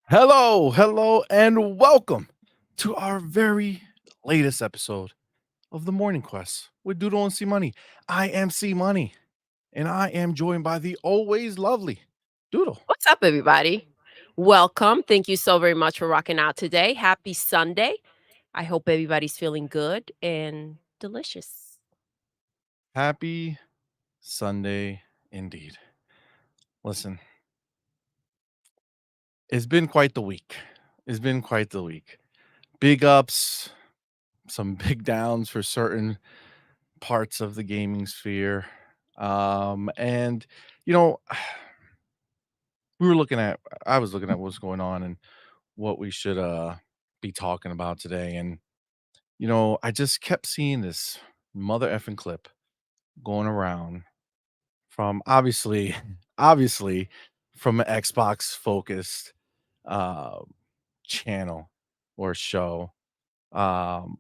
Hello, and welcome to our very latest episode of the Morning Quest with Doodle and CMoney. I am CMoney, and I am joined by the always lovely Doodle. What's up, everybody? Welcome. Thank you so very much for rocking out today. Happy Sunday. I hope everybody's feeling good and delicious. Happy Sunday indeed. Listen, it's been quite the week. It's been quite the week. Big ups, some big downs for certain parts of the gaming sphere. And you know, we were looking at I was looking at what's going on and what we should be talking about today. And I just kept seeing this mother effing clip going around from obviously from an Xbox focused uh channel or show. Um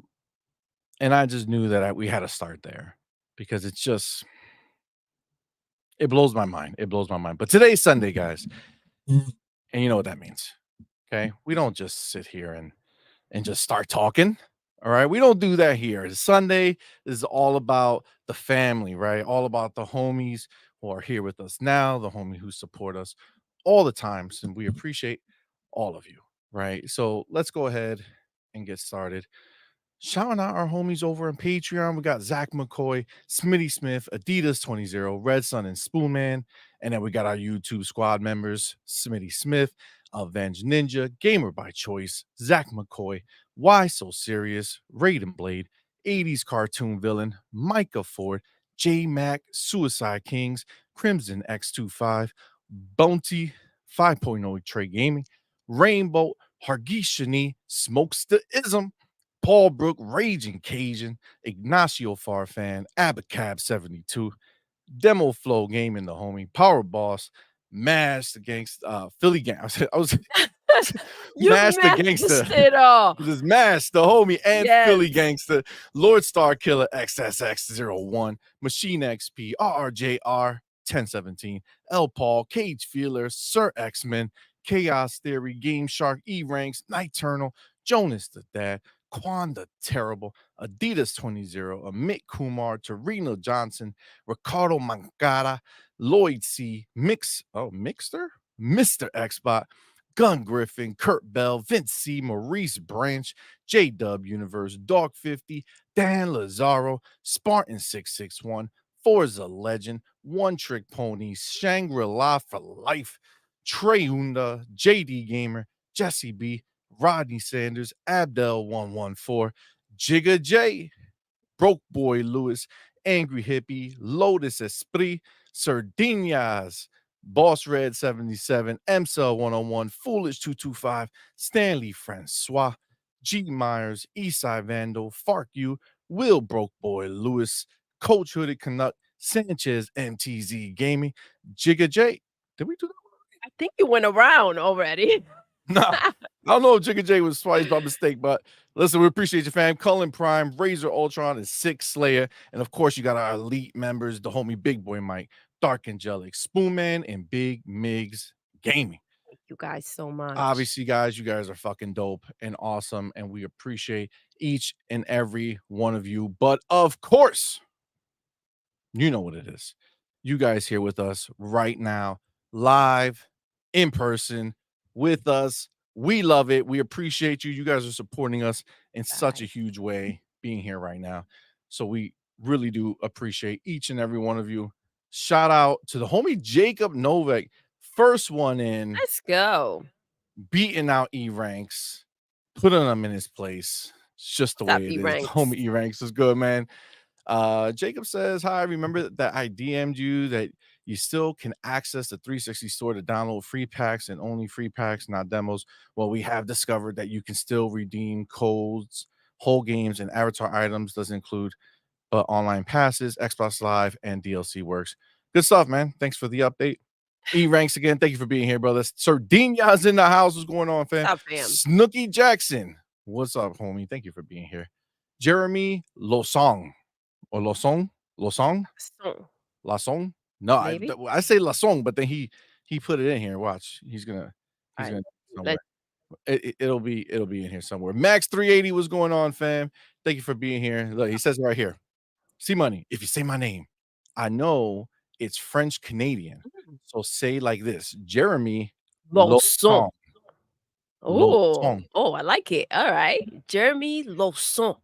and I just knew that we had to start there because it blows my mind. It blows my mind. But today's Sunday, guys. And you know what that means. Okay. We don't just sit here and just start talking. All right. We don't do that here. It's Sunday is all about the family, right? All about the homies who are here with us now, the homie who support us all the times. And we appreciate all of you. Right. So let's go ahead and get started. Shouting out our homies over on Patreon. We got Zach McCoy, Smitty Smith, Adidas 20, Red Sun, and Spoonman. And then we got our YouTube squad members, Smitty Smith, Avenge Ninja, Gamer by Choice, Zach McCoy, Why So Serious, Raiden Blade, 80s cartoon villain, Micah Ford, J Mac, Suicide Kings, Crimson X25, Bounty, 5.0 Trey Gaming, Rainbow, Hargishani, Smokes the Ism, Paul Brook, Raging Cajun, Ignacio Farfan, Abacab 72, Demo Flow Gaming, the homie, Power Boss, Mash the Gangsta, Philly Gang. I was You Mash the messed Gangsta. it all. This is Mash the homie and Yes. Philly Gangsta, Lord Star Killer XSX01, Machine XP, RRJR 1017, L Paul, Cage Feeler, Sir X-Men, Chaos Theory, Game Shark, E Ranks, Niturnal, Jonas the Dad, Quan the Terrible, Adidas 20, Amit Kumar, Torino Johnson, Ricardo Mancada, Lloyd C, Mixter? Mr. Xbot, Gun Griffin, Kurt Bell, Vince C, Maurice Branch, J Dub Universe, Dog 50, Dan Lazaro, Spartan 661, Forza Legend, One Trick Pony, Shangri La for Life, Trey Hunda, JD Gamer, Jesse B, Rodney Sanders, Abdel 114, Jigga J, Broke Boy Lewis, Angry Hippie, Lotus Esprit, Sardinas, Boss Red 77, MCell 101, Foolish 225, Stanley Francois, G Myers, Eastside Vandal, Fark You, Will Broke Boy Lewis, Coach Hooded Canuck, Sanchez MTZ Gaming, Jigga J. Did we do that? I think you went around already. Nah, I don't know if Jigga J was twice by mistake, but listen, we appreciate you, fam. Cullen Prime, Razor Ultron, and Six Slayer. And of course, you got our elite members, the homie Big Boy Mike, Dark Angelic, Spoonman, and Big Migs Gaming. Thank you guys so much. Obviously, guys, you guys are fucking dope and awesome, and we appreciate each and every one of you. But of course, you know what it is. You guys here with us right now, live, in person, with us. We love it. We appreciate you. You guys are supporting us in such a Guys. huge way being here right now. So we really do appreciate each and every one of you. Shout out to the homie Jacob Novak, first one in, Let's go. beating out E ranks, putting him in his place. It's just the What's up, way it is. E-Ranks? Homie E ranks is good, man. Jacob says, hi, remember that I DM'd you that you still can access the 360 store to download free packs and only free packs, not demos. Well, we have discovered that you can still redeem codes, whole games, and avatar items. Doesn't include online passes, Xbox Live, and DLC works. Good stuff, man. Thanks for the update. E ranks again. Thank you for being here, brother. Sardinia's in the house. What's going on, fam? What's up, fam? Snooky Jackson. What's up, homie? Thank you for being here. Jeremy Losong or Losong? Losong? So, Lasong? No, maybe. I say Lasong, but then he put it in here. Watch. He's All right. gonna Let somewhere. It'll be in here somewhere. Max 380, what's going on, fam? Thank you for being here. Look, he says it right here. CMoney, if you say my name, I know it's French Canadian. Mm. So say like this: Jeremy Lawson. Lawson. Oh, Lawson. oh, I like it. All right. Jeremy Lawson.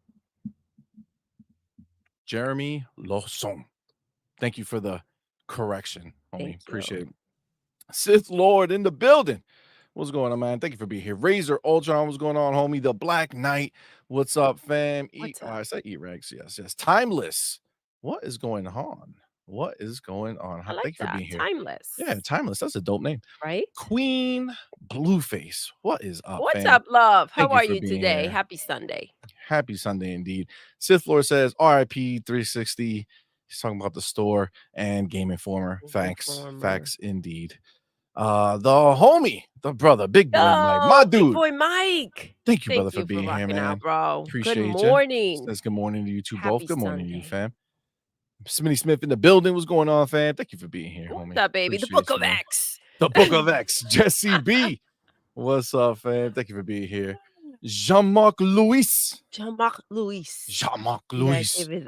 Jeremy Lawson. Thank you for the correction, homie. Thank you. Appreciate it. Sith Lord in the building. What's going on, man? Thank you for being here. Razor Ultron, what's going on, homie? The Black Knight. What's up, fam? What's up? I said E-Rex. Yes, yes. Timeless. What is going on? What is going on? I Thank like you for that. being here. Yeah, Timeless. Timeless. That's a dope name. Right? Queen Blueface. What is up, What's fam? up, love? How Thank you are for you being today? here. Happy Sunday. Happy Sunday indeed. Sith Lord says RIP 360. He's talking about the store and Game Informer. Thanks. Informer. Facts indeed. The homie, the brother, big boy Mike, my Yo, big dude. boy Mike. Thank you, brother, Thank for you for being here, rocking out, man. bro. Good Appreciate you. morning. Says good morning to you two both. Happy Good morning to you, Sunday. fam. Smitty Smith in the building. What's going on, fam? Thank you for being here, What's homie. up, baby? The Book Appreciate you, of man. X. The Book of X, Jesse B. What's up, fam? Thank you for being here. Jean-Marc Louis. Jean-Marc Louis. Jean-Marc You gotta Louis. give his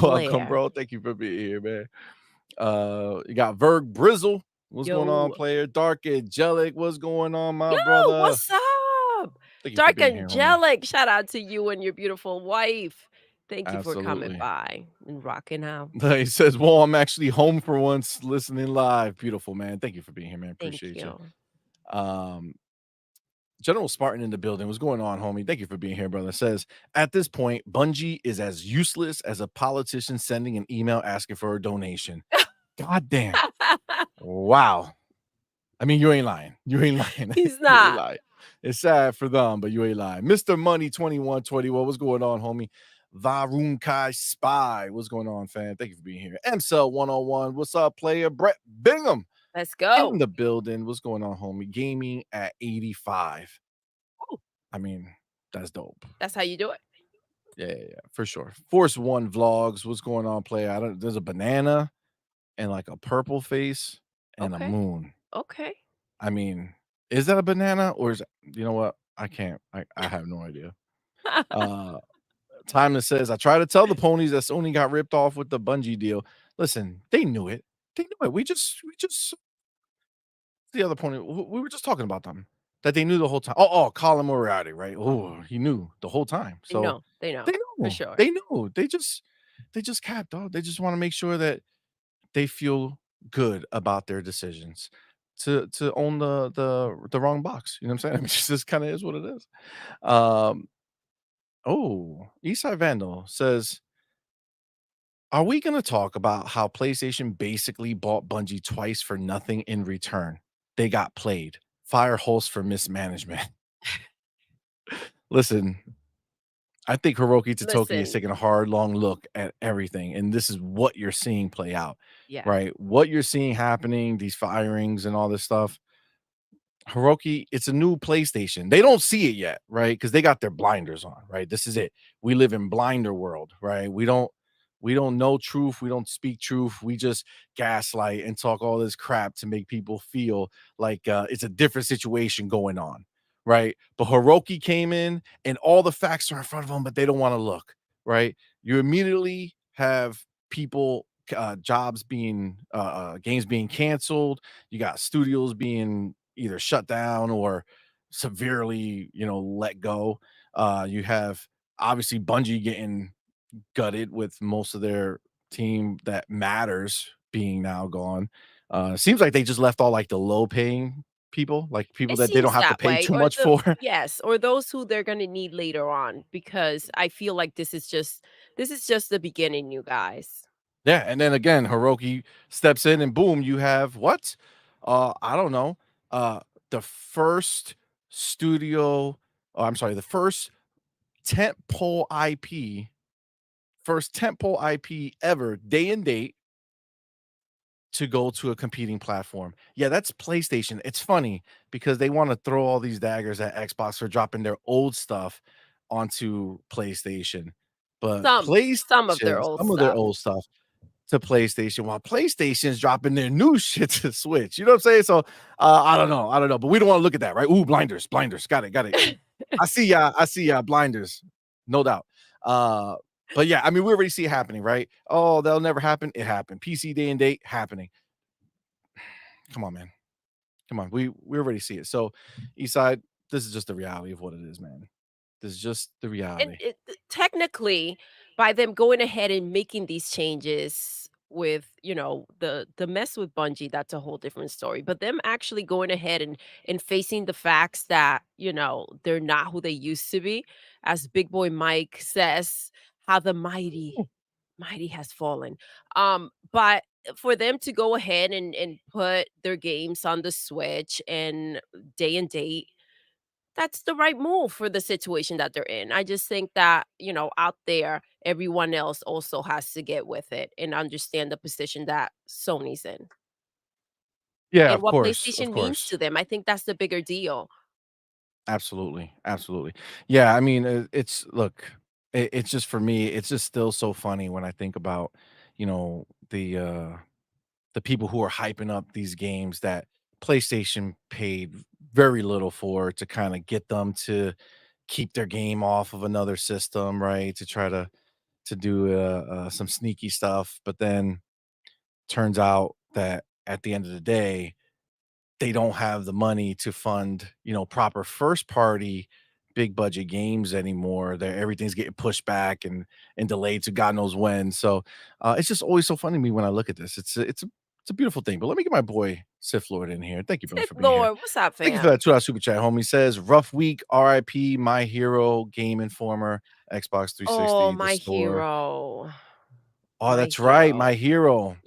Welcome, flair. bro. Thank you for being here, man. You got Verg Brizzle. What's going on, Yo. player? Dark Angelic. What's going on, my Yo, brother? what's up? Thank you for Dark being here, homie. Angelic. Shout out to you and your beautiful wife. Thank you for coming Absolutely. by and rocking out. He says, well, I'm actually home for once listening live. Beautiful, man. Thank you for being here, man. Thank Appreciate you. you. General Spartan in the building. What's going on, homie? Thank you for being here, brother. Says, at this point, Bungie is as useless as a politician sending an email asking for a donation. God damn. Wow. I mean, you ain't lying. You ain't lying. He's You ain't not. lying. It's sad for them, but you ain't lying. Mr. Money 2121. What's going on, homie? Varun Kai Spy. What's going on, fam? Thank you for being here. MCell 101. What's up, player? Brett Bingham Let's in go. the building. What's going on, homie? Gaming at 85. Ooh, I mean, that's dope. that's how you do it. Yeah, for sure. Force One Vlogs. What's going on, player? There's a banana and like a purple face and a Okay. moon. Okay. I mean, is that a banana or is you know what? I can't. I have no idea. Timeless says, I try to tell the ponies that Sony got ripped off with the Bungie deal. Listen, they knew it. They knew it. We just the other pony. We were just talking about them that they knew the whole time. Oh, Colin Moriarty, right? Oh, he knew the whole time. They So know. They know. they For knew. sure. They knew. They just capped. Dog. They just want to make sure that they feel good about their decisions to own the wrong box. You know what I'm saying? I mean, it just kind of is what it is. Eastside Vandal says, are we going to talk about how PlayStation basically bought Bungie twice for nothing in return? They got played. Fire host for mismanagement. Listen, I think Hiroki Totoki is Listen. taking a hard, long look at everything, and this is what you're seeing play out, Yeah. right? What you're seeing happening, these firings and all this stuff. Hiroki, it's a new PlayStation. They don't see it yet, right? Because they got their blinders on, right? This is it. We live in blinder world, right? We don't know truth. We don't speak truth. We just gaslight and talk all this crap to make people feel like it's a different situation going on, right? But Hiroki came in and all the facts are in front of them, but they don't want to look, right? You immediately have people, jobs being, games being canceled. You got studios being either shut down or severely, let go. You have obviously Bungie getting gutted with most of their team that matters being now gone. Seems like they just left all like the low paying people, like people It that they don't seems have to that pay way. too Or much for. or those who they're gonna need later on because I feel like this is just the beginning, you guys. Yeah, and then again, Hiroki steps in and boom, you have what? I don't know. The first studio, oh, I'm sorry, the tentpole IP, first tentpole IP ever, day and date to go to a competing platform. Yeah, that's PlayStation. It's funny because they want to throw all these daggers at Xbox for dropping their old stuff onto PlayStation. But Some of PlayStation, their old some of their stuff. old stuff. to PlayStation while PlayStation's dropping their new shit to Switch. You know what I'm saying? So I don't know. I don't know. But we don't want to look at that, right? Ooh, blinders, blinders. Got it, got it. I see ya, blinders, no doubt. But yeah, I mean, we already see it happening, right? Oh, that'll never happen. It happened. PC day and date happening. Come on, man. Come on. We already see it. So, Eastside, this is just the reality of what it is, man. This is just the And reality. technically, by them going ahead and making these changes with, the mess with Bungie, that's a whole different story. But them actually going ahead and facing the facts that, they're not who they used to be, as Big Boy Mike says, how the mighty has fallen. But for them to go ahead and put their games on the Switch and day and date, that's the right move for the situation that they're in. I just think that, out there, everyone else also has to get with it and understand the position that Sony's in Yeah, and of what course. Of PlayStation means course. to them. I think that's the bigger deal. Absolutely, absolutely. Yeah, I mean, it's look, it's just for me, it's just still so funny when I think about, you know, the people who are hyping up these games that PlayStation paid very little for to kind of get them to keep their game off of another system, right? To try to do some sneaky stuff, but then turns out that at the end of the day, they don't have the money to fund, proper first party big budget games anymore. They're everything's getting pushed back and delayed to God knows when. So it's just always so funny to me when I look at this. It's a beautiful thing. But let me get my boy Sith Lord in here. Thank you, brother, Sith for being here. Lord, what's up, Thank you for that fam? $2 super chat, homie. Says rough week, RIP, my hero, Game Informer, Xbox Oh, 360, the my store. hero. Oh, My that's right, my hero. hero.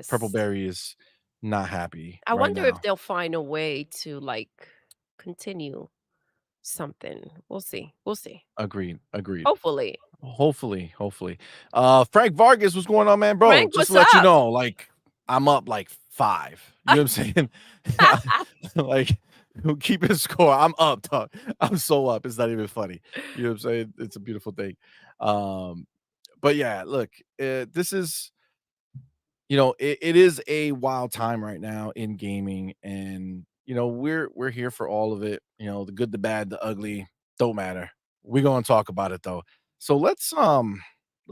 Purple Yes. Berry is not happy I right wonder if now. they'll find a way to continue something. We'll see. We'll see. Agreed, agreed. Hopefully. Hopefully, hopefully. Frank Vargas, what's going on, man, bro? Frank, Just to what's let you up? know, like, I'm up like 5. You know what I'm saying? Like, keep it score. I'm up, dog. I'm so up. It's not even funny. You know what I'm saying? It's a beautiful thing. Um, but yeah, look, this is, it is a wild time right now in gaming, and we're here for all of it. The good, the bad, the ugly, don't matter. We're gonna talk about it though. So let's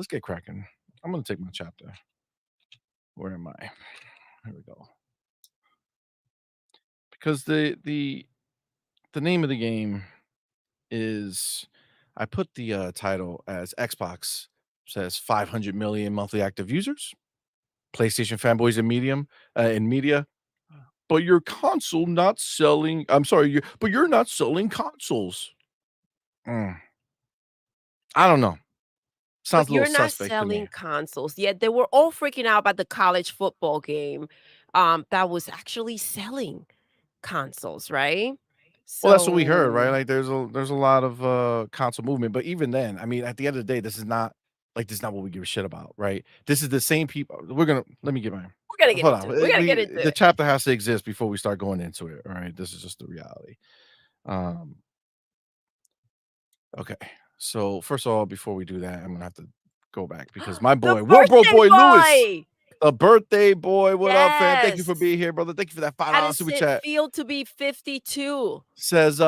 get cracking. I'm gonna take my chapter. Where am I? Here we go. Because the name of the game is, I put the title as Xbox says 500 million monthly active users, PlayStation fanboys and medium in media. But your console not selling, I'm sorry, but you're not selling consoles. Mm, I don't know. But Sounds a little you're not suspect to selling me. consoles. Yet they were all freaking out about the college football game, that was actually selling consoles, right? Well, that's what we heard, right? So Like there's a lot of console movement, but even then, I mean, at the end of the day, this is not what we give a shit about, right? This is the same people. We're gonna let me get my we're gonna get hold into on. it. We're gonna get We into the it. chapter has to exist before we start going into it. All right. This is just the reality. Um, okay. So first of all, before we do that, I'm gonna have to go back because my The boy, Warbro birthday boy Lewis, boy! a birthday boy. What up, fam? Thank you Yes. for being here, brother. Thank you for that How $5 does super it chat. feel to be 52? Says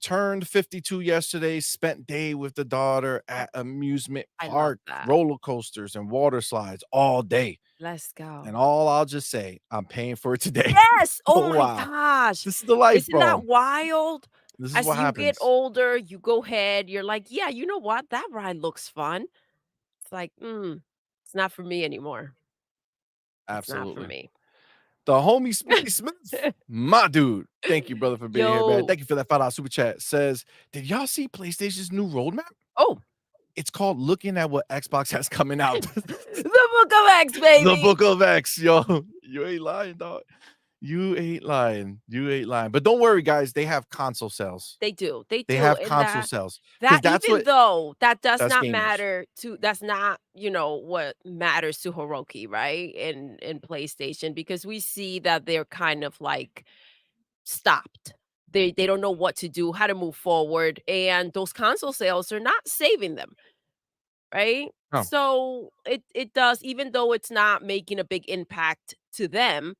turned 52 yesterday, spent day with the daughter at amusement I love park, that. roller coasters and water slides all day. Let's go. And all I'll just say, I'm paying for it today. Yes! Oh Oh my wow. gosh. This is the life, Isn't bro. that wild? This is As what you get happens. older, you go ahead, you're like, "Yeah, you know what? That ride looks fun." It's like, it's not for me anymore. It's not for Absolutely. me. The homie Smitty Smith, my dude. Thank you, brother, for being here, man. Yo. Thank you for that $5 super chat. Says, did y'all see PlayStation's new roadmap? Oh, It's called Looking at What Xbox Has Coming Out. the Book of X, The baby. Book of X, yo. You ain't lying, dog. You ain't lying. You ain't lying. But don't worry, guys. They have console sales. They do. They They do. have And console that sales because that that's even what though that does that's not gamers. matter to that's not, what matters to Hiroki, right? In PlayStation, because we see that they're kind of like stopped. They don't know what to do, how to move forward, and those console sales are not saving them. right? Oh, So it does, even though it's not making a big impact to them,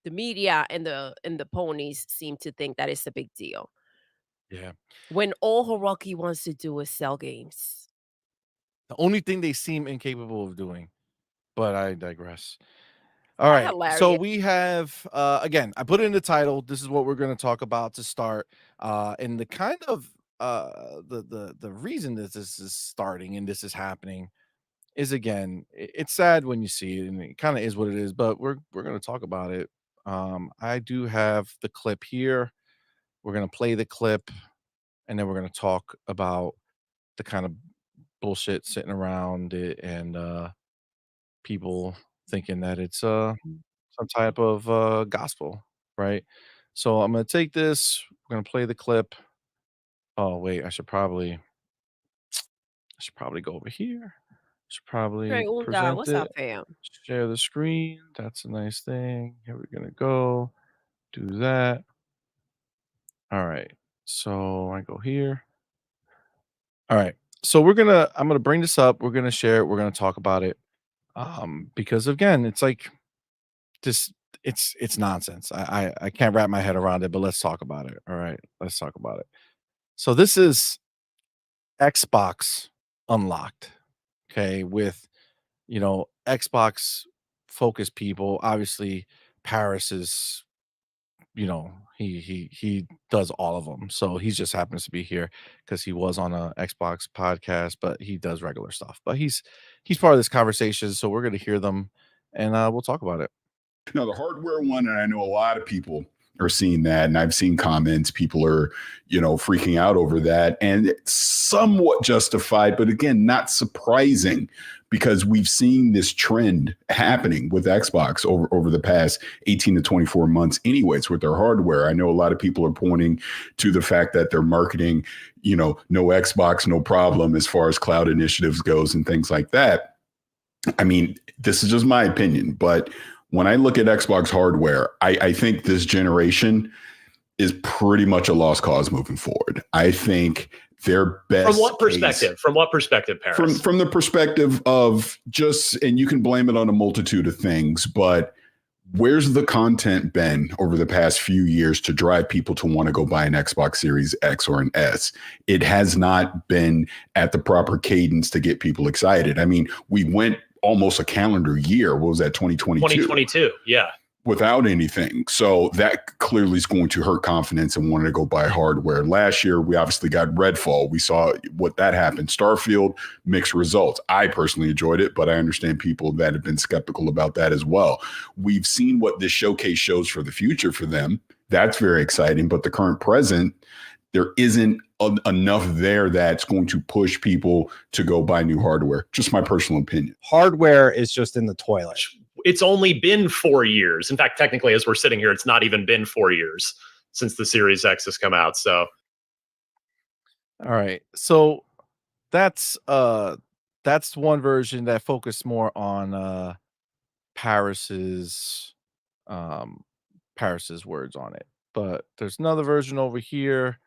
the media and the ponies seem to think that it's a big deal. yeah. When all Hiroki wants to do is sell games. The only thing they seem incapable of doing, but I digress. All That right. So hilarious. we have again, I put it in the title. This is what we're going to talk about to start. And the kind of the reason that this is starting and this is happening is again, it's sad when you see it, and it kind of is what it is, but we're going to talk about it. I do have the clip here. We're going to play the clip and then we're going to talk about the kind of bullshit sitting around it and people thinking that it's some type of gospel, right? So I'm gonna take this. We're gonna play the clip. Oh wait, I should probably go over here. Should probably Pregunta, present what's it. up, fam? Share the screen. That's a nice thing. Here we're gonna go. Do that. All right. So I go here. All right. So I'm gonna bring this up. We're gonna share it. We're gonna talk about it. Because again, it's like just it's nonsense. I can't wrap my head around it, but let's talk about it. All right, let's talk about it. So this is Xbox Unlocked. Okay, with Xbox focused people. Obviously, Paris is he does all of them. So he just happens to be here because he was on a Xbox podcast, but he does regular stuff. But he's part of this conversation, so we're gonna hear them and we'll talk about it. Now, the hardware one, and I know a lot of people are seeing that, and I've seen comments. People are, freaking out over that, and it's somewhat justified, but again, not surprising because we've seen this trend happening with Xbox over the past 18 to 24 months, anyways, with their hardware. I know a lot of people are pointing to the fact that they're marketing, no Xbox, no problem as far as cloud initiatives goes and things like that. I mean, this is just my opinion, but when I look at Xbox hardware, I think this generation is pretty much a lost cause moving forward. I think their best From what perspective? From what perspective, Paris? From the perspective of just, and you can blame it on a multitude of things, but where's the content been over the past few years to drive people to want to go buy an Xbox Series X or an S? It has not been at the proper cadence to get people excited. I mean, we went almost a calendar year. What was that, 2022? 2022, yeah. Without anything. So that clearly is going to hurt confidence and wanting to go buy hardware. Last year, we obviously got Redfall. We saw what that happened. Starfield, mixed results. I personally enjoyed it, but I understand people that have been skeptical about that as well. We've seen what this showcase shows for the future for them. That's very exciting, but the current present, there isn't enough there that's going to push people to go buy new hardware. Just my personal opinion. Hardware is just in the toilet. It's only been 4 years. In fact, technically, as we're sitting here, it's not even been 4 years since the Series X has come out. So, All right. So that's one version that focused more on Paris's um Paris's words on it. But there's another version over here.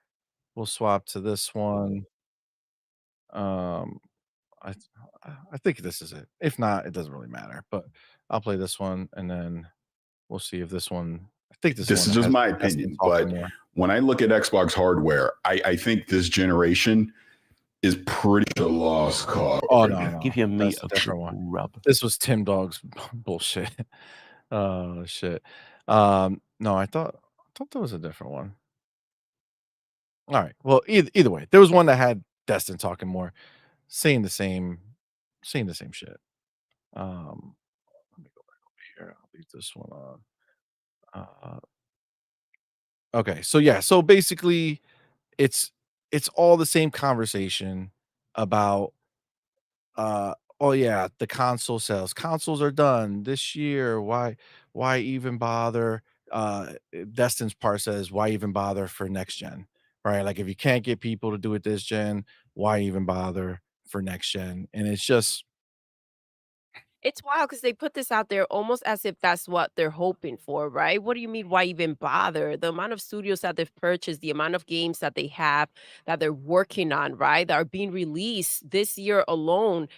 We'll swap to this one. Um I th- I think this is it. If not, it doesn't really matter. But I'll play this one and then we'll see if this one I think This is one just has my has been opinion, talking but more. when I look at Xbox hardware, I think this generation is pretty a lost cause. Oh no, Give your meat that's a a different good one. rub. This was Tim Dog's bullshit. Oh shit. No, I thought that was a different one. All right. Well, either way, there was one that had Destin talking more, saying the same, saying the same shit. Let me go back over here. I'll leave this one on. Okay. So yeah. So basically, it's it's all the same conversation about oh yeah, the console sales. Consoles are done this year. Why even bother? Destin's part says, why even bother for next gen? Right? Like if you can't get people to do it this gen, why even bother for next gen? And it's just It's wild because they put this out there almost as if that's what they're hoping for, right? What do you mean, why even bother? The amount of studios that they've purchased, the amount of games that they have that they're working on, right? That are being released this year alone.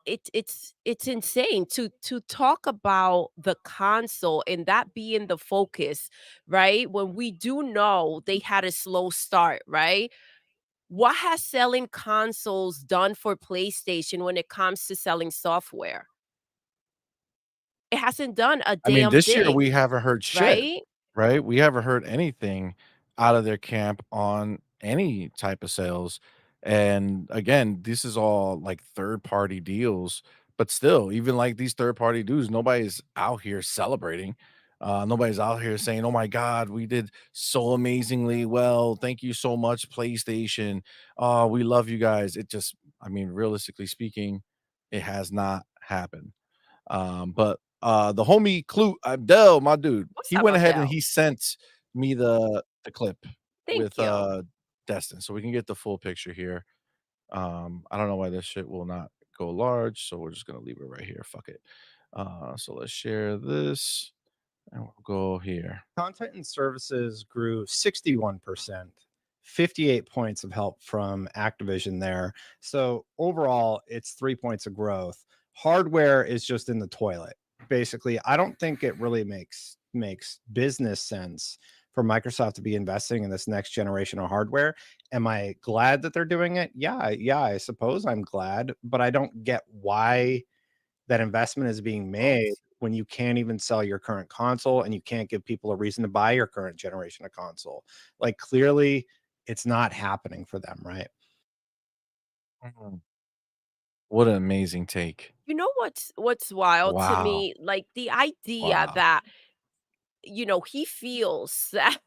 It's insane to talk about the console and that being the focus, right? When we do know they had a slow start, right? What has selling consoles done for PlayStation when it comes to selling software? It hasn't done a I mean, damn this year we thing, haven't heard shit, right? right? We haven't heard anything out of their camp on any type of sales. And again, this is all like third party deals, but still, even like these third party dudes, nobody's out here celebrating. Nobody's out here saying, "Oh my God, we did so amazingly well. Thank you so much, PlayStation. We love you guys." It just, I mean, realistically speaking, it has not happened. But the homie Clue Abdel, my dude, What's he up, went ahead and Abdel? he sent me the clip Thank with you. Destin, so we can get the full picture here. I don't know why this shit will not go large, so we're just gonna leave it right here. Fuck it. So let's share this and we'll go here. Content and services grew 61%, 58 points of help from Activision there. So overall, it's 3 points of growth. Hardware is just in the toilet. Basically, I don't think it really makes business sense for Microsoft to be investing in this next generation of hardware. Am I glad that they're doing it? Yeah, I suppose I'm glad, but I don't get why that investment is being made when you can't even sell your current console and you can't give people a reason to buy your current generation of console. Like, clearly it's not happening for them, right? Mhm. What an amazing take. You know what's wild to Wow. me? Like the idea Wow. that he feels that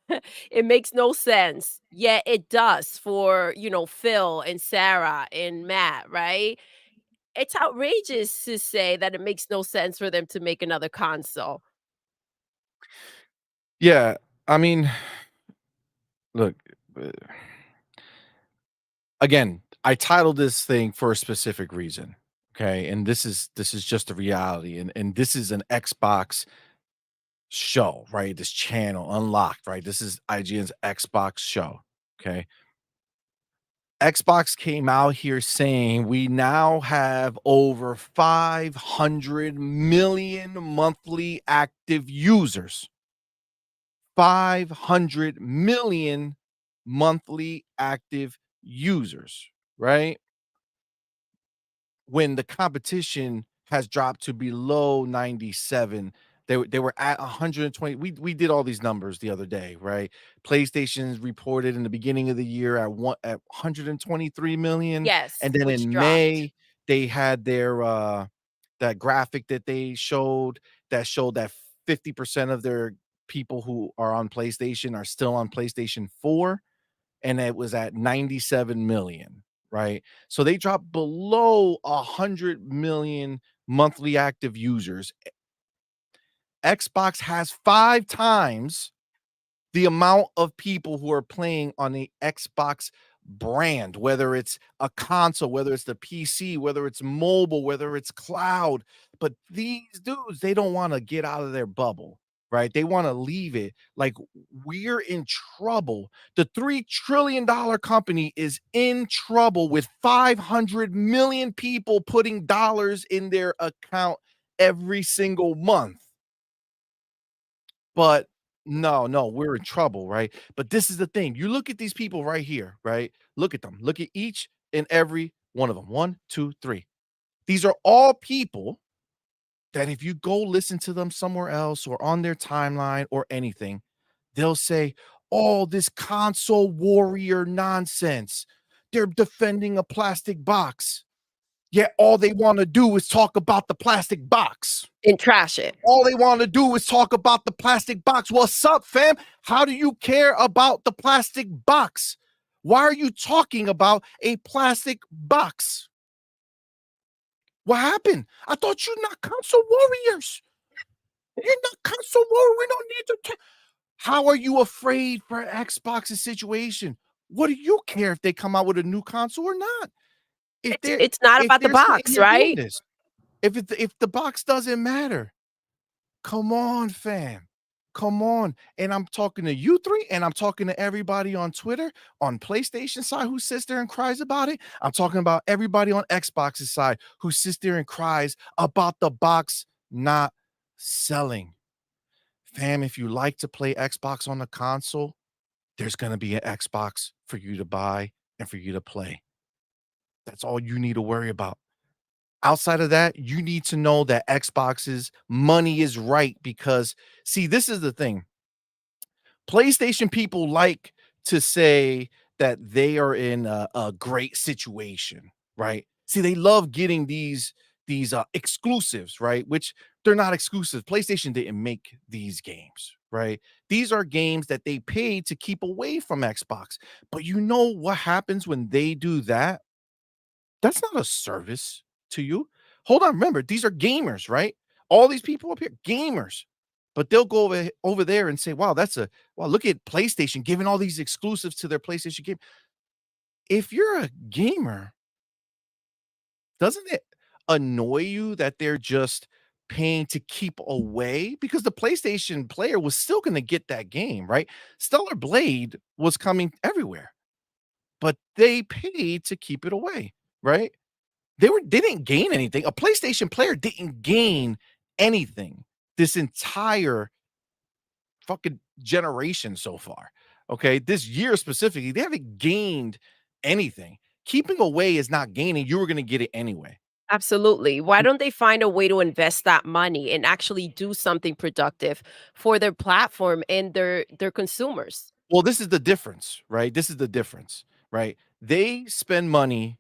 it makes no sense, yet it does for, Phil and Sarah and Matt, right? It's outrageous to say that it makes no sense for them to make another console. Yeah, I mean, look, uh, again, I titled this thing for a specific reason. Okay. And this is just a reality. And this is an Xbox show, right? This channel unlocked, right? This is IGN's Xbox show. Okay. Xbox came out here saying we now have over 500 million monthly active users. 500 million monthly active users, right? When the competition has dropped to below 97. They were at 120. We did all these numbers the other day, right? PlayStation's reported in the beginning of the year at 123 million, Yes, and then which in dropped. May they had their that graphic that they showed that 50% of their people who are on PlayStation are still on PlayStation 4, and it was at 97 million, right? So they dropped below 100 million monthly active users. Xbox has 5 times the amount of people who are playing on the Xbox brand, whether it's a console, whether it's the PC, whether it's mobile, whether it's cloud. But these dudes, they don't want to get out of their bubble, right? They want to leave it. Like, we're in trouble. The $3 trillion company is in trouble with 500 million people putting dollars in their account every single month. But no, we're in trouble, right? But this is the thing. You look at these people right here, right? Look at them. Look at each and every one of them. One, two, three. These are all people that if you go listen to them somewhere else or on their timeline or anything, they'll say, "Oh, this console warrior nonsense. They're defending a plastic box." Yet all they want to do is talk about the plastic box. And trash it. All they want to do is talk about the plastic box. What's up, fam? How do you care about the plastic box? Why are you talking about a plastic box? What happened? I thought you're not console warriors. You're not console warrior. We don't need to talk. How are you afraid for Xbox's situation? What do you care if they come out with a new console or not? If they're It's not if about the they're sitting box, here doing right? this, if the box doesn't matter, come on, fam. Come on. And I'm talking to you three, and I'm talking to everybody on Twitter, on PlayStation side who sits there and cries about it. I'm talking about everybody on Xbox's side who sits there and cries about the box not selling. Fam, if you like to play Xbox on the console, there's going to be an Xbox for you to buy and for you to play. That's all you need to worry about. Outside of that, you need to know that Xbox's money is right because, see, this is the thing. PlayStation people like to say that they are in a great situation, right? See, they love getting these exclusives, right? Which they're not exclusive. PlayStation didn't make these games, right? These are games that they paid to keep away from Xbox. But you know what happens when they do that? That's not a service to you. Hold on, remember, these are gamers, right? All these people up here, gamers. But they'll go over there and say, wow, look at PlayStation giving all these exclusives to their PlayStation game. If you're a gamer, doesn't it annoy you that they're just paying to keep away? Because the PlayStation player was still going to get that game, right? Stellar Blade was coming everywhere, but they paid to keep it away, right? They didn't gain anything. A PlayStation player didn't gain anything this entire fucking generation so far. Okay. This year specifically, they haven't gained anything. Keeping away is not gaining. You were going to get it anyway. Absolutely. Why don't they find a way to invest that money and actually do something productive for their platform and their consumers? Well, this is the difference, right? This is the difference, right? They spend money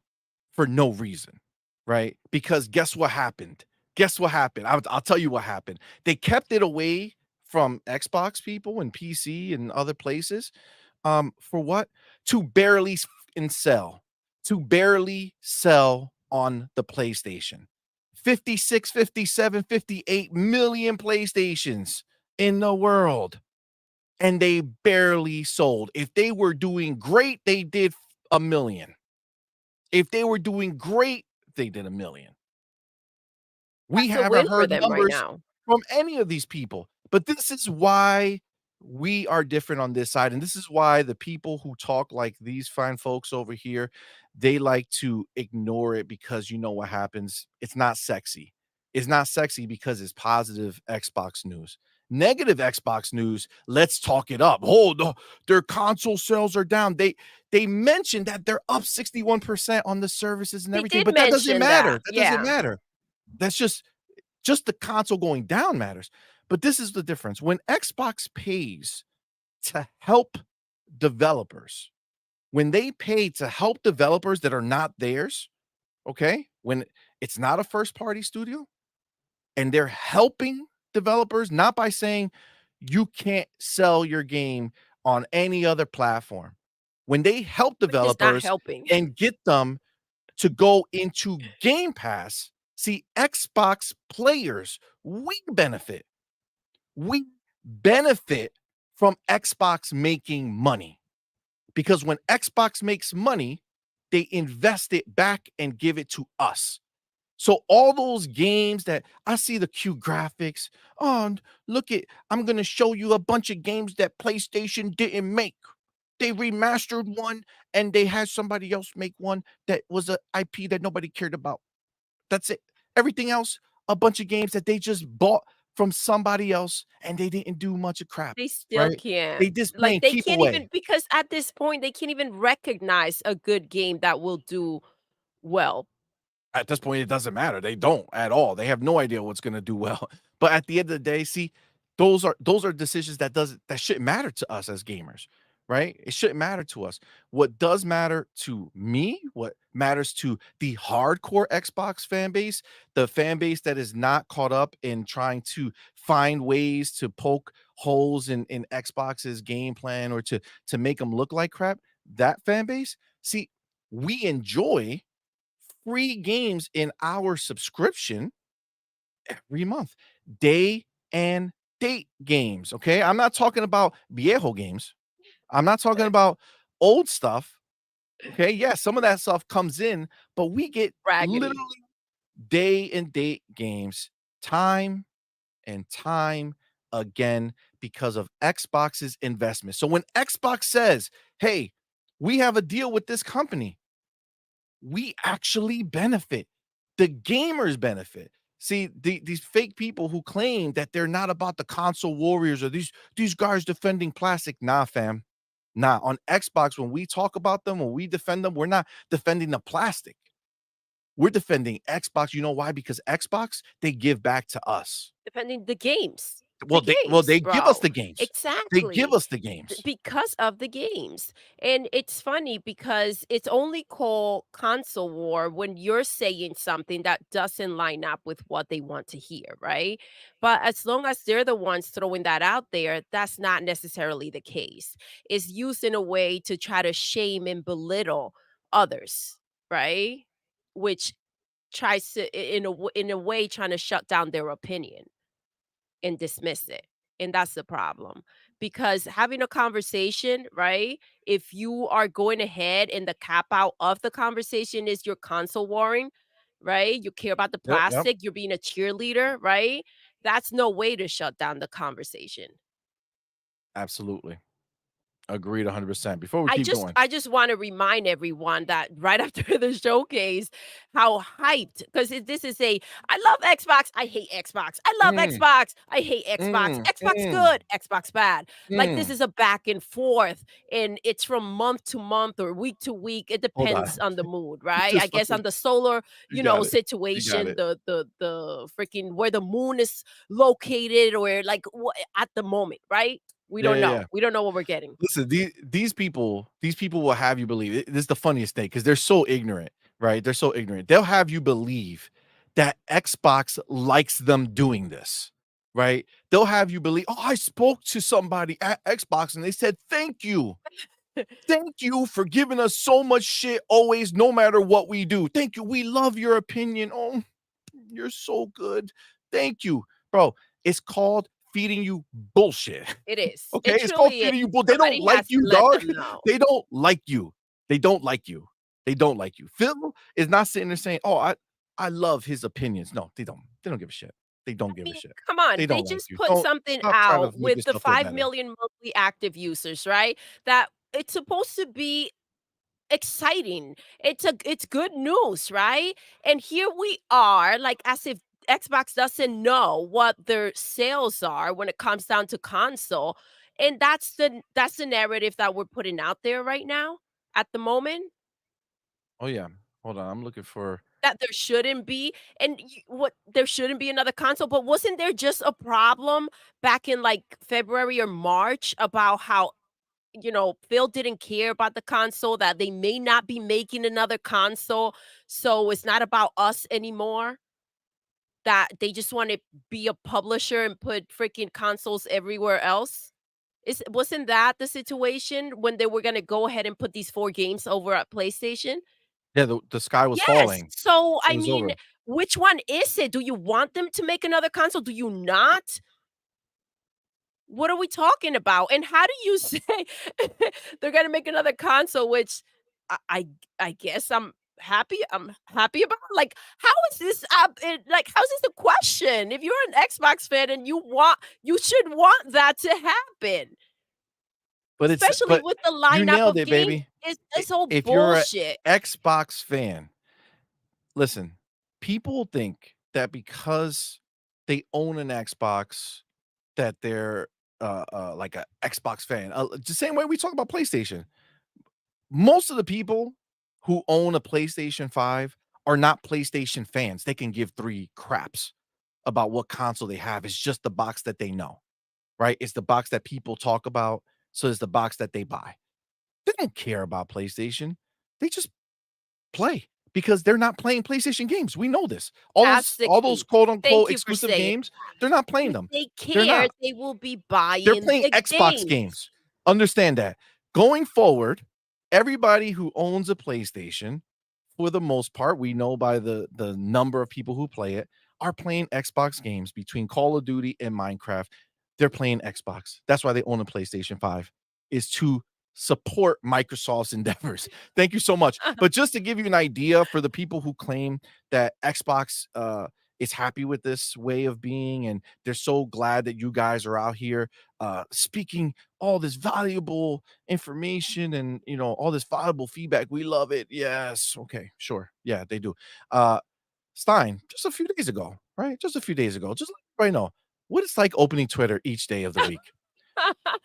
for no reason, right? Because guess what happened? Guess what happened? I'll tell you what happened. They kept it away from Xbox people and PC and other places. For what? To barely and sell, to barely sell on the PlayStation. 56, 57, 58 million PlayStations in the world. And they barely sold. If they were doing great, they did a million. If they were doing great, they did a million. We That's a haven't win for heard them right numbers now. from any of these people. But this is why we are different on this side. And this is why the people who talk like these fine folks over here, they like to ignore it because you know what happens. It's not sexy. It's not sexy because it's positive Xbox news. Negative Xbox news, let's talk it up. Oh, their console sales are down. They mentioned that they're up 61% on the services and They everything, did but that doesn't mention matter. that. That doesn't Yeah. matter. That's just the console going down matters. But this is the difference. When Xbox pays to help developers, when they pay to help developers that are not theirs, okay? When it's not a first party studio and they're helping developers, not by saying you can't sell your game on any other platform. When they help Which is not developers helping. and get them to go into Game Pass, see, Xbox players, we benefit. We benefit from Xbox making money because when Xbox makes money, they invest it back and give it to us. So all those games that I see the cute graphics, oh, and look at, I'm going to show you a bunch of games that PlayStation didn't make. They remastered one and they had somebody else make one that was a IP that nobody cared about. That's it. Everything else, a bunch of games that they just bought from somebody else and they didn't do much of crap, They still right? can't. They just Like, playing they keep can't away. even, because at this point, they can't even recognize a good game that will do well. At this point, it doesn't matter. They don't at all. They have no idea what's gonna do well. But at the end of the day, see, those are decisions that shouldn't matter to us as gamers, right? It shouldn't matter to us. What does matter to me, what matters to the hardcore Xbox fan base, the fan base that is not caught up in trying to find ways to poke holes in Xbox's game plan or to make them look like crap, that fan base, see, we enjoy free games in our subscription every month. Day and date games, okay? I'm not talking about viejo games. I'm not talking about old stuff, okay? Yeah, some of that stuff comes in, but we get Raggedy. literally day and date games time and time again because of Xbox's investment. So when Xbox says, hey, we have a deal with this company, we actually benefit. The gamers benefit. See, these fake people who claim that they're not about the console warriors or these guys defending plastic. Nah, fam. Nah, on Xbox, when we talk about them, when we defend them, we're not defending the plastic. We're defending Xbox. You know why? Because Xbox, they give back to us. Defending the games. Well, The they games, give us bro. the games. They give Exactly. us the games. Because of the games. And it's funny because it's only called console war when you're saying something that doesn't line up with what they want to hear, right? But as long as they're the ones throwing that out there, that's not necessarily the case. It's used in a way to try to shame and belittle others, right? Which tries to in a way trying to shut down their opinion and dismiss it. And that's the problem. Because having a conversation, right? If you are going ahead and the cap out of the conversation is your console warring, right? You care about the Yep. plastic, you're being a cheerleader, right? That's no way to shut down the conversation. Absolutely. Agreed 100%. Before we keep going. I just want to remind everyone that right after the showcase, how hyped because this is I love Xbox, I hate Xbox. I love Mm, Xbox, I hate Xbox. mm, Xbox mm, good, Xbox bad. Like this mm. is a back and forth, and it's from month to month or week to week. It Hold depends on. on the mood, You right? I just guess fucking on the solar, you got it. You got situation, it. the freaking where the moon is located, or like what at the moment, right? We Yeah, don't yeah, know. yeah. We don't know what we're getting. Listen, these people will have you believe it. This is the funniest thing because they're so ignorant, right? They're so ignorant. They'll have you believe that Xbox likes them doing this, right? They'll have you believe, oh, I spoke to somebody at Xbox and they said, thank you. Thank you for giving us so much shit always, no matter what we do. Thank you. We love your opinion. Oh, you're so good. Thank you, bro. It's called feeding you bullshit. It is. Okay, It it's called truly is. feeding you bull. They don't Somebody like has to you, let dog. them know. They don't like you. They don't like you. They don't like you. Phil is not sitting there saying, "Oh, I love his opinions." No, they don't. They don't give a shit. They don't I give a mean, shit. come on. They They don't like just you. put Don't something stop trying to out make with the yourself feel 5 better. million monthly active users, right? That it's supposed to be exciting. It's good news, right? And here we are, like as if Xbox doesn't know what their sales are when it comes down to console. And that's the narrative that we're putting out there right now at the moment. Oh yeah. Hold on. I'm looking for. That there shouldn't be, and what there shouldn't be another console, but wasn't there just a problem back in like February or March about how Phil didn't care about the console, that they may not be making another console, so it's not about us anymore. That they just want to be a publisher and put freaking consoles everywhere else. Wasn't that the situation when they were gonna go ahead and put these 4 games over at PlayStation? Yeah, the sky was Yes. falling. So, It I was mean, over. which one is it? Do you want them to make another console? Do you not? What are we talking about? And how do you say they're gonna make another console, which I I I guess I'm happy about? Like, how is this like, how's this a question? If you're an Xbox fan and you should want that to happen, especially But with the you lineup nailed of it, games. baby. It's all If you're a bullshit. Xbox fan, listen, people think that because they own an Xbox that they're like a Xbox fan. The same way we talk about PlayStation. Most of the people who own a PlayStation 5 are not PlayStation fans. They can give 3 craps about what console they have. It's just the box that they know, right? It's the box that people talk about, so it's the box that they buy. They don't care about PlayStation. They just play because they're not playing PlayStation games. We know this. That's the All those key. quote Thank unquote you for exclusive saying games, they're not playing if them. they They're care, not. they will be They're buying playing the Xbox games. games. Understand that. Going forward, everybody who owns a PlayStation, for the most part, we know by the number of people who play it, are playing Xbox games between Call of Duty and Minecraft. They're playing Xbox. That's why they own a PlayStation 5, is to support Microsoft's endeavors. Thank you so much. But just to give you an idea for the people who claim that Xbox is happy with this way of being, and they're so glad that you guys are out here speaking all this valuable information and all this valuable feedback. We love it. Yes. Okay. Sure. Yeah, they do. Stein, just a few days ago, right? Just a few days ago, just let everybody know what it's like opening Twitter each day of the week.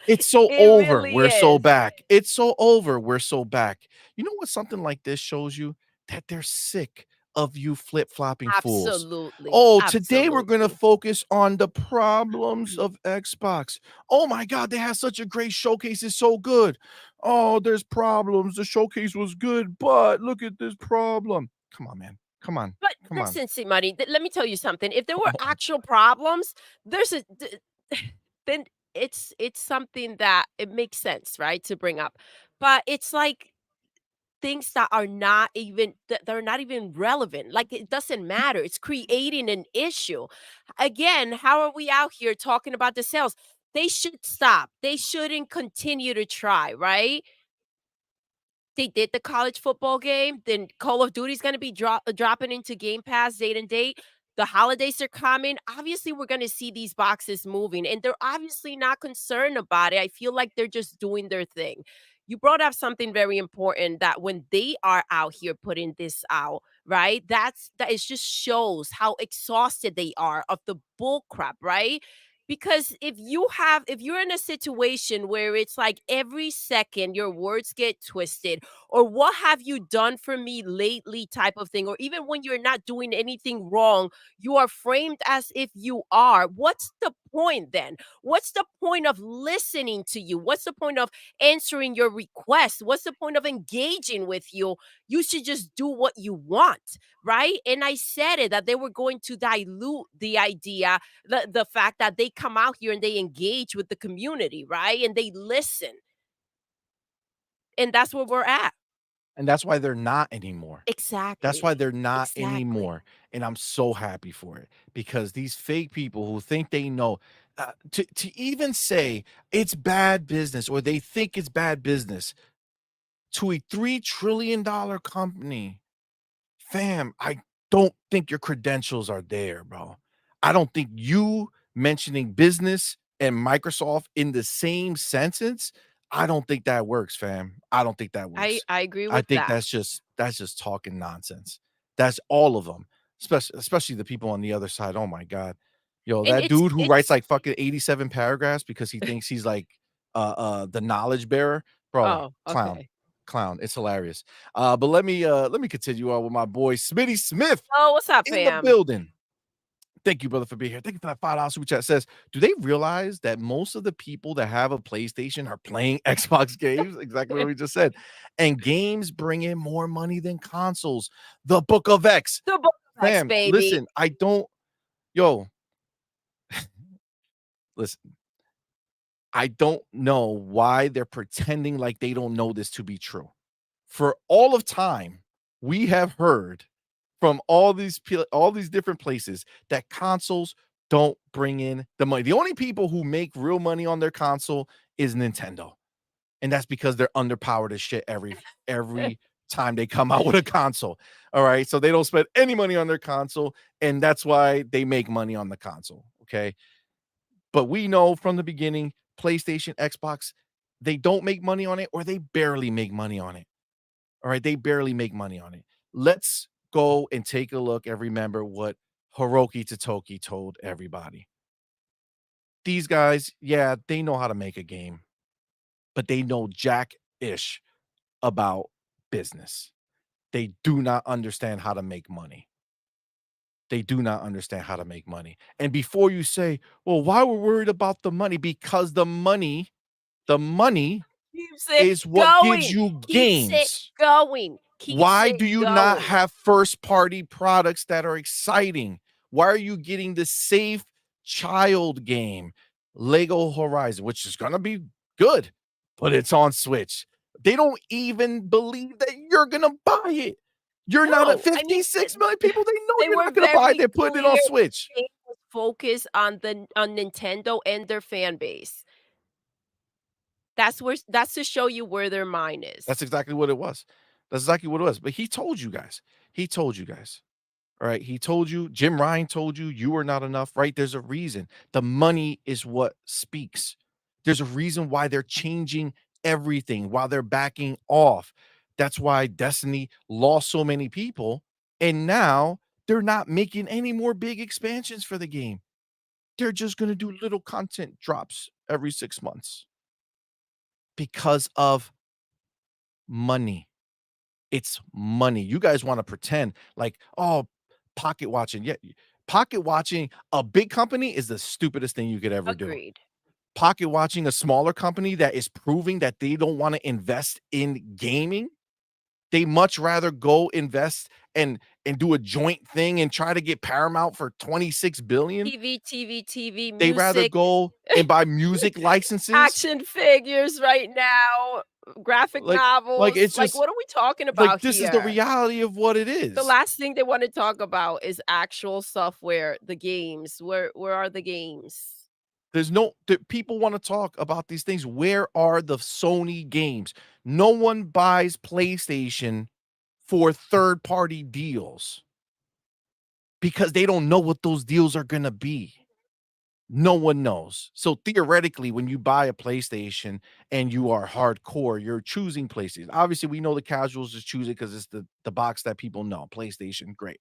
It's so It over. really We're so is. back. It's so over. We're so back. You know what something like this shows you? That they're sick of you flip-flopping fools. Absolutely. Oh, today we're going to Absolutely. focus on the problems of Xbox. Oh my God, they have such a great showcase. It's so good. Oh, there's problems. The showcase was good, but look at this problem. Come on, man. Come on. But Come on. listen, CMoney, let me tell you something. If there were actual problems, there's then it's something that it makes sense, right, to bring up. But it's like things that are not even that they're not even relevant. Like it doesn't matter. It's creating an issue. Again, how are we out here talking about the sales? They should stop. They shouldn't continue to try, right? They did the college football game, then Call of Duty's gonna be dropping into Game Pass date and date. The holidays are coming. Obviously, we're gonna see these boxes moving, and they're obviously not concerned about it. I feel like they're just doing their thing. You brought up something very important that when they are out here putting this out, right? That it just shows how exhausted they are of the bull crap, right? Because if you're in a situation where it's like every second your words get twisted, or what have you done for me lately type of thing, or even when you're not doing anything wrong, you are framed as if you are. What's the point then? What's the point of listening to you? What's the point of answering your requests? What's the point of engaging with you? You should just do what you want, right? And I said it that they were going to dilute the idea, the fact that they come out here and they engage with the community, right? And they listen. And that's where we're at. And that's why they're not anymore. That's why Exactly. they're not Exactly. anymore, and I'm so happy for it because these fake people who think they know, to even say it's bad business or they think it's bad business to a $3 trillion company, fam, I don't think your credentials are there, bro. I don't think you mentioning business and Microsoft in the same sentence, I don't think that works, fam. I don't think that I works. I agree I with think that. that's just talking nonsense. That's all of them, especially the people on the other side. Oh my God. Yo, And that it's dude who writes it's like fucking 87 paragraphs because he thinks he's like the knowledge bearer, bro, oh, clown. okay. Clown. It's hilarious. But let me continue on with my boy Smitty Smith Oh, what's up, in the fam? building. Thank you, brother, for being here. Thank you for that $5 super chat. Says, do they realize that most of the people that have a PlayStation are playing Xbox games? Exactly what we just said. And games bring in more money than consoles. The Book of X. The book of X, Fam, baby. listen, I don't, yo, listen, I don't know why they're pretending like they don't know this to be true. For all of time, we have heard from all these different places that consoles don't bring in the money. The only people who make real money on their console is Nintendo. And that's because they're underpowered as shit every time they come out with a console. All right. So they don't spend any money on their console, and that's why they make money on the console. Okay. But we know from the beginning, PlayStation, Xbox, they don't make money on it or they barely make money on it. All right, they barely make money on it. Let's go and take a look and remember what Hiroki Totoki told everybody. These guys, yeah, they know how to make a game, but they know jack-ish about business. They do not understand how to make money. They do not understand how to make money. And before you say, "Well, why we're worried about the money?" Because the money Keeps it is what gives going. you Keeps it games. going. Keeps Why it do you not going. have first party products that are exciting? Why are you getting the safe child game, Lego Horizon, which is going to be good, but it's on Switch? They don't even believe that you're going to buy it. You're not at No, I mean, 56 million people. They know they you're were not going to buy it. very They're putting it on clear Switch. they was focused on Nintendo and their fan base. That's to show you where their mind is. That's exactly what it was. That's exactly what it was. But he told you guys. He told you guys. All right. He told you, Jim Ryan told you, you are not enough, right? There's a reason. The money is what speaks. There's a reason why they're changing everything, while they're backing off. That's why Destiny lost so many people. And now they're not making any more big expansions for the game. They're just going to do little content drops every 6 months because of money. It's money. You guys want to pretend like, oh, pocket watching. Yeah, pocket watching a big company is the stupidest thing you could ever do. Agreed. Pocket watching a smaller company that is proving that they don't want to invest in gaming. They much rather go invest and do a joint thing and try to get Paramount for 26 billion. TV, They rather music, go and buy music licenses. action figures right now, graphic novels. Like, it's just what are we talking about like, this here? is the reality of what it is. The last thing they want to talk about is actual software, the games. Where are the games? There's no people want to talk about these things. Where are the Sony games? No one buys PlayStation for third-party deals because they don't know what those deals are going to be. No one knows. So theoretically, when you buy a PlayStation and you are hardcore, you're choosing PlayStation. Obviously, we know the casuals just choose it because it's the box that people know. PlayStation, great.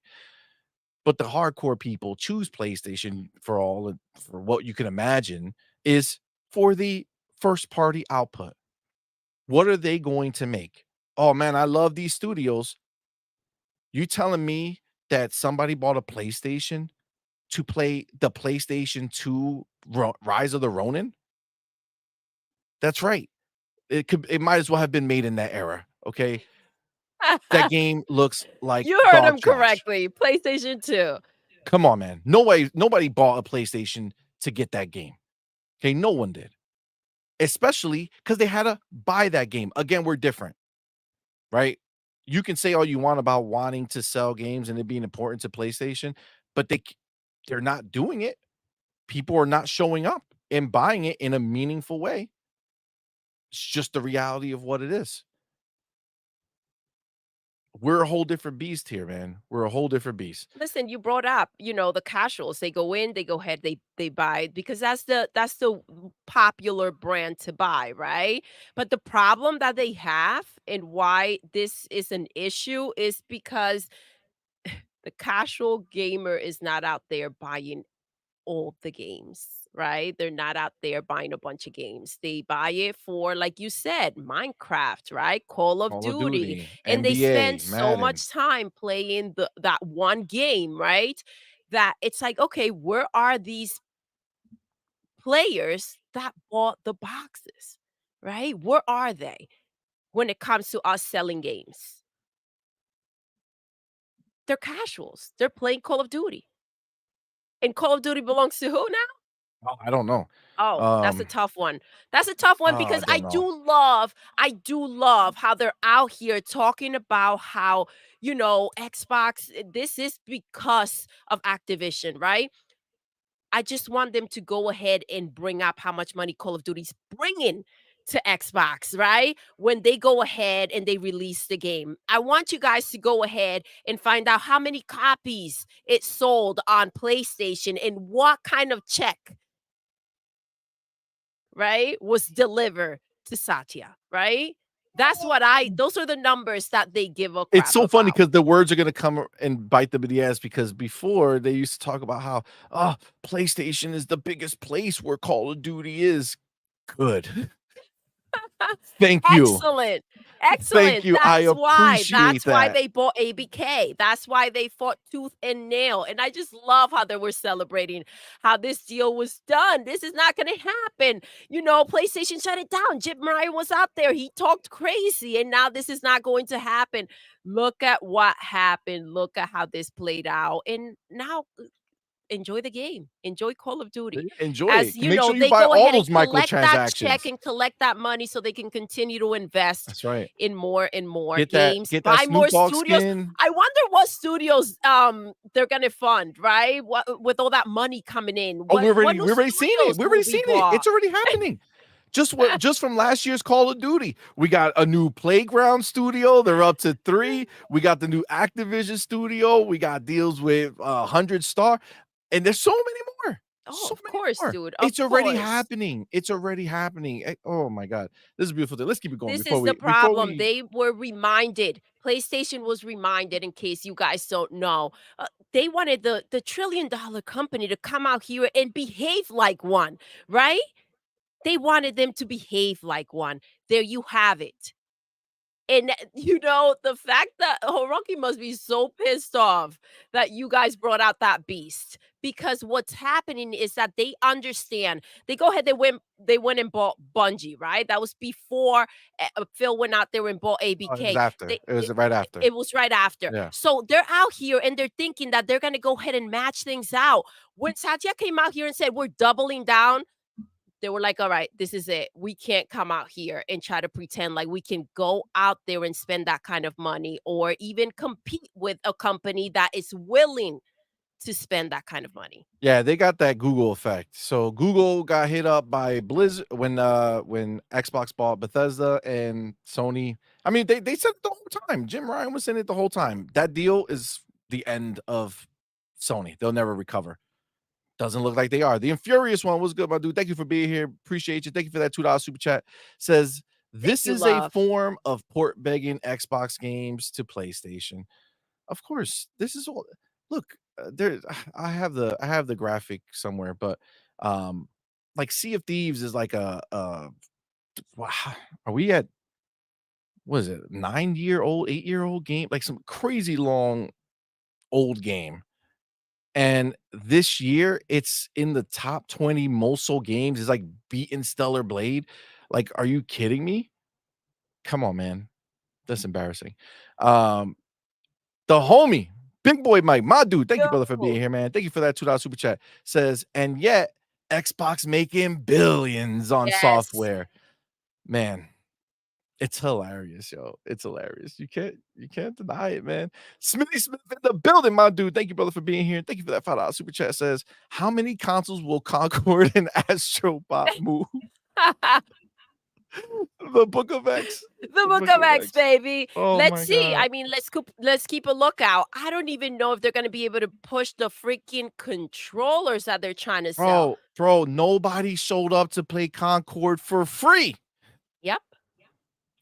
But the hardcore people choose PlayStation for what you can imagine is for the first party output. What are they going to make? Oh man, I love these studios. You telling me that somebody bought a PlayStation to play the PlayStation 2 Rise of the Ronin? That's right. It might as well have been made in that era. Okay. That game looks like You heard dog him trash. correctly. PlayStation 2. Come on, man. Nobody bought a PlayStation to get that game. Okay, no one did. Especially because they had to buy that game. Again, we're different, right? You can say all you want about wanting to sell games and it being important to PlayStation, but they're not doing it. People are not showing up and buying it in a meaningful way. It's just the reality of what it is. We're a whole different beast here, man. We're a whole different beast. Listen, you brought up, the casuals. They go in, they go ahead, they buy because that's the popular brand to buy, right? But the problem that they have and why this is an issue is because the casual gamer is not out there buying all the games, right? They're not out there buying a bunch of games. They buy it for, like you said, Minecraft, right? Call of Call of Duty. Duty, And they spend NBA, so Madden. much time playing that one game, right? That it's like, okay, where are these players that bought the boxes, right? Where are they when it comes to us selling games? They're casuals. They're playing Call of Duty. And Call of Duty belongs to who now? Oh, I don't know. Oh, that's a tough one. That's a tough one I because don't I do love how they're out here talking about how, Xbox, this is because of Activision, right? I just want them to go ahead and bring up how much money Call of Duty's bringing to Xbox, right? When they go ahead and they release the game. I want you guys to go ahead and find out how many copies it sold on PlayStation and what kind of check, right, was delivered to Satya, right? Those are the numbers that they give a crap It's so funny about. because the words are going to come and bite them in the ass because before they used to talk about how, PlayStation is the biggest place where Call of Duty is. Good. Thank you. Excellent. Thank you. I appreciate That's why that. they bought ABK. That's why they fought tooth and nail. And I just love how they were celebrating how this deal was done. This is not going to happen. PlayStation shut it down. Jim Ryan was out there. He talked crazy. And now this is not going to happen. Look at what happened. Look at how this played out. And now enjoy the game. Enjoy Call of Duty. Enjoy As it. you Make know, sure you they buy go all ahead those and collect that microtransactions. check and collect that money so they can continue to invest That's right. in more and more Get games. that Buy more Snoop Dogg studios. skin. I wonder what studios they're gonna fund, right? What with all that money coming in. Oh, What we've already seen it. studios We've already will be seen it. bought? It's already happening. Just from last year's Call of Duty. We got a new Playground studio. They're up to 3. We got the new Activision studio. We got deals with 100 Star, and there's so many more. Oh, So of many course, more. dude. Of It's already course. happening. It's already happening. Oh my god, this is a beautiful thing. Let's keep it going This before is the we before problem. we. They were reminded. PlayStation was reminded, in case you guys don't know. They wanted the trillion-dollar company to come out here and behave like one, right? They wanted them to behave like one. There you have it. And, the fact that Hiroki must be so pissed off that you guys brought out that beast, because what's happening is that they understand. They go ahead, they went and bought Bungie, right? That was before, Phil went out there and bought Oh, it was ABK. after. It was right after. It was right after. Yeah. So they're out here and they're thinking that they're gonna go ahead and match things out. When Satya came out here and said, "We're doubling down," they were like, all right, this is it. We can't come out here and try to pretend like we can go out there and spend that kind of money or even compete with a company that is willing to spend that kind of money. Yeah, they got that Google effect. So Google got hit up by Blizzard when Xbox bought Bethesda and Sony. I mean, they said it the whole time. Jim Ryan was saying it the whole time. That deal is the end of Sony. They'll never recover. Doesn't look like they are. The Infurious one was good, my dude. Thank you for being here. Appreciate you. Thank you for that $2 super chat. Says this you, is a love. form of port begging Xbox games to PlayStation. Of course, this is all. Look, there. I have the graphic somewhere, but like Sea of Thieves is like wow, are we at what is it 9-year-old 8-year-old game, like some crazy long old game. And this year, it's in the top 20 most sold games. It's like beating Stellar Blade. Like, are you kidding me? Come on, man. That's embarrassing. The homie, Big Boy Mike, my dude. Thank you, brother, for being Yo. here, man. Thank you for that $2 super chat. Says, and yet Xbox making billions on Yes. software. Man, it's hilarious, yo. It's hilarious. You can't deny it, man. Smitty Smith in the building, my dude. Thank you, brother, for being here. Thank you for that $5 super chat. Says, how many consoles will Concord and Astrobot move? The Book of X. The Book of X, baby. Oh Let's my see. God. I mean, let's keep a lookout. I don't even know if they're going to be able to push the freaking controllers that they're trying to sell. Bro, nobody showed up to play Concord for free. Yep.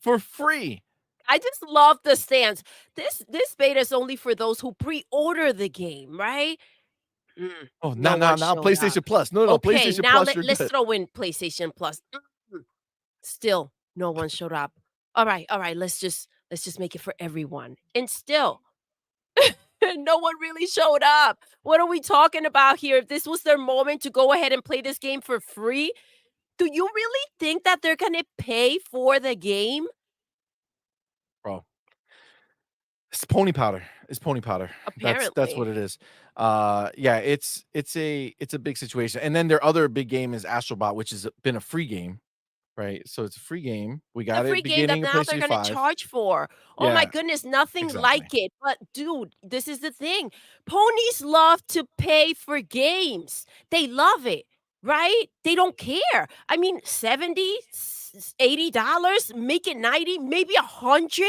For free. I just love the stance. This beta is only for those who pre-order the game, right? Oh, No now one showed PlayStation up. Plus. No, Okay, PlayStation now Plus. You're let's good. throw in PlayStation Plus. Still, no one showed up. All right. Let's just make it for everyone. And still, no one really showed up. What are we talking about here? If this was their moment to go ahead and play this game for free, do you really think that they're gonna pay for the game? Bro. It's pony powder. It's pony powder. That's what Apparently. it is. Yeah, it's a big situation. And then their other big game is Astrobot, which has been a free game, right? So it's a free game. We got The it free game that beginning of now they're PlayStation gonna 5. charge for. Oh my Yeah, goodness, nothing exactly. like it. But dude, this is the thing. Ponies love to pay for games. They love it, right? They don't care. I mean, $70, $80, make it 90, maybe 100.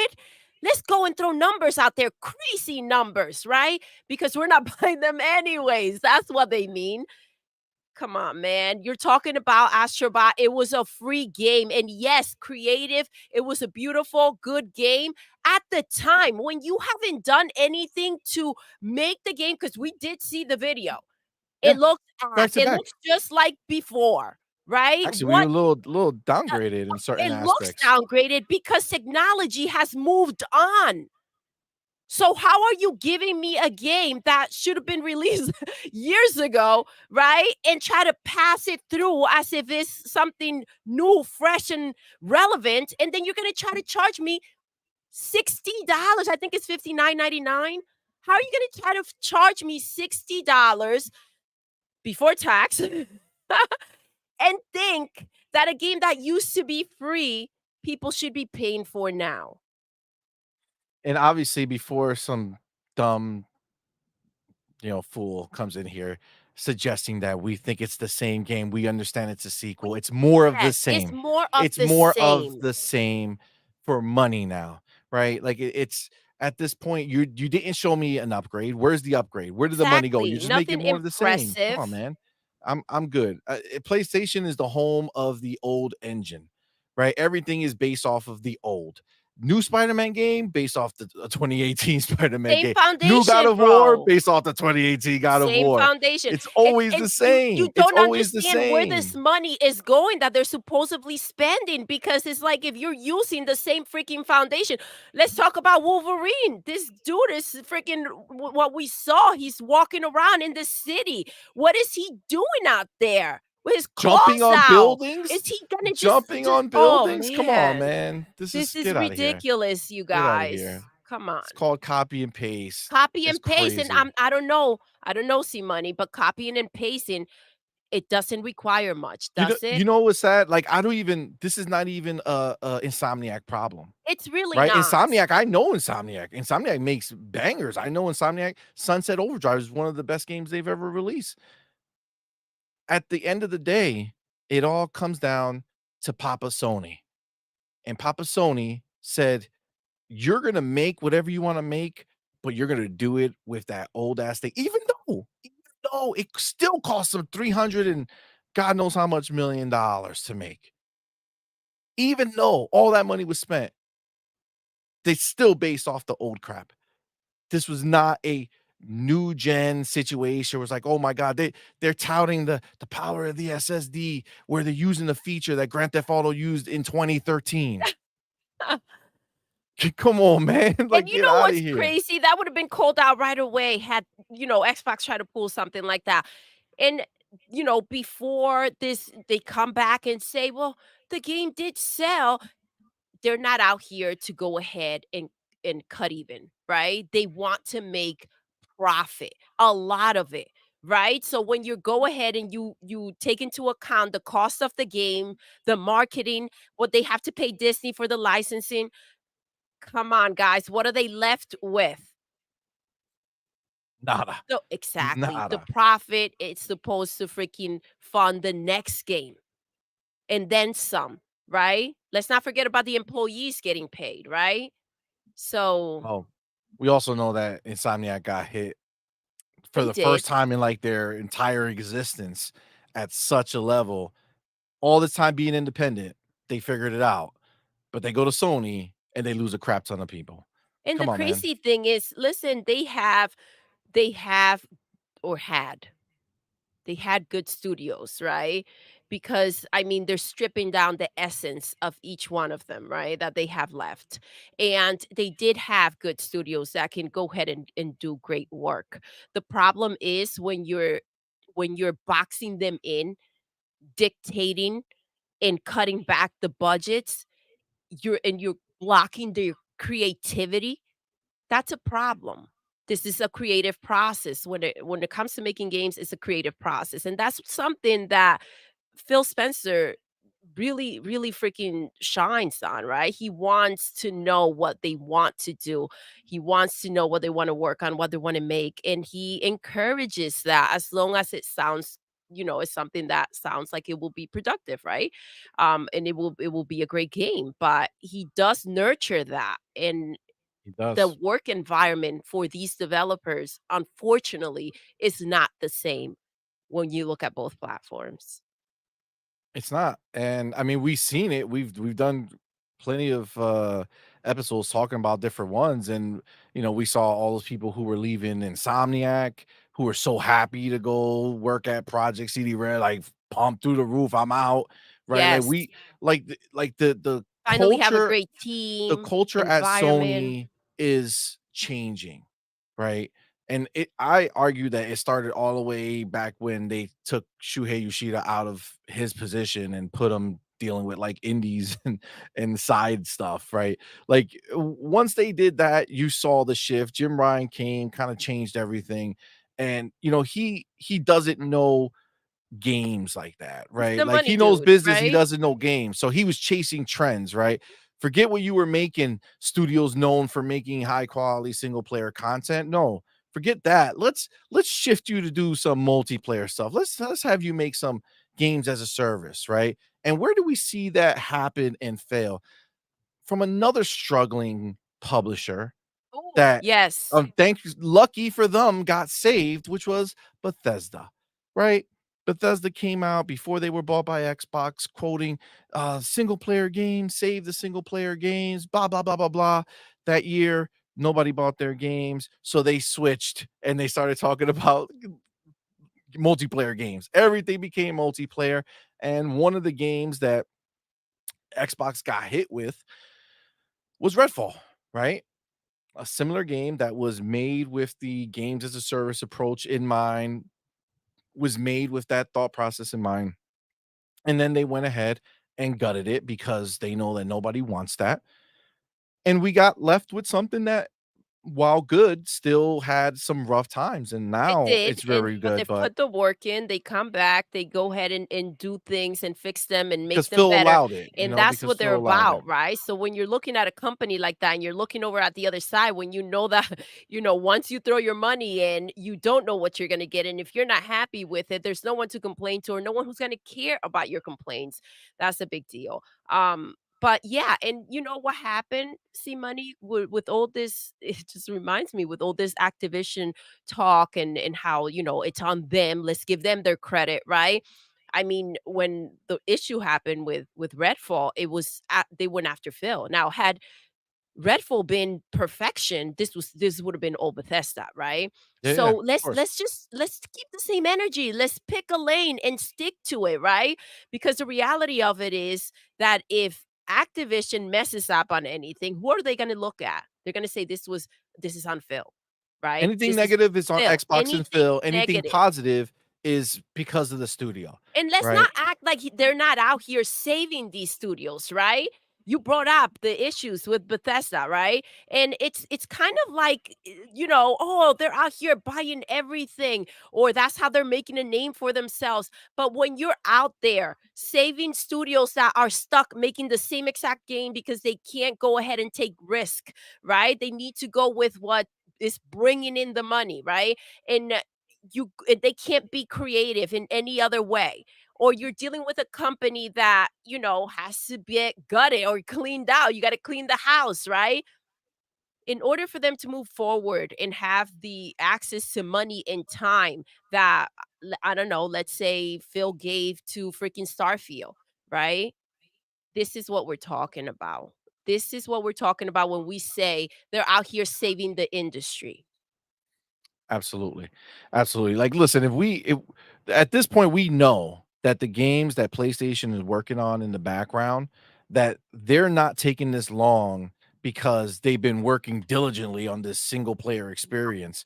Let's go and throw numbers out there, crazy numbers, right? Because we're not buying them anyways. That's what they mean. Come on, man. You're talking about Astrobot. It was a free game. And yes, creative. It was a beautiful, good game. At the time, when you haven't done anything to make the game, because we did see the video. Yeah, It looks back to it back. looks just like before, right? Actually, we were a little downgraded in certain It looks aspects. downgraded because technology has moved on. So how are you giving me a game that should have been released years ago, right? And try to pass it through as if it's something new, fresh, and relevant. And then you're going to try to charge me $60. I think it's $59.99. How are you going to try to charge me $60 before tax and think that a game that used to be free, people should be paying for now? And obviously, before some dumb, fool comes in here, suggesting that we think it's the same game. We understand it's a sequel. It's more of the Yes, it's same. more of It's the more of same. the same for money now, right? Like it's at this point, you didn't show me an upgrade. Where's the upgrade? Where did the money go? You're Exactly. just making Nothing more of the same. Come on, impressive. man. I'm good. PlayStation is the home of the old engine, right? Everything is based off of the old. New Spider-Man game based off the 2018 Spider-Man Same game. New God foundation, of War bro. based off the 2018 God of Same War. foundation. It's always And the you same. It's don't always the understand where this same. money is going that they're supposedly spending, because it's like if you're using the same freaking foundation. Let's talk about Wolverine. This dude is freaking what we saw. He's walking around in the city. What is he doing out there with his Jumping claws on out? buildings? Is he gonna Jumping on oh buildings? Come on, man. This this is is get out of here. ridiculous, you Get out of guys. here. Come on. It's called copy and paste. Copy It's and paste, and crazy. I don't know CMoney, but copying and pasting, it doesn't require much, does it? You know what's sad? Like I don't even. This is not even a Insomniac problem, It's really right? not. Insomniac, I know Insomniac. Insomniac makes bangers. I know Insomniac. Sunset Overdrive is one of the best games they've ever released. At the end of the day, it all comes down to Papa Sony, and Papa Sony said, "You're gonna make whatever you want to make, but you're gonna do it with that old ass thing." Even though it still costs them 300 and God knows how much $1 million to make. Even though all that money was spent, they still based off the old crap. This was not a new gen situation where it's like, oh my God, they're touting the power of the SSD where they're using the feature that Grand Theft Auto used in 2013. Come on, man. Like, And you get know out of what's here. crazy? That would have been called out right away had, Xbox tried to pull something like that. And, before this, they come back and say, well, the game did sell. They're not out here to go ahead and cut even, right? They want to make profit, a lot of it, right? So when you go ahead and you take into account the cost of the game, the marketing, what they have to pay Disney for the licensing, come on, guys, what are they left with? Nada. So exactly, the Nada. profit, it's supposed to freaking fund the next game and then some, right? Let's not forget about the employees getting paid, right? So Oh, we also know that Insomniac got hit for they the did. first time in like their entire existence at such a level. All this time being independent, they figured it out. But they go to Sony and they lose a crap ton of people. And the Come on, man. crazy thing is, listen, they have or had they had good studios, right? Because I mean, they're stripping down the essence of each one of them, right? That they have left. And they did have good studios that can go ahead and do great work. The problem is when you're boxing them in, dictating and cutting back the budgets, you're blocking their creativity. That's a problem. This is a creative process. When it comes to making games, it's a creative process. And that's something that Phil Spencer really, really freaking shines on, right? He wants to know what they want to do. He wants to know what they want to work on, what they want to make. And he encourages that as long as it sounds, it's something that sounds like it will be productive, right? And it will be a great game. But he does nurture that. And He the does. work environment for these developers, unfortunately, is not the same when you look at both platforms. It's not. And I mean, we've seen it. We've done plenty of episodes talking about different ones. And we saw all those people who were leaving Insomniac, who were so happy to go work at Project CD Red, like pumped through the roof. I'm out. Right. Like Yes. we like the Finally have a culture great the team, culture at environment. Sony is changing, right? And I argue that it started all the way back when they took Shuhei Yoshida out of his position and put him dealing with like indies and side stuff, right? Like once they did that, you saw the shift. Jim Ryan came, kind of changed everything. And he doesn't know games like that, He's right? the Like money he knows dude, business, he right? doesn't know games. So he was chasing trends, right? Forget what you were making studios known for making high quality single player content. No, forget that. Let's shift you to do some multiplayer stuff. Let's have you make some games as a service, right? And where do we see that happen and fail? From another struggling publisher Ooh, that, yes. lucky for them, got saved, which was Bethesda, right? Bethesda came out before they were bought by Xbox, quoting, single player games, save the single player games, blah, blah, blah, blah, blah. That year, nobody bought their games. So they switched and they started talking about multiplayer games. Everything became multiplayer. And one of the games that Xbox got hit with was Redfall, right? A similar game that was made with the games as a service approach in mind, was made with that thought process in mind. And then they went ahead and gutted it because they know that nobody wants that. And we got left with something that, while good, still had some rough times. And It now did, it's very but good, they've but put the work in, they come back, they go ahead and do things and fix them and because make them Phil better, allowed it, and that's because what they're Phil allowed it. about, right? So when you're looking at a company like that and you're looking over at the other side, when you know that, once you throw your money in, you don't know what you're gonna get, and if you're not happy with it, there's no one to complain to or no one who's gonna care about your complaints. That's a big deal. But yeah, and you know what happened, CMoney, with all this, it just reminds me with all this Activision talk and how, it's on them, let's give them their credit, right? I mean, when the issue happened with Redfall, they went after Phil. Now, had Redfall been perfection, this would have been old Bethesda, right? Yeah, So yeah, of course. let's keep the same energy. Let's pick a lane and stick to it, right? Because the reality of it is that if Activision messes up on anything, who are they going to look at? They're going to say this is on Phil, right? Anything This is negative is on Phil. Xbox and Anything Phil. Anything negative. positive is because of the studio, And let's right? not act like they're not out here saving these studios, right? You brought up the issues with Bethesda, right? And it's kind of like, oh, they're out here buying everything, or that's how they're making a name for themselves. But when you're out there saving studios that are stuck making the same exact game because they can't go ahead and take risk, right? They need to go with what is bringing in the money, right? And they can't be creative in any other way, or you're dealing with a company that has to be gutted or cleaned out. You got to clean the house, right? In order for them to move forward and have the access to money and time that, I don't know, let's say Phil gave to freaking Starfield, right? This is what we're talking about. This is what we're talking about when we say they're out here saving the industry. Absolutely. Absolutely. Like, listen, if at this point, we know that the games that PlayStation is working on in the background, that they're not taking this long because they've been working diligently on this single player experience.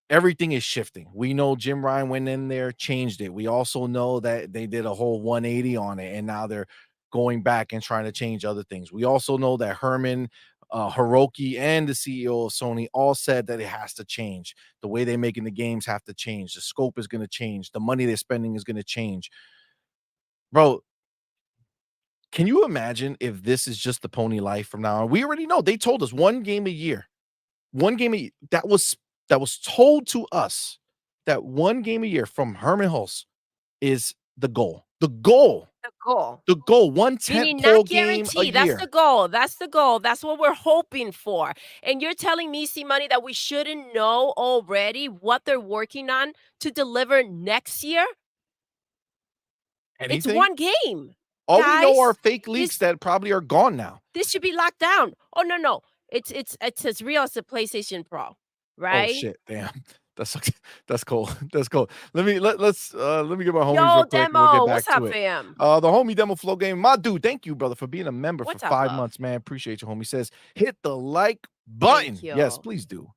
Everything is shifting. We know Jim Ryan went in there, changed it. We also know that they did a whole 180 on it, and now they're going back and trying to change other things. We also know that Herman, Hiroki, and the CEO of Sony all said that it has to change. The way they're making the games have to change. The scope is going to change. The money they're spending is going to change. Bro, can you imagine if this is just the pony life from now on? We already know. They told us one game a year. One game a year. That was told to us, that one game a year from Herman Hulse is the goal. The goal. The goal. The goal. One Meaning tentpole not game a guaranteed. That's the year. goal. That's the goal. That's what we're hoping for. And you're telling me, CMoney, that we shouldn't know already what they're working on to deliver next year? It's Anything? one game. All we know are Guys, fake leaks that probably are gone now. this should be locked down. Oh, no. It's as real as the PlayStation Pro, Oh right? shit! Damn, that's cool. That's cool. Let's get my homies Yo, real quick, and we'll Demo, get back what's to up, it. fam? The homie Demo Flow Game, my dude. Thank you, brother, for being a member What's for up, 5 love? months, man. Appreciate you, homie. Says hit the like button. Thank Yes, you. please do.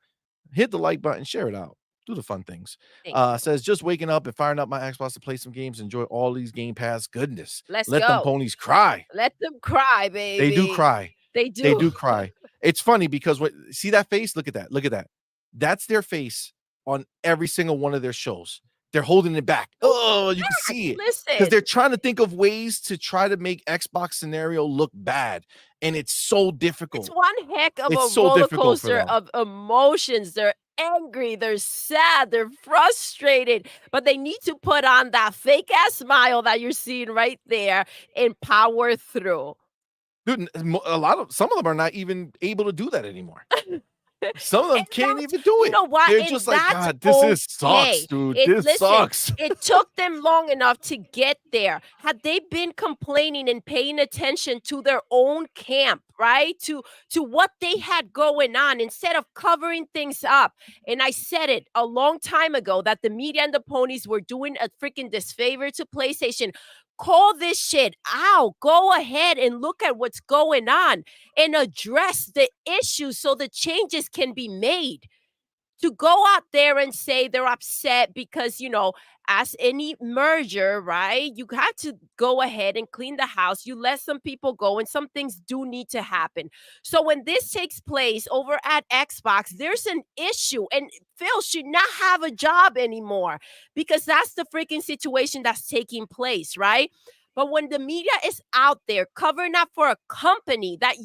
Hit the like button. Share it out. Do the fun things. Thank you. Says just waking up and firing up my Xbox to play some games. Enjoy all these Game Pass goodness. Let's Let them go. ponies cry. Let them cry, They do baby. cry. They They do. do cry. It's funny because see that face? Look at that. Look at that. That's their face on every single one of their shows. They're holding it back. Oh, you can see it. Because Listen, they're trying to think of ways to try to make Xbox scenario look bad. And it's so difficult. it's one heck of It's a so roller difficult for coaster them. of emotions. They're angry, they're sad, they're frustrated, but they need to put on that fake ass smile that you're seeing right there and power through. Dude, some of them are not even able to do that anymore. Some of them And can't that's, even do you it. know what? They're And just like, that's God, this is sucks, okay. dude. This Listen, sucks. it took them long enough to get there. Had they been complaining and paying attention to their own camp, right? To what they had going on instead of covering things up. And I said it a long time ago that the media and the ponies were doing a freaking disfavor to PlayStation. Call this shit out. Go ahead and look at what's going on and address the issues so the changes can be made. To go out there and say they're upset because, as any merger, right, you got to go ahead and clean the house. You let some people go, and some things do need to happen. So when this takes place over at Xbox, there's an issue, and Phil should not have a job anymore because that's the freaking situation that's taking place, right? But when the media is out there covering up for a company that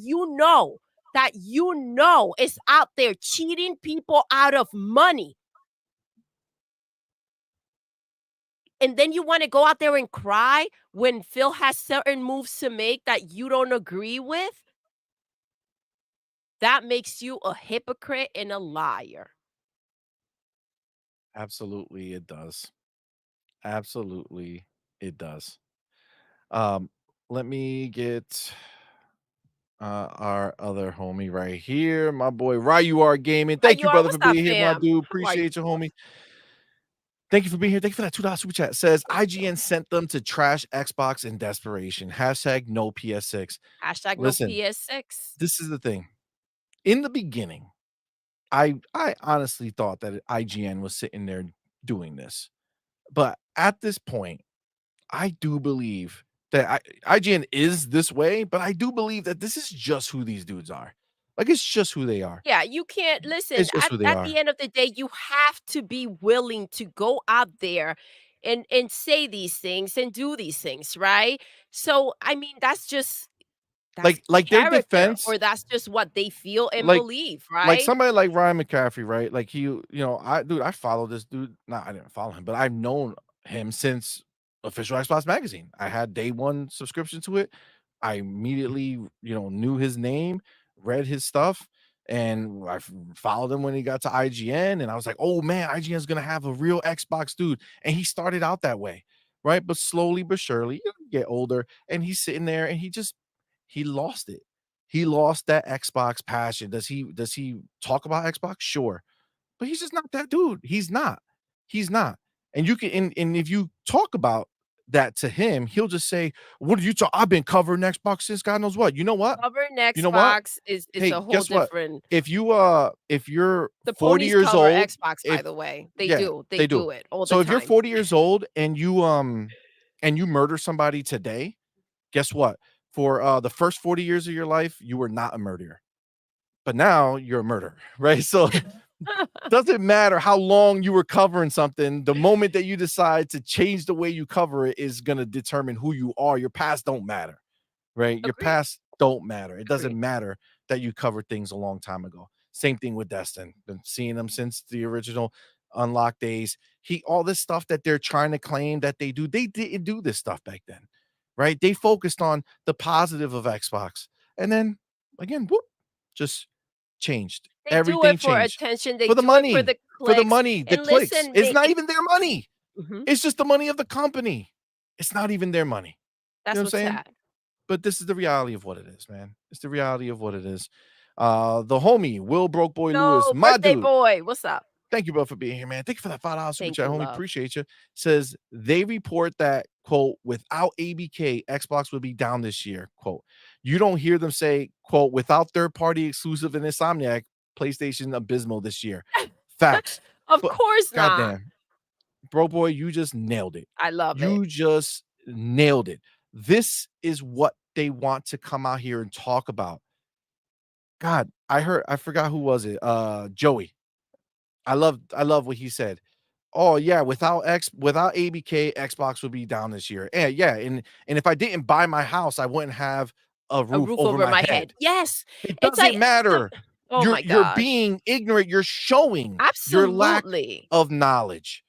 is out there cheating people out of money, and then you want to go out there and cry when Phil has certain moves to make that you don't agree with, that makes you a hypocrite and a liar. Absolutely, it does. Absolutely, it does. Let me get our other homie right here, my boy yOuR Gaming. Thank you, yOuR, brother, what's for up, being here, my fam? dude. How are Appreciate you, you? homie. Thank you for being here. Thank you for that $2 super chat. Says IGN sent them to trash Xbox in desperation. Hashtag no PS6. Hashtag no Listen, PS6. this is the thing. In the beginning, I honestly thought that IGN was sitting there doing this. But at this point, I do believe that IGN is this way, but I do believe that this is just who these dudes are. Like, it's just who they are. Yeah, you can't listen. It's just who they At are. the end of the day, you have to be willing to go out there and say these things and do these things, right? So, I mean, that's Like their character, defense, or that's just what they feel and like believe, like right? somebody like Ryan McCaffrey, right? Like I follow this dude. No, I didn't follow him, but I've known him since official Xbox magazine. I had day one subscription to it. I immediately, knew his name, read his stuff, and followed him when he got to IGN. And I was like, oh man, IGN is gonna have a real Xbox dude. And he started out that way, right? But slowly but surely, you get older, and he's sitting there and he lost it. He lost that Xbox passion. Does he talk about Xbox? Sure. But he's just not that dude. He's not. He's not. And you can and if you talk about that to him, he'll just say, "What are you talking? I've been covering Xbox since God knows what." You know what? Covering You know what? Xbox is Hey, a whole guess what? different. If you're The 40 ponies years cover old, Xbox, by if the way. They yeah, do. They they do. do it all the So if you're time. 40 years old and you murder somebody today, guess what? For the first 40 years of your life, you were not a murderer. But now you're a murderer, right? So doesn't matter how long you were covering something. The moment that you decide to change the way you cover it is going to determine who you are. Your past don't matter, right? Your Agreed. past don't matter. It doesn't Agreed. matter that you covered things a long time ago. Same thing with Destin. Been seeing him since the original Unlock days. All this stuff that they're trying to claim that they do, they didn't do this stuff back then, right? They focused on the positive of Xbox, and then again, whoop, just changed. They do Everything it for changed attention. They for the do it for money, the clicks. the And clicks. listen, It's not even their money. Mhm. It's just the money of the company. It's not even their money. You That's know what I'm what's saying? sad. But this is the reality of what it is, man. It's the reality of what it is. The homie, Will Broke Boy Lewis, No, my birthday dude. boy. What's up? Thank you, bro, for being here, man. Thank you for that $5 super Thank chat, you, homie. love. Appreciate you. Says they report that, quote, without ABK, Xbox would be down this year. Quote, you don't hear them say, quote, without third-party exclusive and Insomniac, PlayStation abysmal this year. Facts. Of But course not. goddamn, bro, boy, you just nailed it. I love it. You just nailed it. This is what they want to come out here and talk about. God, I forgot who was it. Joey. I love what he said. Oh yeah, without ABK, Xbox would be down this year. And yeah, and if I didn't buy my house, I wouldn't have a A roof roof over over my my head. head. Yes. It It's doesn't like matter. Oh my You're gosh. being ignorant. You're showing your lack Absolutely. of knowledge.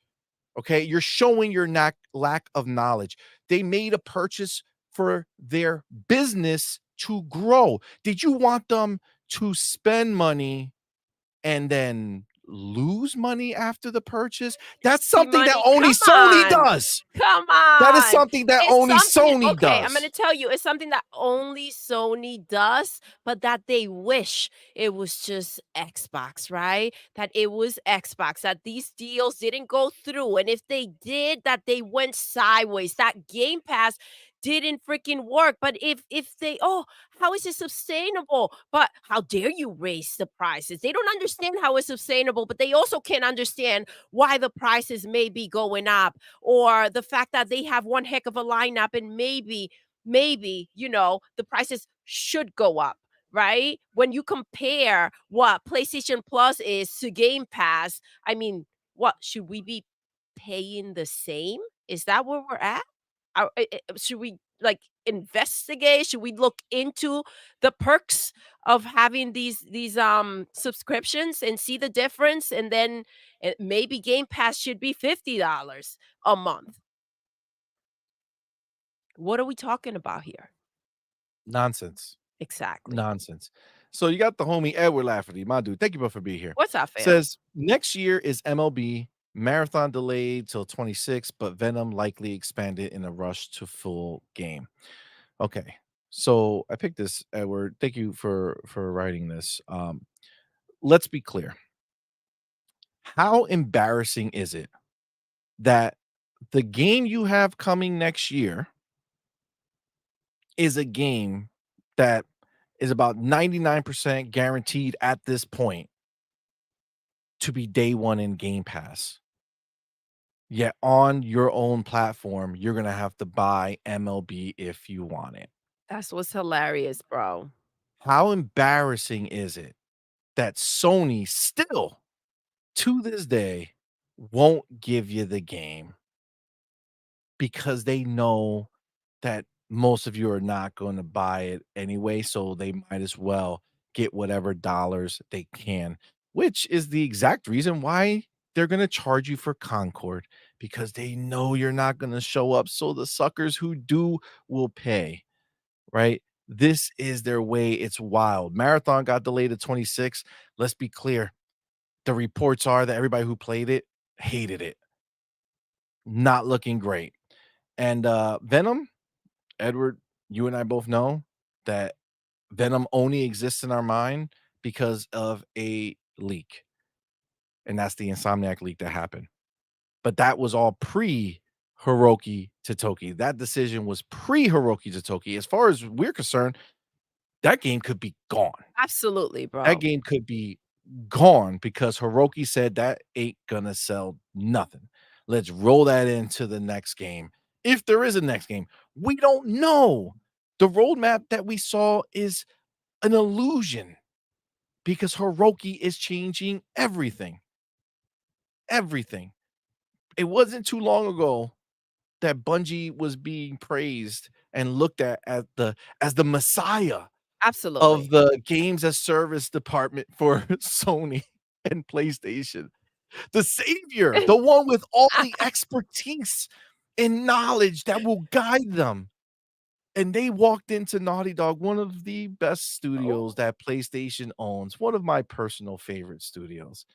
Okay, you're showing your lack of knowledge. They made a purchase for their business to grow. Did you want them to spend money and then lose money after the purchase? That's something that CMoney, only come Sony on. does. Come That is on. something that It's only something Sony okay, I'm gonna does. tell you, it's something that only Sony does, but that they wish it was just Xbox, right? That it was Xbox, that these deals didn't go through, and if they did, that they went sideways, that Game Pass didn't freaking work. But if they, "Oh, how is it sustainable?" But how dare you raise the prices? They don't understand how it's sustainable, but they also can't understand why the prices may be going up, or the fact that they have one heck of a lineup and maybe the prices should go up, right? When you compare what PlayStation Plus is to Game Pass, I mean, what should we be paying the same? Is that where we're at? Should we like investigate? Should we look into the perks of having these subscriptions and see the difference? And then maybe Game Pass should be $50 a month. What are we talking about here? Nonsense. Exactly. Nonsense. So you got the homie Edward Lafferty, my dude. Thank you both for being here. What's up, fam? Says next year is MLB marathon delayed till 26, but Venom likely expanded in a rush to full game. Okay. So I picked this, Edward. Thank you for writing this. Let's be clear. How embarrassing is it that the game you have coming next year is a game that is about 99% guaranteed at this point to be day one in Game Pass? Yet on your own platform, you're gonna have to buy MLB if you want it. That's what's hilarious, bro. How embarrassing is it that Sony still, to this day, won't give you the game because they know that most of you are not going to buy it anyway, so they might as well get whatever dollars they can, which is the exact reason why they're going to charge you for Concord, because they know you're not going to show up, so the suckers who do will pay, right? This is their way. It's wild. Marathon got delayed to 26. Let's be clear. The reports are that everybody who played it hated it. Not looking great. And Venom, Edward, you and I both know that Venom only exists in our mind because of a leak. And that's the Insomniac leak that happened. But that was all pre Hiroki Totoki. That decision was pre Hiroki Totoki. As far as we're concerned, that game could be gone. Absolutely, bro. That game could be gone because Hiroki said that ain't gonna sell nothing. Let's roll that into the next game. If there is a next game, we don't know. The roadmap that we saw is an illusion because Hiroki is changing everything. Everything. It wasn't too long ago that Bungie was being praised and looked at as the messiah Absolutely. of the games as service department for Sony and PlayStation. The savior, the one with all the expertise and knowledge that will guide them. And they walked into Naughty Dog, one of the best studios that PlayStation owns, one of my personal favorite studios.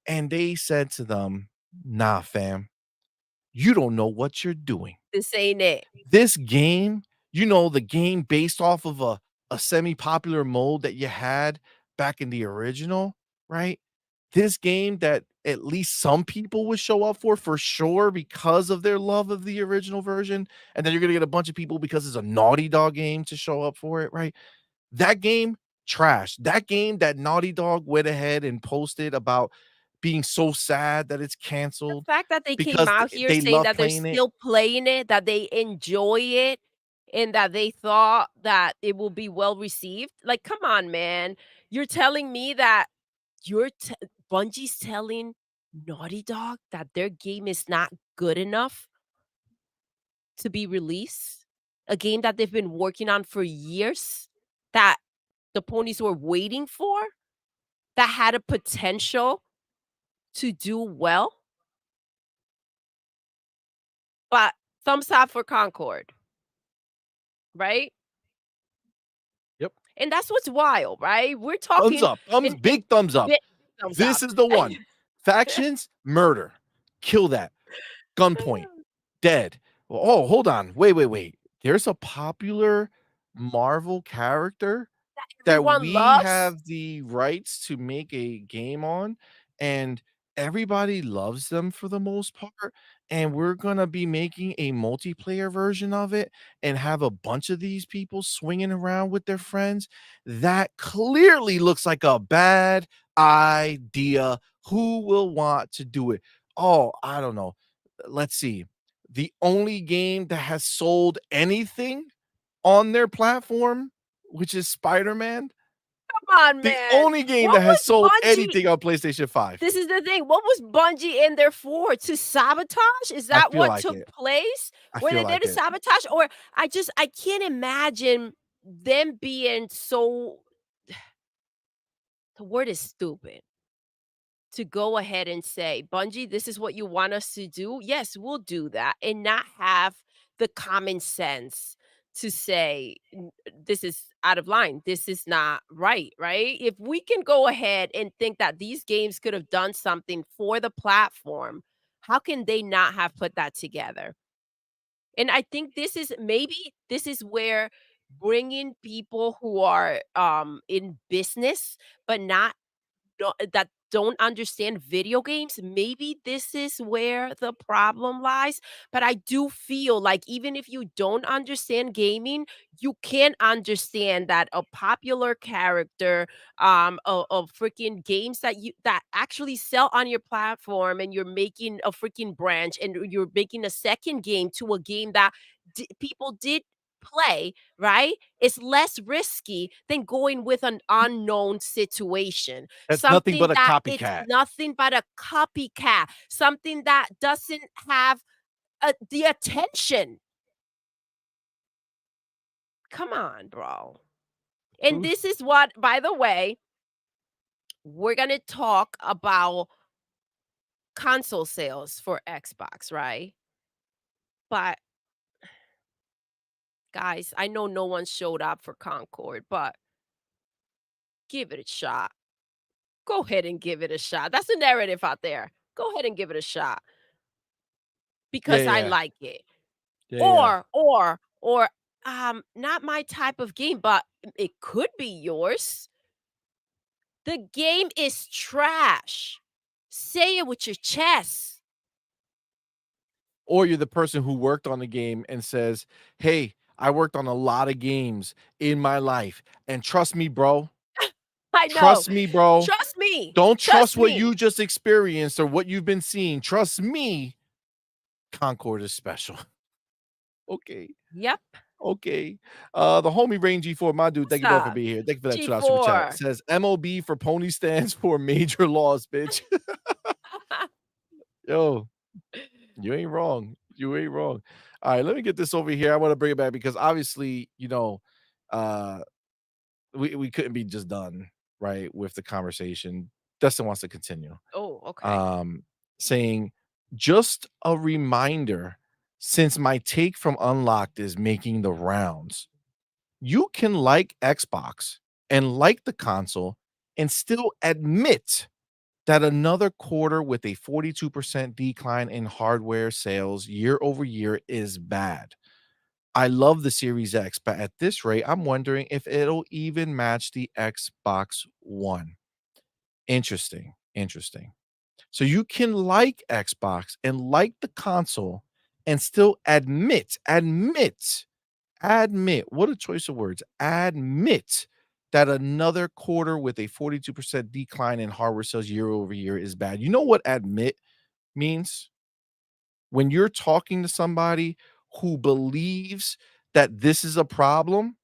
And they said to them, "Nah, fam, you don't know what you're doing. This ain't it." This game, the game based off of a semi-popular mode that you had back in the original, right? This game that at least some people would show up for sure because of their love of the original version, and then you're gonna get a bunch of people because it's a Naughty Dog game to show up for it, right? That game, trash. That game that Naughty Dog went ahead and posted about being so sad that it's The canceled fact that they came because out here they saying love that they're playing it. still playing it, that they enjoy it, and that they thought that it will be well received. Like, come on, man. You're telling me that Bungie's telling Naughty Dog that their game is not good enough to be released? A game that they've been working on for years, that the ponies were waiting for? that had a potential to do well. But thumbs up for Concord, right? Yep. And that's what's wild, right? We're Thumbs talking up. Big thumbs up. thumbs This up. is the one. Factions, murder. Kill that. Gunpoint. Dead. Oh, hold on. Wait. There's a popular Marvel character that Everyone we loves. have the rights to make a game on, and everybody loves them for the most part. And we're gonna be making a multiplayer version of it and have a bunch of these people swinging around with their friends. That clearly looks like a bad idea. Who will want to do it? Oh, I don't know. Let's see. The only game that has sold anything on their platform, which is Spider-Man, Come on, the man. only game What that has was sold Bungie- anything on PlayStation 5. This is the thing. What was Bungie in there for? To sabotage? Is that feel what like took it. place? I Were feel they there like to it. sabotage? Or I can't imagine them being so the word is stupid. To go ahead and say, Bungie, this is what you want us to do. Yes, we'll do that. And not have the common sense to say, this is out of line. This is not right, right? If we can go ahead and think that these games could have done something for the platform, how can they not have put that together? And I think this is where bringing people who are in business, but not that don't understand video games, maybe this is where the problem lies. But I do feel like even if you don't understand gaming, you can understand that a popular character of freaking games that actually sell on your platform, and you're making a freaking branch, and you're making a second game to a game that people did play, right? It's less risky than going with an unknown situation. That's nothing but a It's copycat. nothing but a copycat. Something that doesn't have the attention. Come on, bro. And this is what, by the way, we're going to talk about console sales for Xbox, right? But guys, I know no one showed up for Concord, but give it a shot. Go ahead and give it a shot. That's the narrative out there. Go ahead and give it a shot. Because I Yeah. like it. Yeah. Or not my type of game, but it could be yours. The game is trash. Say it with your chest. Or you're the person who worked on the game and says, hey, I worked on a lot of games in my life. And trust me, bro. I know. Trust me, bro. Trust me. Don't trust what me. you just experienced or what you've been seeing. Trust me. Concord is special. Okay. Yep. Okay. The homie Rain G4, my dude, thank you both for up? being here. Thank you for that $2 super chat. G4. Says MOB for pony stands for major loss, bitch. Yo, you ain't wrong. You ain't wrong. All right, let me get this over here. I want to bring it back because obviously, we couldn't be just done, right, with the conversation. Dustin wants to continue. Oh, okay. Saying, just a reminder, since my take from Unlocked is making the rounds, you can like Xbox and like the console and still admit that another quarter with a 42% decline in hardware sales year over year is bad. I love the Series X, but at this rate, I'm wondering if it'll even match the Xbox One. Interesting. So you can like Xbox and like the console and still admit, what a choice of words, admit that another quarter with a 42% decline in hardware sales year over year is bad. You know what admit means? When you're talking to somebody who believes that this is a problem,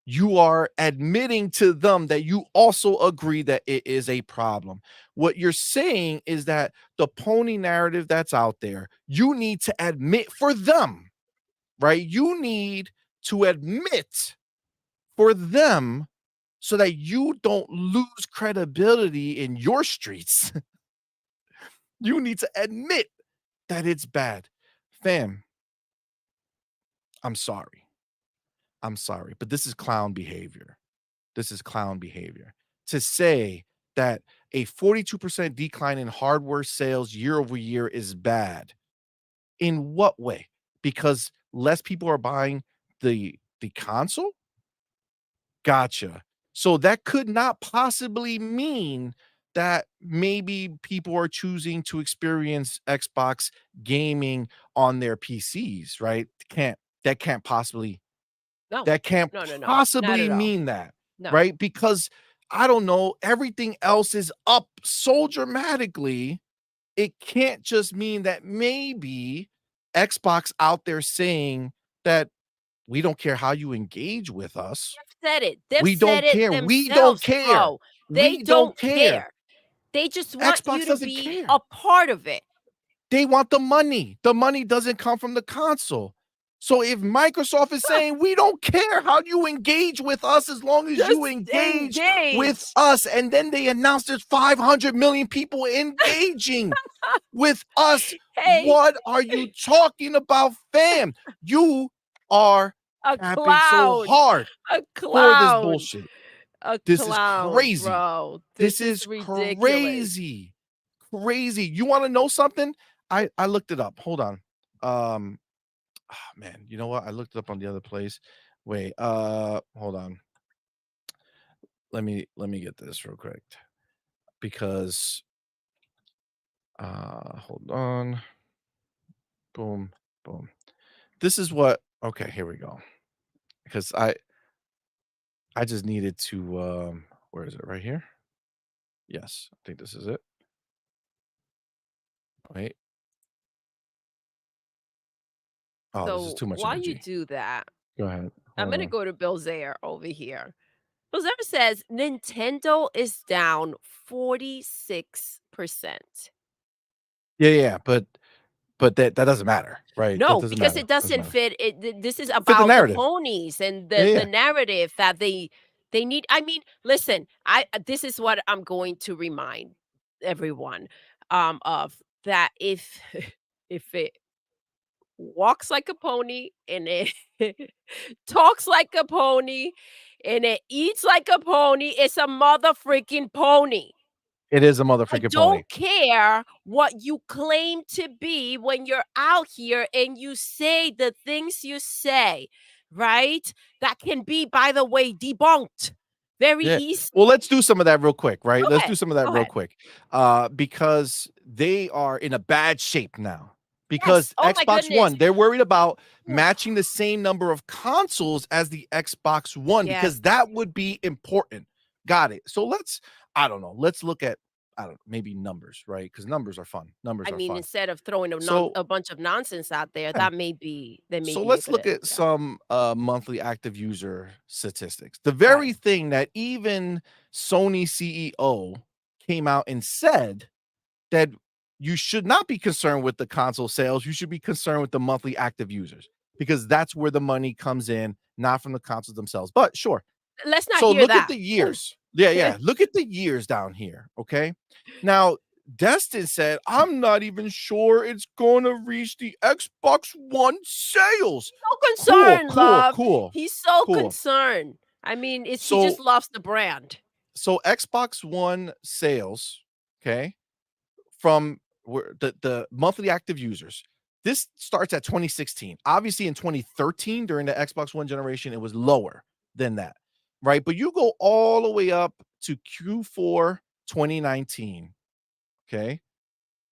you are admitting to them that you also agree that it is a problem. What you're saying is that the pony narrative that's out there, you need to admit for them, right? You need to admit for them so that you don't lose credibility in your streets, you need to admit that it's bad. Fam, I'm sorry. I'm sorry, but this is clown behavior. This is clown behavior. To say that a 42% decline in hardware sales year over year is bad. In what way? Because less people are buying the console? Gotcha. So that could not possibly mean that maybe people are choosing to experience Xbox gaming on their PCs, right? That can't possibly No, that can't no, no, no, not possibly at all. mean that, No. right? Because I don't know, everything else is up so dramatically. It can't just mean that maybe Xbox out there saying that we don't care how you engage with us. They've said it. They've We said don't it care. We don't themselves, care. bro. They We don't don't care. care. They just want Xbox you to doesn't be care. a part of it. They want the money. The money doesn't come from the console. So if Microsoft is saying we don't care how you engage with us as long as you Just engage engage. with us, and then they announce there's 500 million people engaging with us, Hey, what are you talking about, fam? You are a capping so clown. hard A for this clown. bullshit. A This clown, is crazy. bro. This is ridiculous. crazy. Crazy. You want to know something? I looked it up. Hold on. Man, you know what? I looked it up on the other place. Wait, hold on. Let me get this real quick because hold on. Boom, boom. This is what okay, here we go. Because I just needed to where is it? Right here? Yes, I think this is it. Wait. Oh, this is So too much while you energy. do that, Go ahead. I'm Hold gonna on. go to Bill Zaire over here. Bill Zaire says Nintendo is down 46%. Yeah, but that doesn't matter, right? That No, doesn't because matter. it Doesn't doesn't matter. fit. This is Fit the about the narrative. ponies and Yeah, the yeah. narrative that they need. I mean, listen, this is what I'm going to remind everyone of that if if it walks like a pony and it talks like a pony and it eats like a pony, it's a mother freaking pony. It is a I motherfucking pony. don't care what you claim to be when you're out here and you say the things you say, right? That can be, by the way, debunked very Yeah. easy. Well, let's do some of that real quick, right? Go Let's ahead. do some of that Go real ahead. quick. Because they are in a bad shape now. Because Yes. Oh my Xbox goodness. One, they're worried about Ooh. matching the same number of consoles as the Xbox One because Yes. that would be important. Got it. So I don't know. Let's look at maybe numbers, right? Because numbers are fun. Numbers I are mean, fun. instead of throwing So a bunch of nonsense out there, yeah. that may be a Let's good look at idea. some monthly active user statistics. The All very right. thing that even Sony CEO came out and said that you should not be concerned with the console sales, you should be concerned with the monthly active users because that's where the money comes in, not from the consoles themselves. But sure. Let's not So hear look that. at the years. Yeah. Look at the years down here. Okay. Now, Destin said, I'm not even sure it's going to reach the Xbox One sales. So concerned, love. Cool. He's so Cool. concerned. I mean, he So- just loves the brand. So Xbox One sales, okay, from the monthly active users. This starts at 2016. Obviously, in 2013, during the Xbox One generation, it was lower than that, right? But you go all the way up to Q4 2019, okay?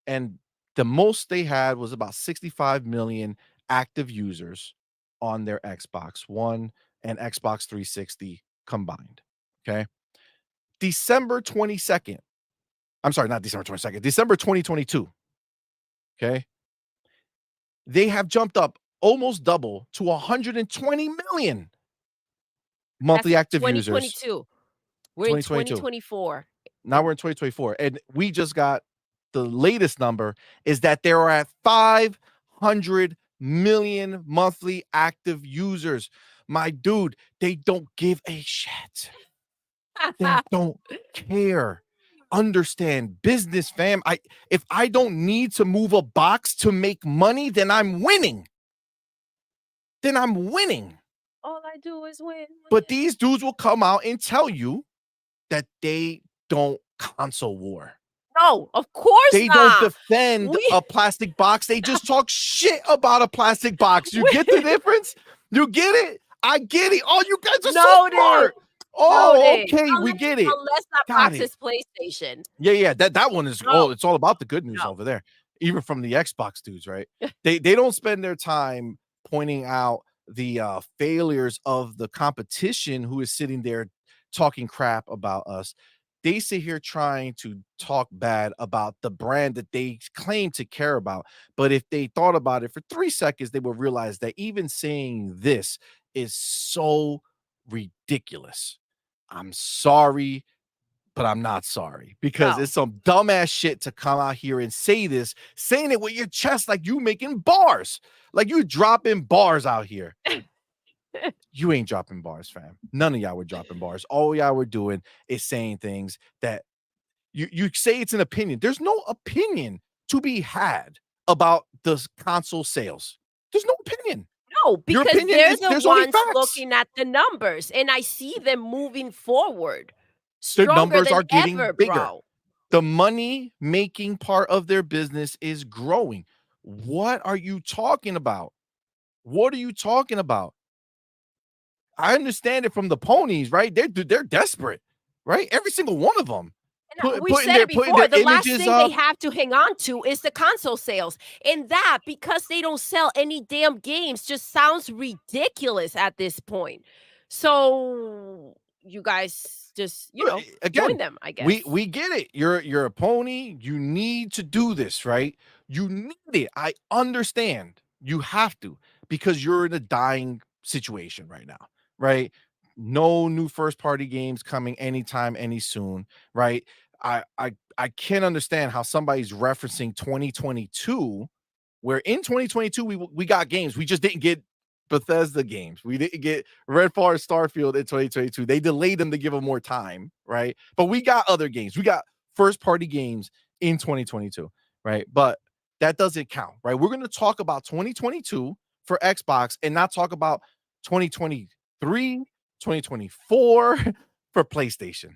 And the most they had was about 65 million active users on their Xbox One and Xbox 360 combined, okay? December 22nd. I'm sorry, not December 22nd, December 2022. Okay. They have jumped up almost double to 120 million monthly That's active users. 2022. We're in 2022. 2024. Now we're in 2024. And we just got the latest number is that there are at 500 million monthly active users. My dude, they don't give a shit. They don't care. Understand business, fam. If I don't need to move a box to make money, then I'm winning. All I do is win. But these dudes will come out and tell you that they don't console war. No, of course They not. don't defend a plastic box. They just talk shit about a plastic box. You get the difference? You get it? I get it. Oh, you guys are so smart. Oh, okay, we get it. Unless that Got box it. is PlayStation. Yeah. That one is it's all about the good news No. over there. Even from the Xbox dudes, right? They don't spend their time pointing out the failures of the competition who is sitting there talking crap about us. They sit here trying to talk bad about the brand that they claim to care about. But if they thought about it for 3 seconds, they would realize that even saying this is so ridiculous. I'm sorry, but I'm not sorry, because No. it's some dumbass shit to come out here and say this, saying it with your chest like you making bars, like you dropping bars out here. You ain't dropping bars, fam. None of y'all were dropping bars. All y'all were doing is saying things that you say it's an opinion. There's no opinion to be had about the console sales. There's no opinion. No, Your because opinion they're is the there's only ones facts. looking at the numbers, and I see them moving forward. Their Stronger numbers than are getting ever, bigger. bro. The money making part of their business is growing. What are you talking about? What are you talking about? I understand it from the ponies, right? They're desperate, right? Every single one of them. And we said it before. The last thing they have to hang on to is the console sales. And that, because they don't sell any damn games, just sounds ridiculous at this point. So you guys just, again, join them, I guess. we get it. You're a pony. You need to do this, right? You need it. I understand. You have to, because you're in a dying situation right now, right? No new first party games coming anytime, any soon, right? I can't understand how somebody's referencing 2022, where in 2022 we got games. We just didn't get Bethesda games. We didn't get Redfall, Starfield in 2022. They delayed them to give them more time, right? But we got other games. We got first party games in 2022, right? But that doesn't count, right? We're going to talk about 2022 for Xbox and not talk about 2023, 2024 for PlayStation.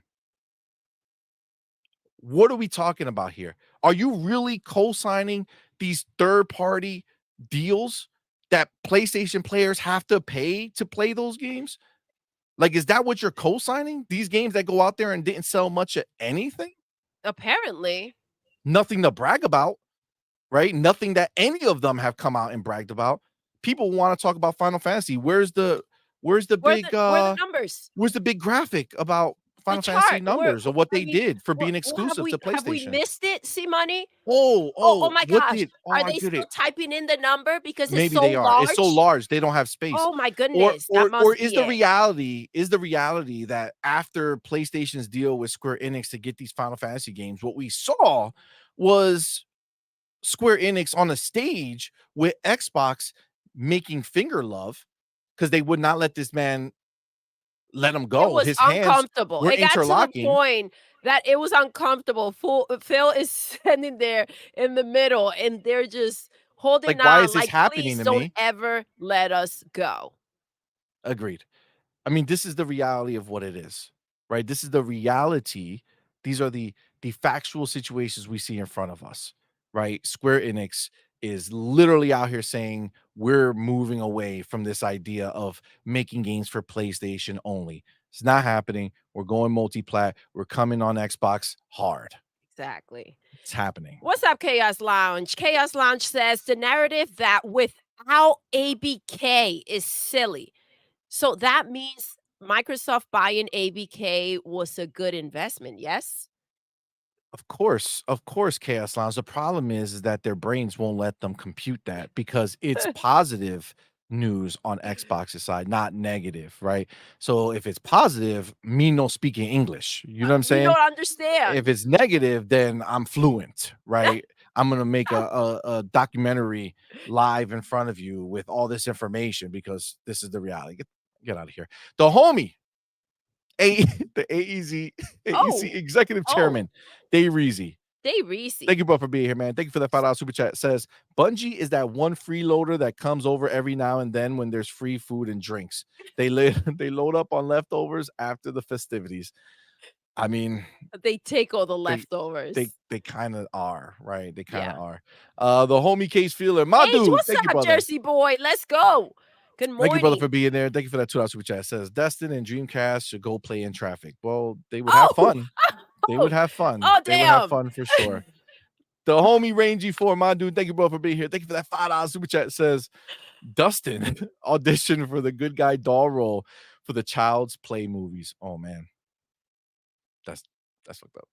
What are we talking about here? Are you really co-signing these third-party deals that PlayStation players have to pay to play those games? Like, is that what you're co-signing? These games that go out there and didn't sell much of anything? Apparently. Nothing to brag about, right? Nothing that any of them have come out and bragged about. People want to talk about Final Fantasy. Where's the big numbers? Where's the big graphic about Final Fantasy numbers or what they did for being exclusive to PlayStation? Have we missed it, CMoney? Oh my gosh. Are they still typing in the number because it's so large? It's so large they don't have space. Oh my goodness. Or is the reality that after PlayStation's deal with Square Enix to get these Final Fantasy games, what we saw was Square Enix on the stage with Xbox making finger love because they would not let this man let him go. It was His uncomfortable. hands were It got interlocking. to the point that it was uncomfortable. Phil is standing there in the middle, and they're just holding Like, on. why is this happening please to don't me? ever let us go. Agreed. I mean, this is the reality of what it is, right? This is the reality. These are the factual situations we see in front of us, right? Square Enix is literally out here saying we're moving away from this idea of making games for PlayStation only. It's not happening. We're going multi-plat. We're coming on Xbox hard. Exactly. It's happening. What's up, Chaos Lounge? Chaos Lounge says the narrative that without ABK is silly. So that means Microsoft buying ABK was a good investment, yes? Of course, Chaos Lounge. The problem is that their brains won't let them compute that because it's positive news on Xbox's side, not negative, right? So if it's positive, me no speaking English. You know what I'm saying? You don't understand. If it's negative, then I'm fluent, right? I'm gonna make a documentary live in front of you with all this information because this is the reality. Get out of here. The homie A the AEZ Oh, executive oh, chairman, Dave Reezy. Dave Reese. Thank you, bro, for being here, man. Thank you for that $5 super chat. Says Bungie is that one freeloader that comes over every now and then when there's free food and drinks. They they load up on leftovers after the festivities. I mean, They take all the they leftovers. they kind of are, right? They kind of Yeah. are. The homie Case Feeler, my Paige, dude. what's Thank you, up, brother. Jersey boy? Let's go. Good Thank you, brother, morning. for being there. Thank you for that $2 super chat. Says Destin and Dreamcast should go play in traffic. Well, they would have fun. They would have fun. Oh, They would have damn. fun for sure. The homie Rangy 4, my dude. Thank you, bro, for being here. Thank you for that $5 super chat. Says Dustin auditioned for the good guy doll role for the Child's Play movies. Oh man, that's fucked up.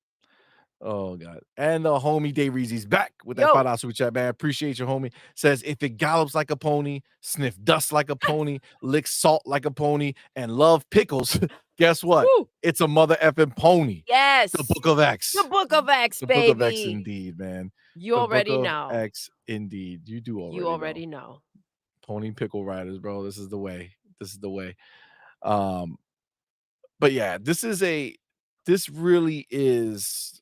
Oh god. And the homie Dave Reezy's back with that Yo. $5 super chat, man. Appreciate you, homie. Says if it gallops like a pony, sniff dust like a pony, licks salt like a pony, and love pickles, guess what? Woo. It's a mother effing pony. Yes. The Book of X. The Book of X, The baby. Book of X, indeed, man. You The already Book of know. X, indeed. You do already. You already know. Pony pickle riders, bro. This is the way. This is the way. But yeah, this really is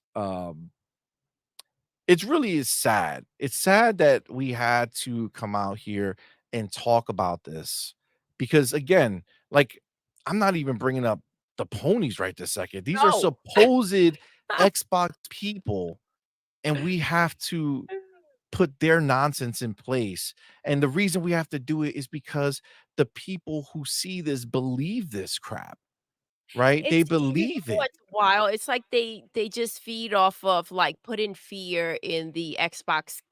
it really is sad. It's sad that we had to come out here and talk about this because again, like I'm not even bringing up the ponies right this second. These are No. supposed Xbox people, and we have to put their nonsense in place. And the reason we have to do it is because the people who see this believe this crap, right? They It's believe it. what's wild. It's like they just feed off of like putting fear in the Xbox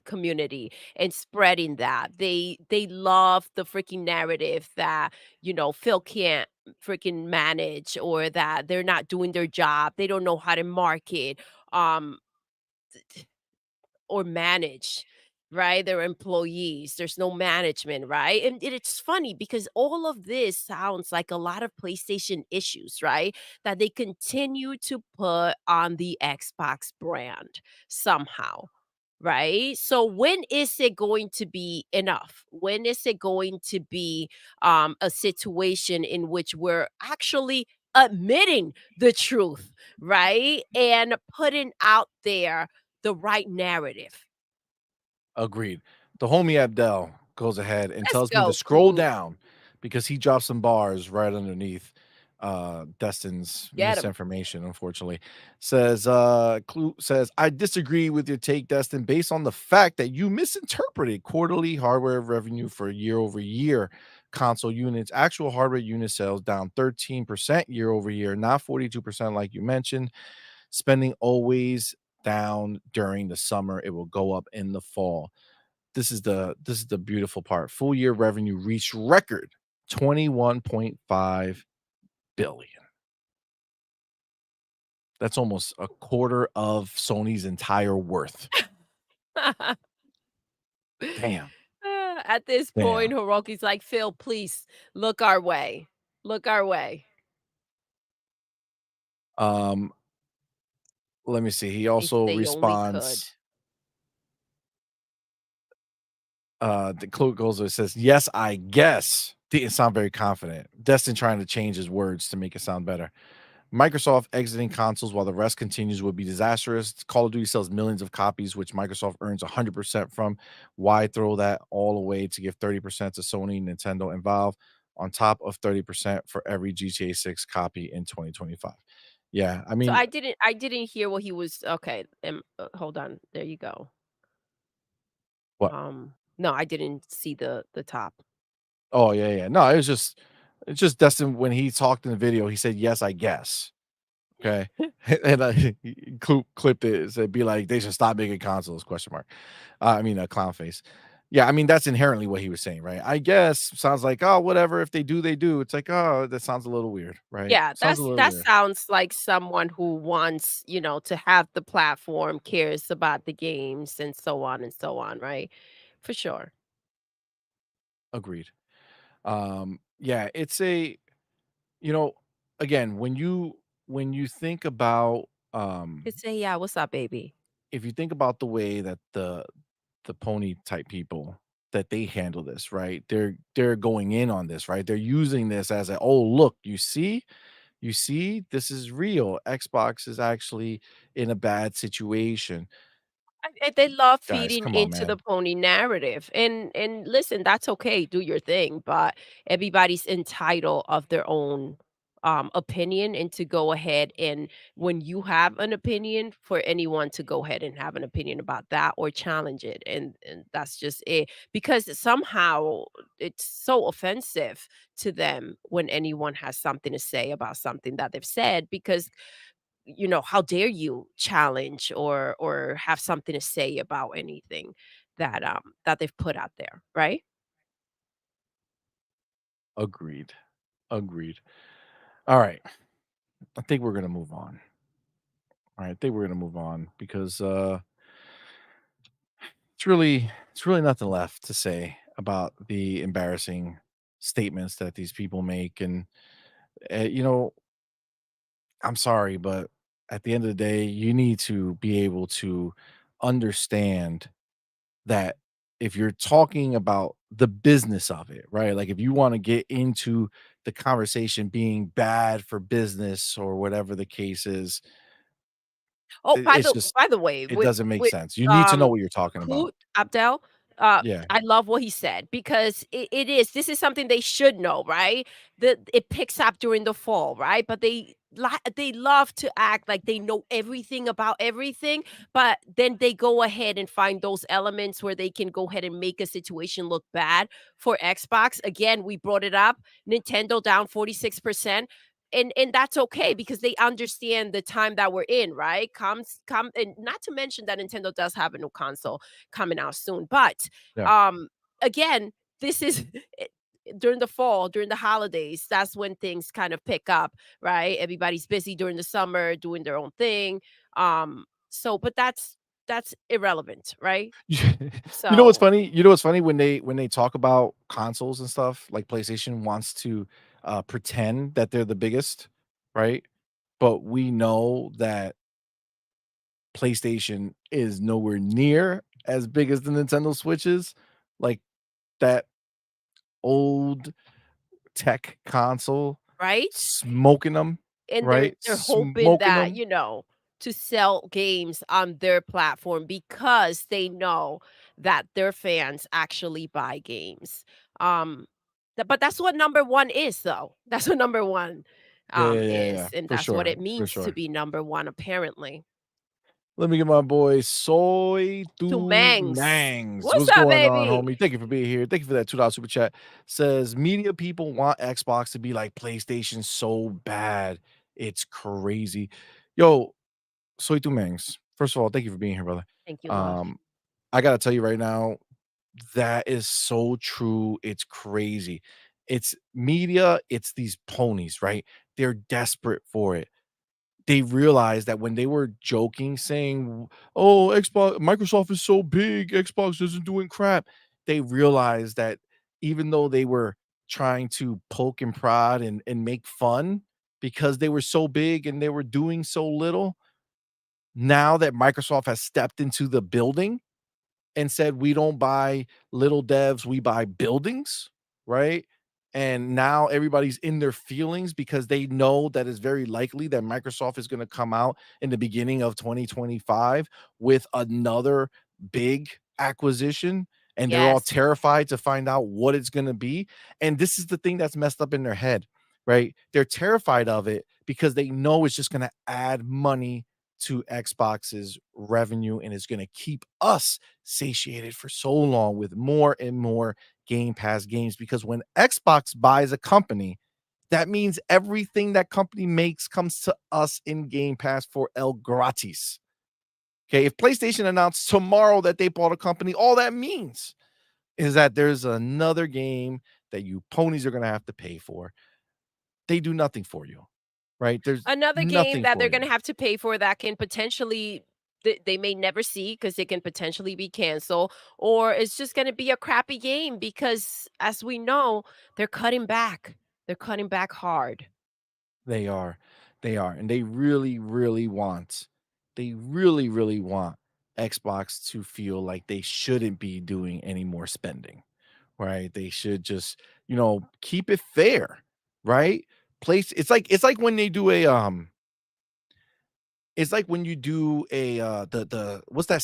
community and spreading that. They love the freaking narrative that, Phil can't freaking manage or that they're not doing their job. They don't know how to market. Or manage, right? Their employees. There's no management, right? And it's funny because all of this sounds like a lot of PlayStation issues, right? That they continue to put on the Xbox brand somehow. Right. So when is it going to be enough? When is it going to be a situation in which we're actually admitting the truth, right? And putting out there the right narrative. Agreed. The homie Abdel goes ahead and Let's tells me to go, scroll Clue. down because he dropped some bars right underneath Destin's Get 'em. misinformation, unfortunately. Says Clue says, I disagree with your take, Destin, based on the fact that you misinterpreted quarterly hardware revenue for year-over-year console units. Actual hardware unit sales down 13% year-over-year, not 42% like you mentioned. Spending always down during the summer. It will go up in the fall. This is the beautiful part. Full year revenue reached record 21.5 billion. That's almost a quarter of Sony's entire worth. Damn. At this point, Hiroki's like, Phil, please look our way. Look our way. Let me see. He also responds. The Clue goes and says, yes, I guess. Didn't sound very confident. Destin trying to change his words to make it sound better. Microsoft exiting consoles while the rest continues would be disastrous. Call of Duty sells millions of copies, which Microsoft earns 100% from. Why throw that all away to give 30% to Sony, Nintendo, and Valve on top of 30% for every GTA 6 copy in 2025? Yeah, I mean, so I didn't hear what he was. Okay, hold on. There you go. What? No, I didn't see the top. Oh yeah. No, it's just Destin when he talked in the video, he said, yes, I guess. Okay. And I clipped it. It said, be like, they should stop making consoles, question mark. I mean, a clown face. Yeah, I mean, that's inherently what he was saying, right? I guess sounds like, oh, whatever. If they do, they do. It's like, oh, that sounds a little weird, right? Yeah, Sounds a little that weird. sounds like someone who wants, to have the platform, cares about the games and so on, right? For sure. Agreed. Yeah, it's a, again, when you think about It's yeah, what's up, baby? if you think about the way that the pony type people that they handle this, right? They're going in on this, right? They're using this as a, oh, look, you see, you see, this is real. Xbox is actually in a bad situation. And they love Guys, feeding come on, into the man. pony narrative. And listen, that's okay, do your thing, but everybody's entitled of their own opinion and to go ahead and when you have an opinion for anyone to go ahead and have an opinion about that or challenge it. And that's just it. Because somehow it's so offensive to them when anyone has something to say about something that they've said because how dare you challenge or have something to say about anything that they've put out there, right? Agreed. Agreed. All right. I think we're gonna move on. All right, I think we're gonna move on because it's really nothing left to say about the embarrassing statements that these people make. And you know, I'm sorry, but at the end of the day, you need to be able to understand that if you're talking about the business of it, right? Like if you want to get into the conversation being bad for business or whatever the case is, Oh, it's just by the way, it doesn't make with sense. You need to know um what you're talking about. bUt Abdel, Yeah. I love what he said because this is something they should know, right? That it picks up during the fall, right? But they love to act like they know everything about everything, but then they go ahead and find those elements where they can go ahead and make a situation look bad for Xbox. Again, we brought it up. Nintendo down 46%. And that's okay because they understand the time that we're in, right? Come and not to mention that Nintendo does have a new console coming out soon. But Yeah. um again, this is during the fall, during the holidays, that's when things kind of pick up, right? Everybody's busy during the summer doing their own thing. So but that's irrelevant, right? You know what's So funny? You know what's funny when they talk about consoles and stuff, like PlayStation wants to pretend that they're the biggest, right? But we know that PlayStation is nowhere near as big as the Nintendo Switch is. Like that old tech console right? smoking them, And right? they're hoping Smoking that, them. to sell games on their platform because they know that their fans actually buy games. Um, but that's what number 1 is though. That's what number 1, Yeah, yeah, yeah, yeah, is, and for that's what sure, it for means to sure. be number 1 apparently. Let me get my boy Soy To Tu Mangs. Mangs. What's What's up, going on, baby? homie? Thank you for being here. Thank you for that $2 super chat. Says media people want Xbox to be like PlayStation so bad. It's crazy. Yo, Soy Tu Mangs. First of all, thank you for being here, brother. Thank you, love. Um, I gotta tell you right now, that is so true. It's crazy. It's media, it's these ponies, right? They're desperate for it. They realized that when they were joking saying, "Oh, Xbox Microsoft is so big, Xbox isn't doing crap." They realized that even though they were trying to poke and prod and make fun because they were so big and they were doing so little, now that Microsoft has stepped into the building and said, "We don't buy little devs, we buy buildings," right? And now everybody's in their feelings because they know that it's very likely that Microsoft is gonna come out in the beginning of 2025 with another big acquisition, and they're all Yes. terrified to find out what it's gonna be, and this is the thing that's messed up in their head, right? They're terrified of it because they know it's just gonna add money to Xbox's revenue, and it's gonna keep us satiated for so long with more and more Game Pass games because when Xbox buys a company, that means everything that company makes comes to us in Game Pass for el gratis. Okay, if PlayStation announced tomorrow that they bought a company, all that means is that there's another game that you ponies are going to have to pay for. They do nothing for you, right? There's Another game nothing that for they're you. gonna have to pay for that can potentially they may never see because it can potentially be canceled, or it's just gonna be a crappy game because, as we know, they're cutting back. They're cutting back hard. They are. They are. And they really, really want Xbox to feel like they shouldn't be doing any more spending, right? They should just, keep it fair, right? place. It's like when they do it's like when you do the what's that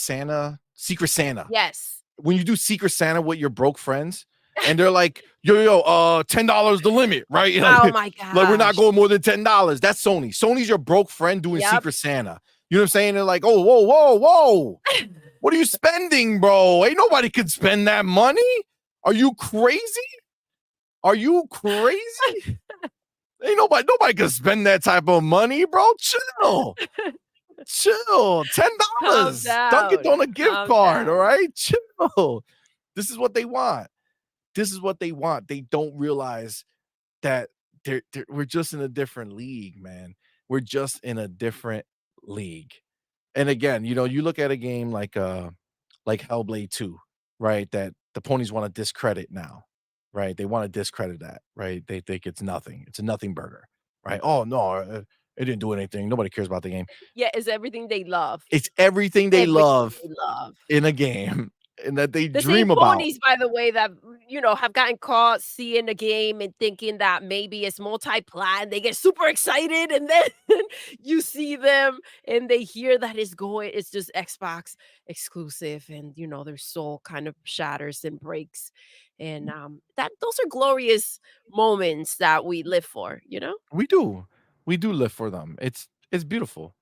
Secret Santa. Yes. When you do Secret Santa with your broke friends, and they're like, yo, $10 the limit, right? Oh my like we're not gosh. going more than $10. That's Sony. Sony's your broke friend doing Yep. Secret Santa. You know what I'm saying? They're like, oh, whoa. What are you spending, bro? Ain't nobody could spend that money. Are you crazy? Ain't nobody can spend that type of money, bro. Chill. $10. Calm Dunkin' down. Donut gift Calm card. down. All right. Chill. This is what they want. They don't realize that we're just in a different league, man. We're just in a different league. And again, you look at a game like Hellblade 2, right? That the ponies want to discredit now, right? They want to discredit that, right? They think it's nothing. It's a nothing burger, right? Oh no, it didn't do anything. Nobody cares about the game. Yeah, it's everything they love. It's everything they Everything love they love. in a game and that they The same dream about. ponies, by the way, that have gotten caught seeing a game and thinking that maybe it's multi-plat. They get super excited, and then you see them and they hear that it's just Xbox exclusive, and their soul kind of shatters and breaks. And those are glorious moments that we live for. We do live for them. It's beautiful.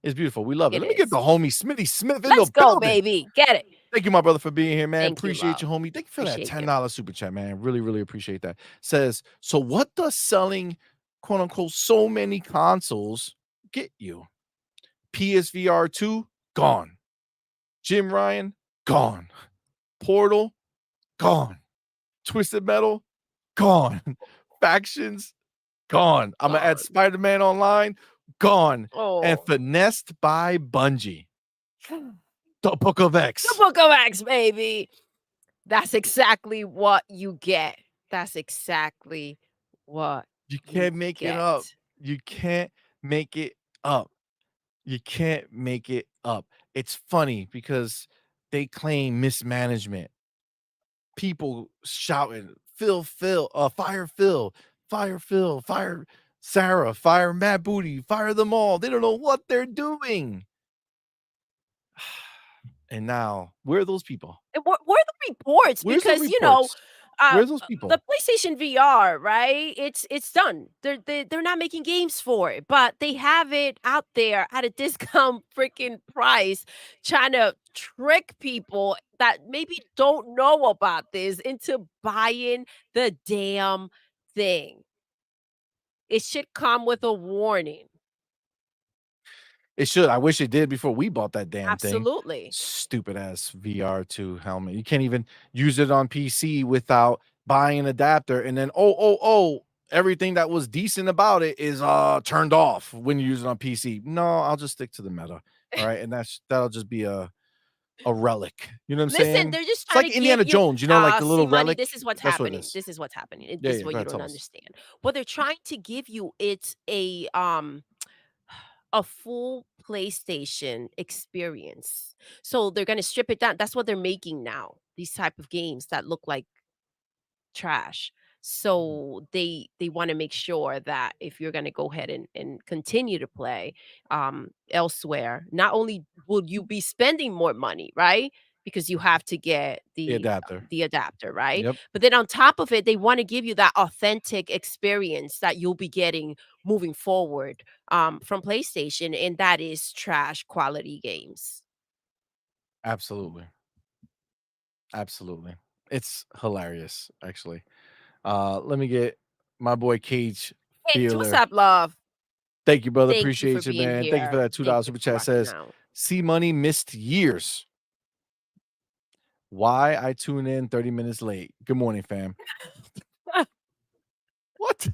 It's beautiful. We love it. It Let me get is. the homie Smitty Smith in Let's the go, building. baby. Get it. Thank you, my brother, for being here, man. Thank you, Appreciate you, love. homie. Thank you for that Appreciate you. $10 super chat, man. Really, really appreciate that. Says, so what does selling, quote unquote, so many consoles get you? PSVR 2, gone. Jim Ryan, gone. Portal, gone. Twisted Metal, gone. Factions, gone. I'm going to add Gone. Spider-Man Online, gone. Oh. And finessed by Bungie. The Book of X. The Book of X, baby. That's exactly what you get. That's exactly what You can't make it up. get. You can't make it up. You can't make it up. It's funny because they claim mismanagement. People shouting, fire Phil, fire Sarah, fire Matt Booty, fire them all. They don't know what they're doing. And now, where are those people? And where are the reports? Where's the Because reports? Where's those people? the PlayStation VR, right? It's done. They're not making games for it, but they have it out there at a discount freaking price, trying to trick people that maybe don't know about this into buying the damn thing. It should come with a warning. It should. I wish it did before we bought that damn thing. Absolutely. Stupid ass VR2 helmet. You can't even use it on PC without buying an adapter. And then everything that was decent about it is turned off when you use it on PC. No, I'll just stick to the meta. All right. And that'll just be a relic. You know what I'm saying? Listen, they're just It's trying like to Indiana give you, Jones, like the little CMoney, relic. this is what's That's what it happening. is. This is what's happening. Yeah, This is yeah, what go you ahead, don't tell us. understand. What they're trying to give you, it's a full PlayStation experience. So they're gonna strip it down. That's what they're making now. These type of games that look like trash. So they want to make sure that if you're going to go ahead and continue to play elsewhere, not only will you be spending more money, right? Because you have to get The adapter. the adapter, right? Yep. But then on top of it, they want to give you that authentic experience that you'll be getting moving forward from PlayStation, and that is trash quality games. Absolutely. Absolutely. It's hilarious, actually. Let me get my boy Cage Hey, what's Feeler. up, love? Thank you, brother. Thank you Appreciate for you, being man. Thank you for here. that $2 Thank you super for chat. rocking Says out. CMoney missed years. Why I tune in 30 minutes late. Good morning, fam. What?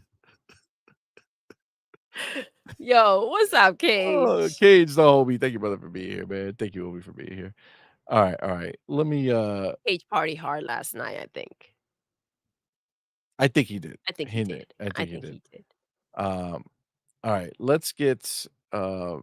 Yo, what's up, Cage? Oh, Cage the homie. Thank you, brother, for being here, man. Thank you, homie, for being here. All right. Let me Cage party hard last night, I think. I think he did. I think he did. I think he he did. did. All right, let's get the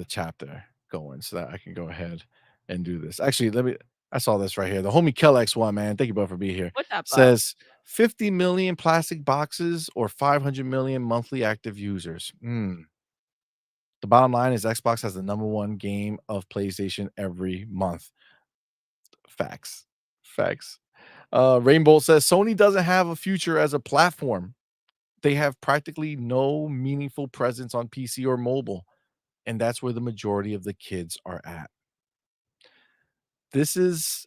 chapter going so that I can go ahead and do this. Actually, let me I saw this right here. The homie KelX1, man. Thank you both for being here. What's up, bud? Says 50 million plastic boxes or 500 million monthly active users. The bottom line is Xbox has the #1 game of PlayStation every month. Facts. Facts. Rainbow says Sony doesn't have a future as a platform. They have practically no meaningful presence on PC or mobile, and that's where the majority of the kids are at. This is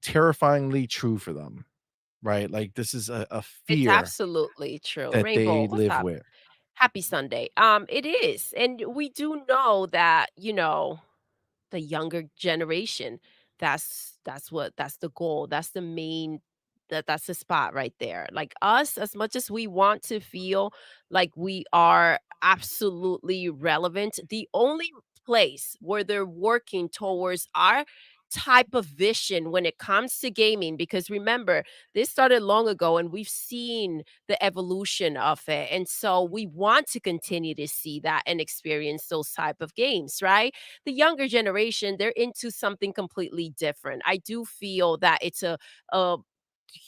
terrifyingly true for them, right? Like this is a It's fear absolutely true. that Rainbow, they what's live up? with. Happy Sunday. It is. And we do know that, the younger generation, that's the goal. That's the main that's the spot right there. Like us, as much as we want to feel like we are absolutely relevant, the only place where they're working towards our type of vision when it comes to gaming, because remember, this started long ago and we've seen the evolution of it, and so we want to continue to see that and experience those type of games, right? The younger generation, they're into something completely different. I do feel that it's a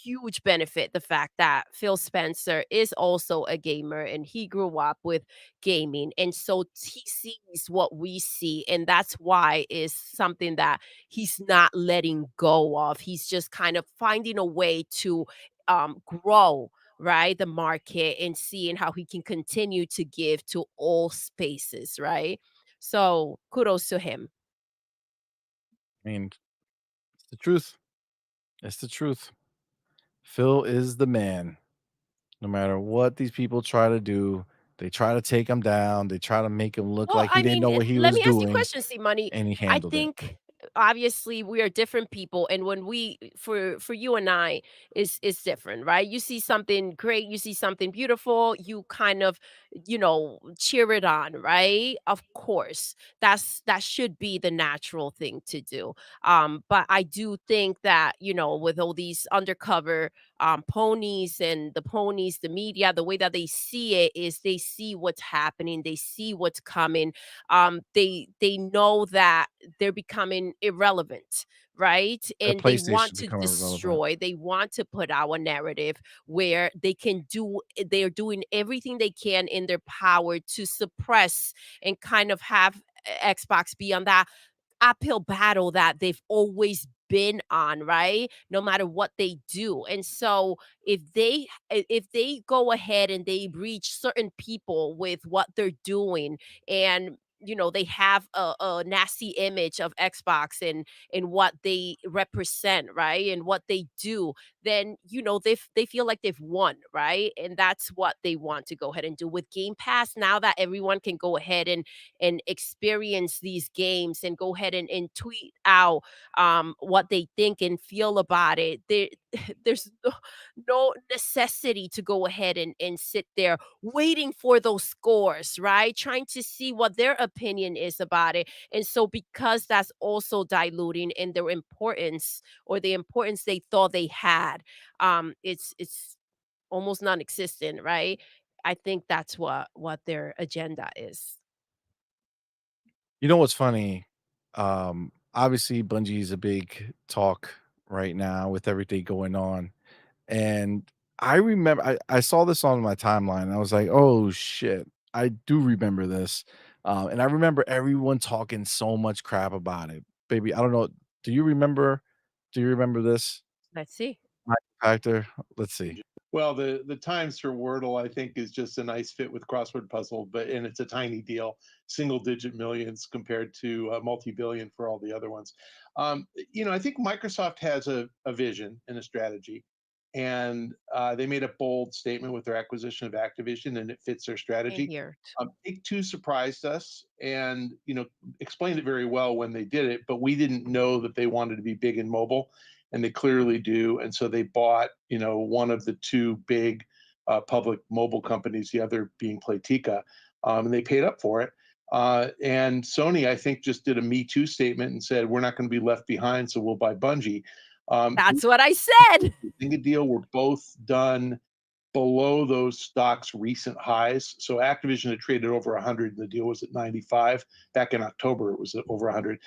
huge benefit, the fact that Phil Spencer is also a gamer and he grew up with gaming, and so he sees what we see, and that's why is something that he's not letting go of. He's just kind of finding a way to grow, right, the market, and seeing how he can continue to give to all spaces, right? So kudos to him. I mean, it's the truth. It's the truth. Phil is the man. No matter what these people try to do, they try to take him down. They try to make him look Well, like he I didn't mean, know what he let was me ask you a doing, question, see money. and he I handled it. think obviously we are different people, and when we for you and I is different, right? You see something great, you see something beautiful, you kind of, cheer it on, right? Of course. That should be the natural thing to do. But I do think that, with all these undercover ponies and the ponies, the media, the way that they see it is they see what's happening, they see what's coming. They know that they're becoming irrelevant, right? The And they want PlayStation's to becoming irrelevant. destroy, they want to put out a narrative where they're doing everything they can in their power to suppress and kind of have Xbox be on that uphill battle that they've always been on, right? No matter what they do. And so if they go ahead and they reach certain people with what they're doing, and they have a nasty image of Xbox and what they represent, right? And what they do, then they feel like they've won, right? And that's what they want to go ahead and do with Game Pass. Now that everyone can go ahead and experience these games and go ahead and tweet out what they think and feel about it. There's no necessity to go ahead and sit there waiting for those scores, right? Trying to see what their opinion is about it. And so because that's also diluting in their importance, or the importance they thought they had, it's almost non-existent, right? I think that's what their agenda is. You know what's funny? Obviously, Bungie is a big talk right now with everything going on. And I remember I saw this on my timeline. And I was like, oh shit, I do remember this. And I remember everyone talking so much crap about it. Baby, I don't know. Do you remember? Do you remember this? Let's see. My factor. Let's see. Well, the times for Wordle, I think, is just a nice fit with crossword puzzle, and it's a tiny deal, single digit millions compared to multi-billion for all the other ones. I think Microsoft has a vision and a strategy, and they made a bold statement with their acquisition of Activision, and it fits their In strategy. here. Take-Two surprised us, and explained it very well when they did it, but we didn't know that they wanted to be big in mobile, and they clearly do. And so they bought, one of the two big public mobile companies, the other being Playtika, and they paid up for it. And Sony, I think, just did a Me Too statement and said, we're not going to be left behind, so we'll buy Bungie. That's what I said. Zynga deal were both done below those stocks' recent highs. So Activision had traded over 100, and the deal was at 95. Back in October, it was at over 100.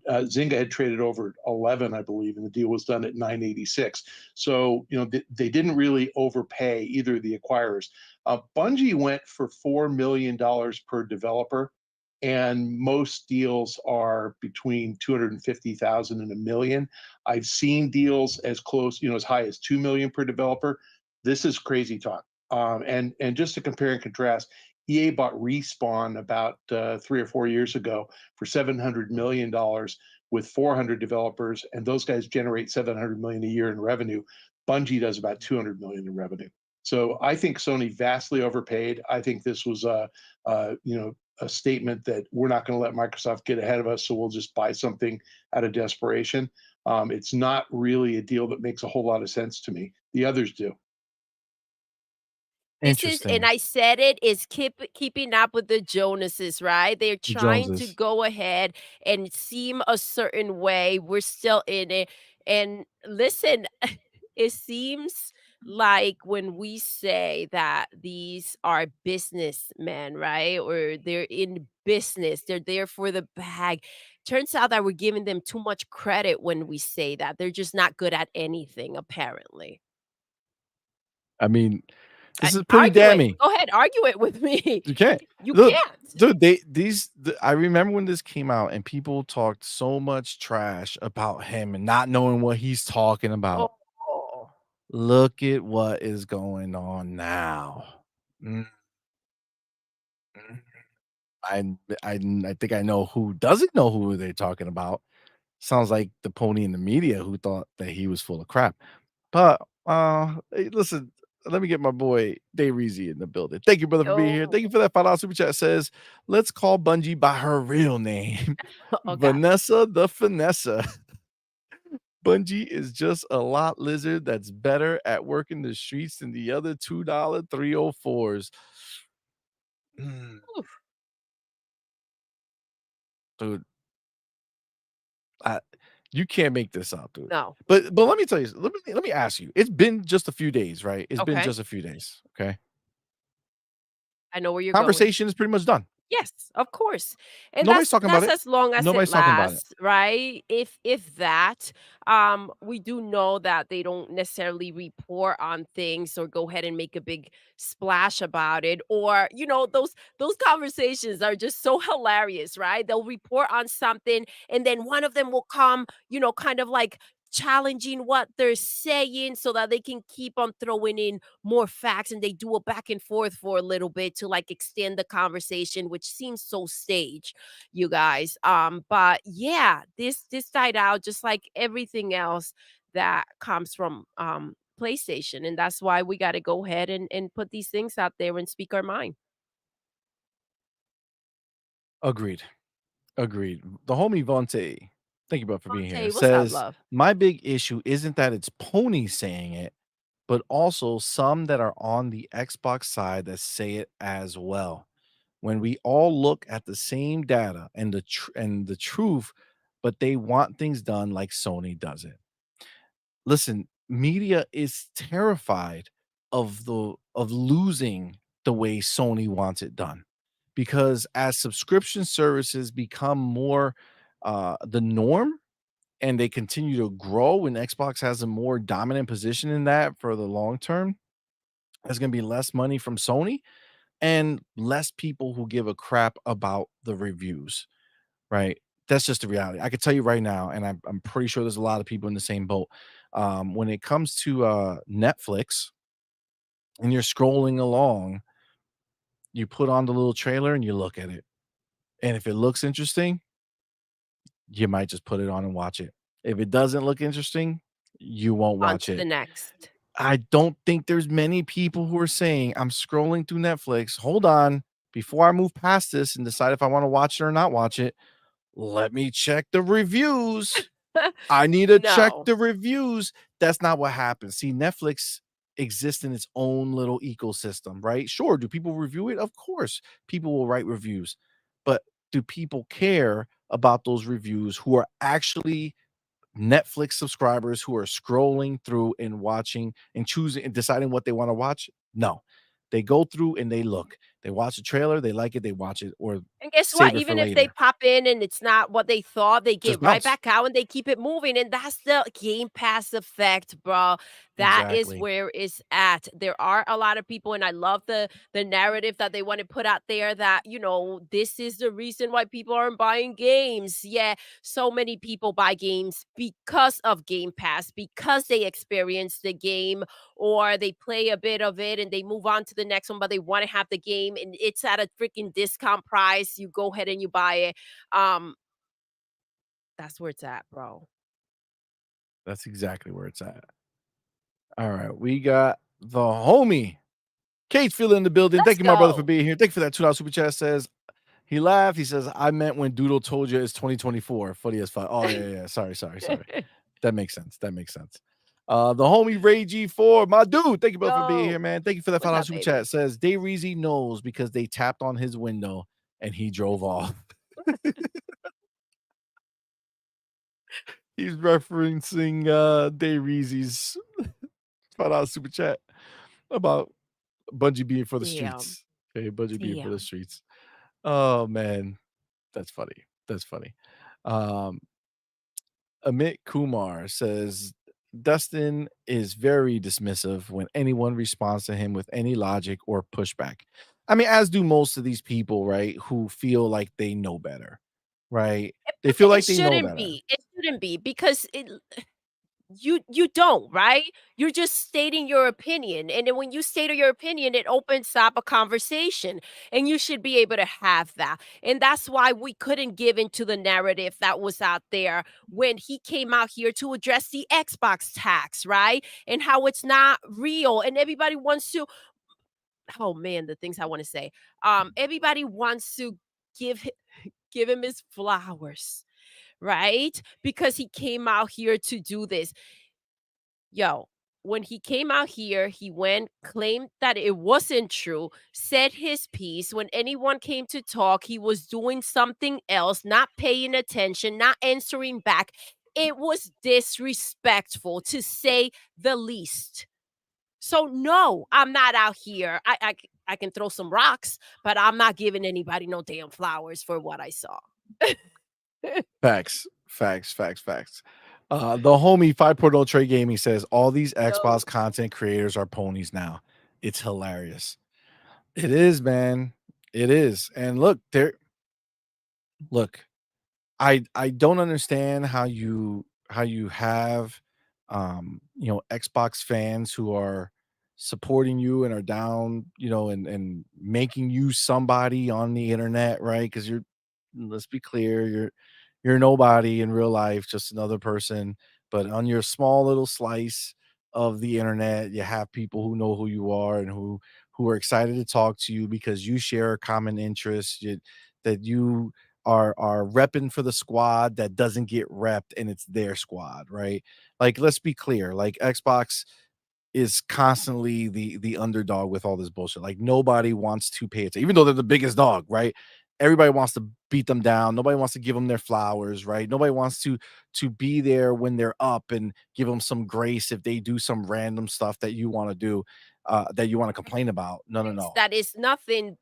Zynga had traded over 11, I believe, and the deal was done at 986. So they didn't really overpay either of the acquirers. Bungie went for $4 million per developer, and most deals are between 250,000 and $1 million. I've seen deals as close, as high as 2 million per developer. This is crazy talk. And just to compare and contrast, EA bought Respawn about 3 or 4 years ago for $700 million with 400 developers, and those guys generate $700 million a year in revenue. Bungie does about $200 million in revenue. So I think Sony vastly overpaid. I think this was a statement that we're not going to let Microsoft get ahead of us, so we'll just buy something out of desperation. It's not really a deal that makes a whole lot of sense to me. The others do. This is, and Interesting. I said it, is keeping up with the Jonases, right? They're The trying to Joneses. go ahead and seem a certain way. We're still in it. And listen, it seems like when we say that these are businessmen, right? Or they're in business, they're there for the bag. Turns out that we're giving them too much credit when we say that. They're just not good at anything, apparently. I mean, this is pretty Argue it. damning. Go ahead, argue it with me. You can't. You Look, can't. dude, I remember when this came out and people talked so much trash about him and not knowing what he's talking about. Oh. Look at what is going on now. Mm, mm. I think I know who doesn't know who they're talking about. Sounds like the pony in the media who thought that he was full of crap. But hey, listen, let me get my boy Dayreezy in the building. Thank you, brother, for being here. Oh, Thank you for that $5 super chat. Says, let's call Bungie by her real name, oh god. Vanessa the Finessa. Bungie is just a lot lizard that's better at working the streets than the other $2 304s. Mm, Oof. dude, you can't make this up, dude. No. But let me tell you, let me ask you. It's been just a few days, right? It's been Okay. just a few days. Okay. I know where you're going. Conversation is pretty much done. Yes, of course. And Nobody's talking about that's it. as long as it Nobody's talking about it. lasts, right? If that, we do know that they don't necessarily report on things or go ahead and make a big splash about it. Or, those conversations are just so hilarious, right? They'll report on something and then one of them will come, kind of like challenging what they're saying so that they can keep on throwing in more facts, and they do a back and forth for a little bit to like extend the conversation, which seems so staged, you guys. But yeah, this died out just like everything else that comes from PlayStation, and that's why we got to go ahead and put these things out there and speak our mind. Agreed. Agreed. The homie Vontae, thank you, bro, for being here, Hey, what's up, says, love? my big issue isn't that it's Pony saying it, but also some that are on the Xbox side that say it as well. When we all look at the same data and the truth, but they want things done like Sony does it. Listen, media is terrified of losing the way Sony wants it done, because as subscription services become more the norm and they continue to grow and Xbox has a more dominant position in that for the long term, there's going to be less money from Sony and less people who give a crap about the reviews, right? That's just the reality. I could tell you right now, and I'm pretty sure there's a lot of people in the same boat. When it comes to Netflix and you're scrolling along, you put on the little trailer and you look at it. And if it looks interesting, you might just put it on and watch it. If it doesn't look interesting, you won't On watch to the it. next. I don't think there's many people who are saying, I'm scrolling through Netflix. Hold on. Before I move past this and decide if I want to watch it or not watch it, let me check the reviews. I need to check No. the reviews. That's not what happens. See, Netflix exists in its own little ecosystem, right? Sure. Do people review it? Of course, people will write reviews. But do people care about those reviews who are actually Netflix subscribers who are scrolling through and watching and choosing and deciding what they want to watch? No, they go through and they look. They watch the trailer, they like it, they watch it, or And guess what? save it for Even if they later. pop in and it's not what they thought, they Just get right bounce. back out and they keep it moving. And that's the Game Pass effect, bro. That is Exactly. where it's at. There are a lot of people, and I love the narrative that they want to put out there that, this is the reason why people aren't buying games. Yeah, so many people buy games because of Game Pass, because they experience the game or they play a bit of it and they move on to the next one, but they want to have the game and it's at a freaking discount price. You go ahead and you buy it. Um, that's where it's at, bro. That's exactly where it's at. All right, we got the homie Kate Phil in the building. Let's Thank you, my brother, for go. being here. Thank you for that $2 super chat. Says he laughed. He says, "I meant when Doodle told you it's 2024." Funny as fuck. Oh yeah. Sorry. That makes sense. The homie Ray G4, my dude. Thank you, brother, for being here, Yo, man. Thank you for that what's $5 up, super baby? chat. Says Day Reezy knows because they tapped on his window and he drove off. He's referencing Day Reezy's $5 super chat about Bungie being for the Damn. streets. Okay, Bungie being for the Damn. streets. Oh man, that's funny. Um, Amit Kumar says Dustin is very dismissive when anyone responds to him with any logic or pushback. I mean, as do most of these people, right? Who feel like they know better, right? They But feel it like they know shouldn't better. be. It shouldn't be because you don't, right? You're just stating your opinion. And then when you state your opinion, it opens up a conversation and you should be able to have that. And that's why we couldn't give into the narrative that was out there when he came out here to address the Xbox tax, right? And how it's not real and everybody wants to oh man, the things I want to say. Everybody wants to give give him his flowers, right? Because he came out here to do this. Yo, when he came out here, he went, claimed that it wasn't true, said his piece. When anyone came to talk, he was doing something else, not paying attention, not answering back. It was disrespectful to say the least. So no, I'm not out here. I can throw some rocks, but I'm not giving anybody no damn flowers for what I saw. Facts. The homie 5.0 Trade Gaming says all these Yo, Xbox content creators are ponies now. It's hilarious. It is, man. It is. And look, I don't understand how you have Xbox fans who are supporting you and are down, and making you somebody on the internet, right? Because let's be clear, you're nobody in real life, just another person. But on your small little slice of the internet, you have people who know who you are and who are excited to talk to you because you share a common interest that you are repping for the squad that doesn't get repped and it's their squad, right? Like, let's be clear, like Xbox is constantly the underdog with all this bullshit. Like nobody wants to pay attention, even though they're the biggest dog, right? Everybody wants to beat them down. Nobody wants to give them their flowers, right? Nobody wants to be there when they're up and give them some grace if they do some random stuff that you want to do, that you want to complain about. No. that is nothing,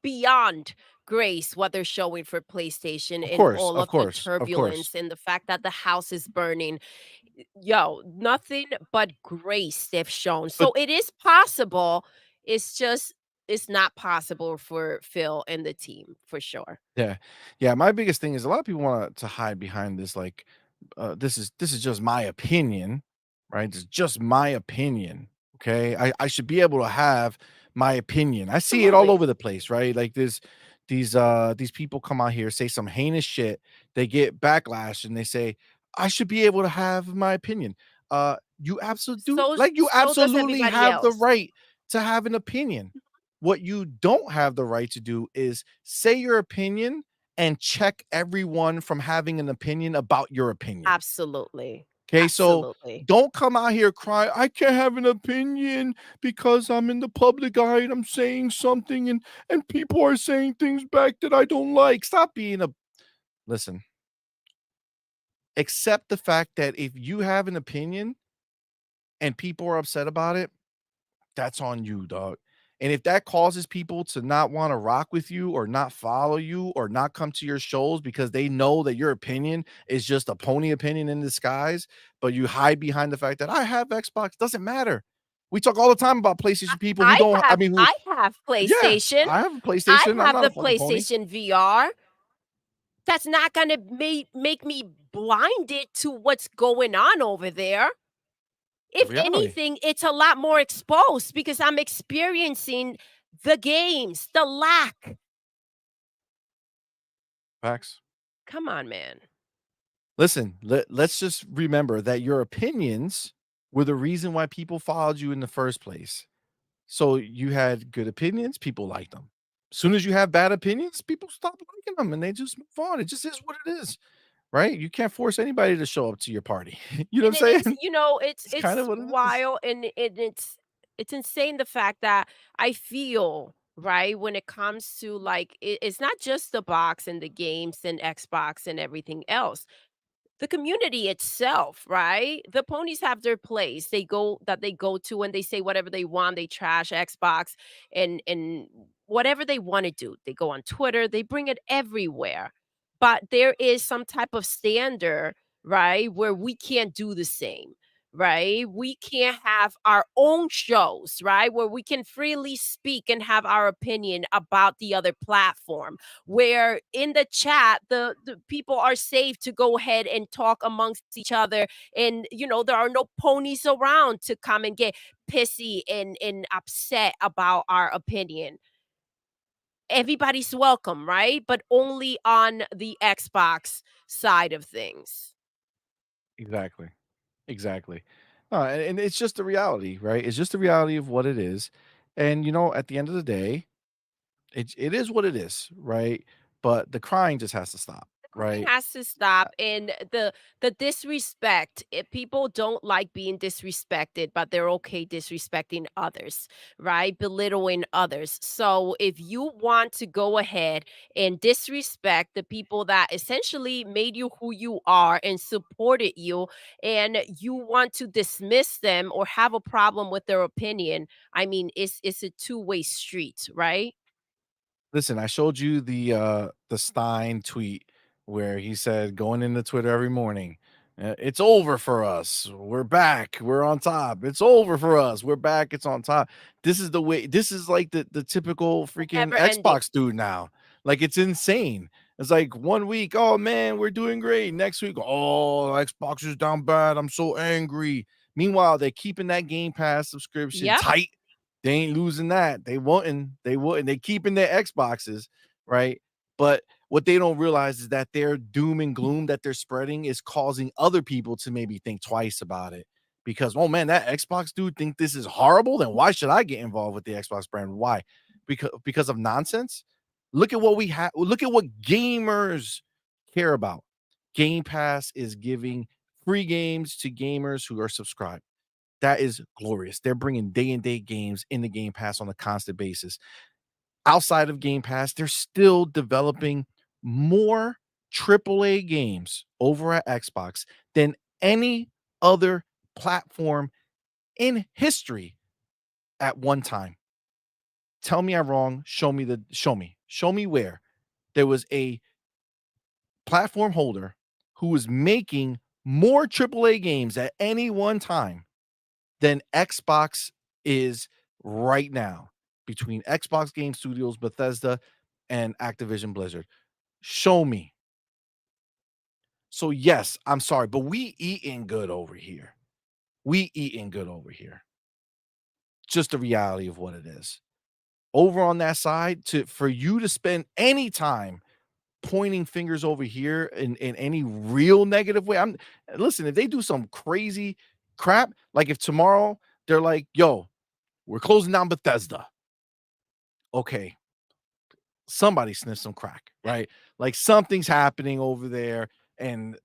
beyond grace what they're showing for PlayStation Of and course, all of of the course, of course. turbulence and the fact that the house is burning. Yo, nothing but grace they've shown. But So it is possible. It's just it's not possible for Phil and the team for sure. yeah, yeah. My biggest thing is a lot of people want to hide behind this, like, this is just my opinion, right? It's just my opinion. Okay, I should be able to have my opinion. I see it all Absolutely. over the place, right? Like these people come out here, say some heinous shit, they get backlash, and they say I should be able to have my opinion. You So does absolutely everybody have the else. right to have an opinion. What you don't have the right to do is say your opinion and check everyone from having an opinion about your opinion. Absolutely. Okay, so Absolutely. don't come out here crying, I can't have an opinion because I'm in the public eye and I'm saying something and people are saying things back that I don't like. Stop being a listen. Accept the fact that if you have an opinion and people are upset about it, that's on you, dog. And if that causes people to not want to rock with you or not follow you or not come to your shows because they know that your opinion is just a pony opinion in disguise, but you hide behind the fact that I have Xbox, doesn't matter. We talk all the time about PlayStation people who don't, I mean, who, I have yeah, PlayStation. I have a I PlayStation. I'm have not a the fucking pony. PlayStation VR. That's not gonna make me blinded to what's going on over there. If Reality. anything, it's a lot more exposed because I'm experiencing the games, the lack. Facts. Come on, man. Listen, let's just remember that your opinions were the reason why people followed you in the first place. So you had good opinions, people liked them. As soon as you have bad opinions, people stop liking them and they just move on. It just is what it is, right? You can't force anybody to show up to your party. You know And what it I'm is, saying? It's kind of it's what it is. wild and it's insane the fact that I feel, right, when it comes to like it's not just the box and the games and Xbox and everything else. The community itself, right? The ponies have their place. They go to and they say whatever they want. They trash Xbox and whatever they want to do. They go on Twitter, they bring it everywhere. But there is some type of standard, right, where we can't do the same. Right? We can't have our own shows, right? Where we can freely speak and have our opinion about the other platform where in the chat the people are safe to go ahead and talk amongst each other and there are no ponies around to come and get pissy and upset about our opinion. Everybody's welcome, right? But only on the Xbox side of things. Exactly. Exactly. And it's just the reality, right? It's just the reality of what it is. And at the end of the day, it is what it is, right? But the crying just has to stop, The crying right? has to stop, and the disrespect. If people don't like being disrespected, but they're okay disrespecting others, right? Belittling others. So if you want to go ahead and disrespect the people that essentially made you who you are and supported you, and you want to dismiss them or have a problem with their opinion, I mean, it's a two-way street, right? Listen, I showed you the Stein tweet where he said going into Twitter every morning, it's over for us. We're back. We're on top. It's over for us. We're back. It's on top. This is the way. This is like the typical freaking Never ending. Xbox dude now. Like it's insane. It's like one week, oh man, we're doing great. Next week, oh, Xbox is down bad. I'm so angry. Meanwhile, they're keeping that Game Pass subscription Yep. tight. They ain't losing that. They wouldn't. They wouldn't. They keeping their Xboxes, right? But what they don't realize is that their doom and gloom that they're spreading is causing other people to maybe think twice about it. Because, oh man, that Xbox dude think this is horrible. Then why should I get involved with the Xbox brand? Why? Because of nonsense. Look at what we have. Look at what gamers care about. Game Pass is giving free games to gamers who are subscribed. That is glorious. They're bringing day and date games in the Game Pass on a constant basis. Outside of Game Pass, they're still developing more AAA games over at Xbox than any other platform in history at one time. Tell me I'm wrong. Show me where there was a platform holder who was making more AAA games at any one time than Xbox is right now between Xbox Game Studios, Bethesda, and Activision Blizzard. Show me. So yes, I'm sorry, but we eating good over here. We eating good over here. Just the reality of what it is. Over on that side, for you to spend any time pointing fingers over here in any real negative way. Listen, if they do some crazy crap, like if tomorrow they're like, yo, we're closing down Bethesda. Okay, somebody sniffed some crack, right? Like something's happening over there and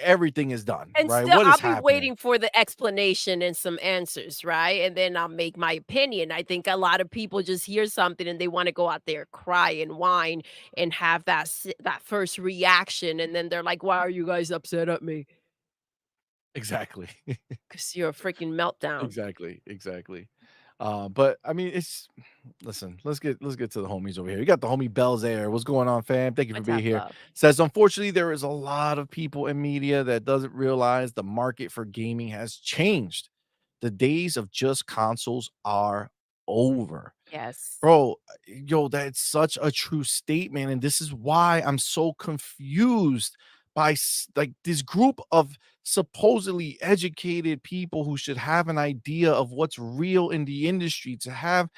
everything is done, And right? still, What is I'll be happening? waiting for the explanation and some answers, right? And then I'll make my opinion. I think a lot of people just hear something and they want to go out there, cry and whine, and have that first reaction, and then they're like, "Why are you guys upset at me?" Exactly. Because you're a freaking meltdown. Exactly. But I mean, it's listen, let's get to the homies over here. You got the homie Bells Air. What's going on, fam? Thank you for What's being up, here. love? Says unfortunately, there is a lot of people in media that doesn't realize the market for gaming has changed. The days of just consoles are over. Yes. Bro, yo, that's such a true statement, and this is why I'm so confused by like this group of supposedly educated people who should have an idea of what's real in the industry. To have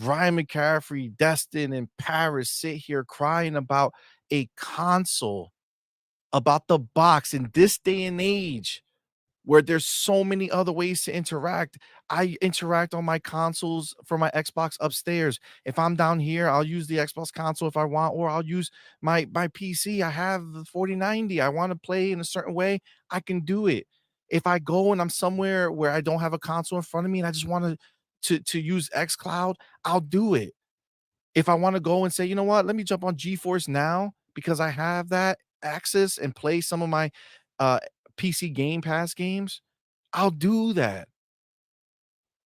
Ryan McCaffrey, Destin, and Paris sit here crying about a console, about the box in this day and age where there's so many other ways to interact. I interact on my consoles for my Xbox upstairs. If I'm down here, I'll use the Xbox console if I want, or I'll use my PC. I have the 4090. I want to play in a certain way, I can do it. If I go and I'm somewhere where I don't have a console in front of me and I just want to use xCloud, I'll do it. If I want to go and say, you know what, let me jump on GeForce now because I have that access and play some of my uh PC Game Pass games, I'll do that.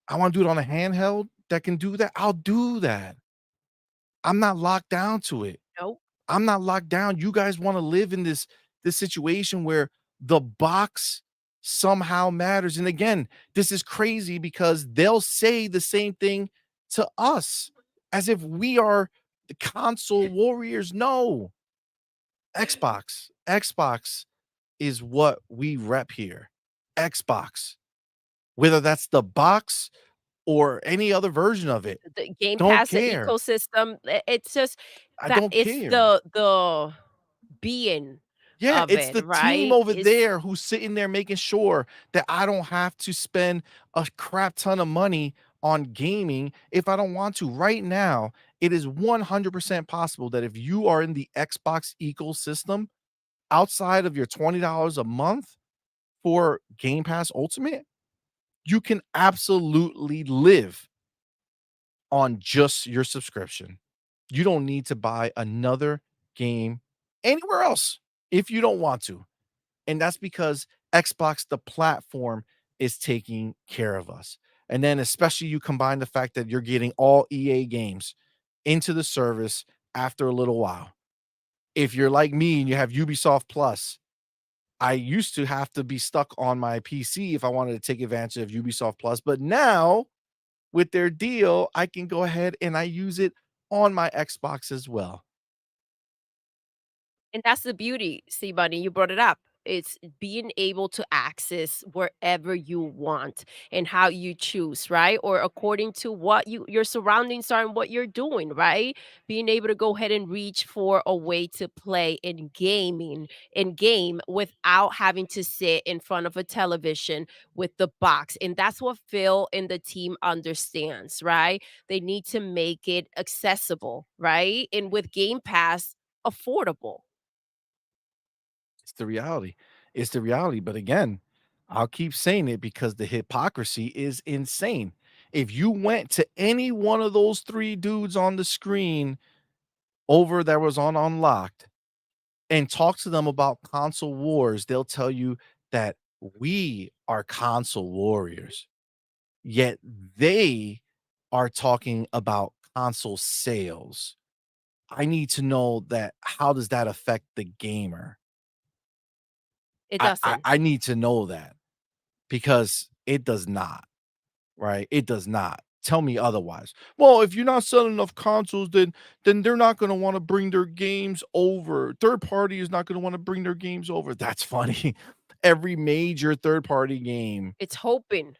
I want to do it on a handheld that can do that, I'll do that. I'm not locked down to it. Nope. I'm not locked down. You guys want to live in this situation where the box somehow matters. And again, this is crazy because they'll say the same thing to us as if we are the console warriors. No, Xbox is what we rep here. Xbox, whether that's the box or any other version of it. The Game Don't Pass, the care. ecosystem, it's just I that don't it's care. the being Yeah, of it's it, the team right? over It's there who's sitting there making sure that I don't have to spend a crap ton of money on gaming if I don't want to. Right now, it is 100% possible that if you are in the Xbox ecosystem outside of your $20 a month for Game Pass Ultimate, you can absolutely live on just your subscription. You don't need to buy another game anywhere else if you don't want to. And that's because Xbox, the platform, is taking care of us. And then, especially, you combine the fact that you're getting all EA games into the service after a little while. If you're like me and you have Ubisoft Plus, I used to have to be stuck on my PC if I wanted to take advantage of Ubisoft Plus. But now, with their deal, I can go ahead and I use it on my Xbox as well. And that's the beauty, see, Bunny, you brought it up. It's being able to access wherever you want and how you choose, right? Or according to what your surroundings are and what you're doing, right? Being able to go ahead and reach for a way to play in game without having to sit in front of a television with the box. And that's what Phil and the team understands, right? They need to make it accessible, right? And with Game Pass, affordable. It's the reality. It's the reality. But again, I'll keep saying it because the hypocrisy is insane. If you went to any one of those three dudes on the screen over that was on Unlocked and talk to them about console wars, they'll tell you that we are console warriors. Yet they are talking about console sales. I need to know that how does that affect the gamer? It I doesn't. I need to know that because it does not, right? It does not. Tell me otherwise. Well, if you're not selling enough consoles, then they're not gonna wanna bring their games over. Third party is not gonna wanna bring their games over. That's funny. Every major third party game, It's hoping.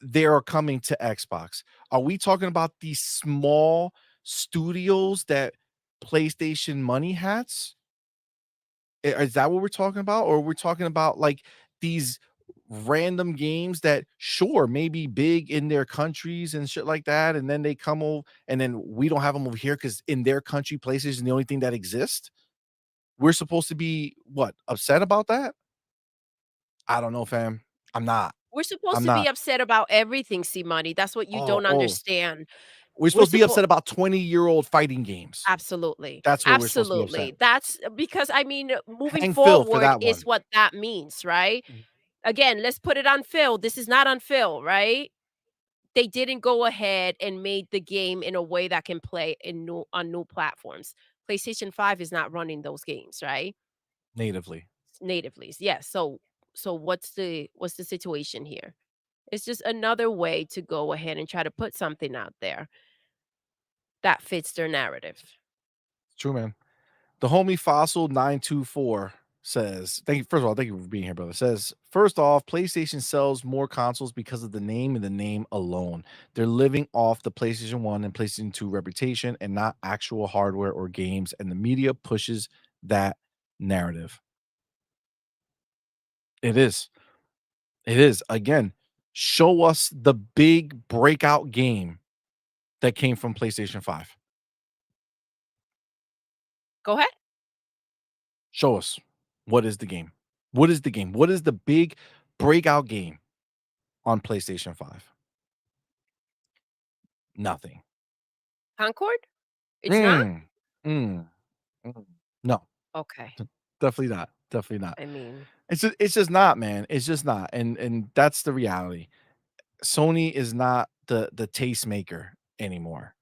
they are coming to Xbox. Are we talking about these small studios that PlayStation Money hats? Is that what we're talking about? Or we're talking about like these random games that sure may be big in their countries and shit like that, and then they come over and then we don't have them over here because in their country, PlayStation is the only thing that exists. We're supposed to be what upset about that? I don't know, fam. I'm not. We're supposed I'm to be not. upset about everything, see money. That's what you don't Oh, understand. we're We're supposed to be supposed upset about 20-year-old fighting games. Absolutely. That's where we're supposed to be upset. Absolutely. That's because I mean, moving Hang Phil for forward that is one. what that means, right? Again, let's put it on Phil. This is not on Phil, right? they didn't go ahead and made the game in a way that can play on new platforms. PlayStation 5 is not running those games, right? natively. Natively. Yeah. So what's the situation here? It's just another way to go ahead and try to put something out there that fits their narrative. True, man. The homie Fossil 924 says, thank you. First of all, thank you for being here, brother. Says, first off, PlayStation sells more consoles because of the name and the name alone. They're living off the PlayStation 1 and PlayStation 2 reputation and not actual hardware or games. And the media pushes that narrative. It is. It is. Again, show us the big breakout game that came from PlayStation 5. Go ahead. Show us. What is the game? What is the game? What is the big breakout game on PlayStation 5? Nothing. Concord? It's not? Mm, mm, no, Okay. definitely not. Definitely not. I mean, It's just not, man. It's just not. And that's the reality. Sony is not the tastemaker anymore.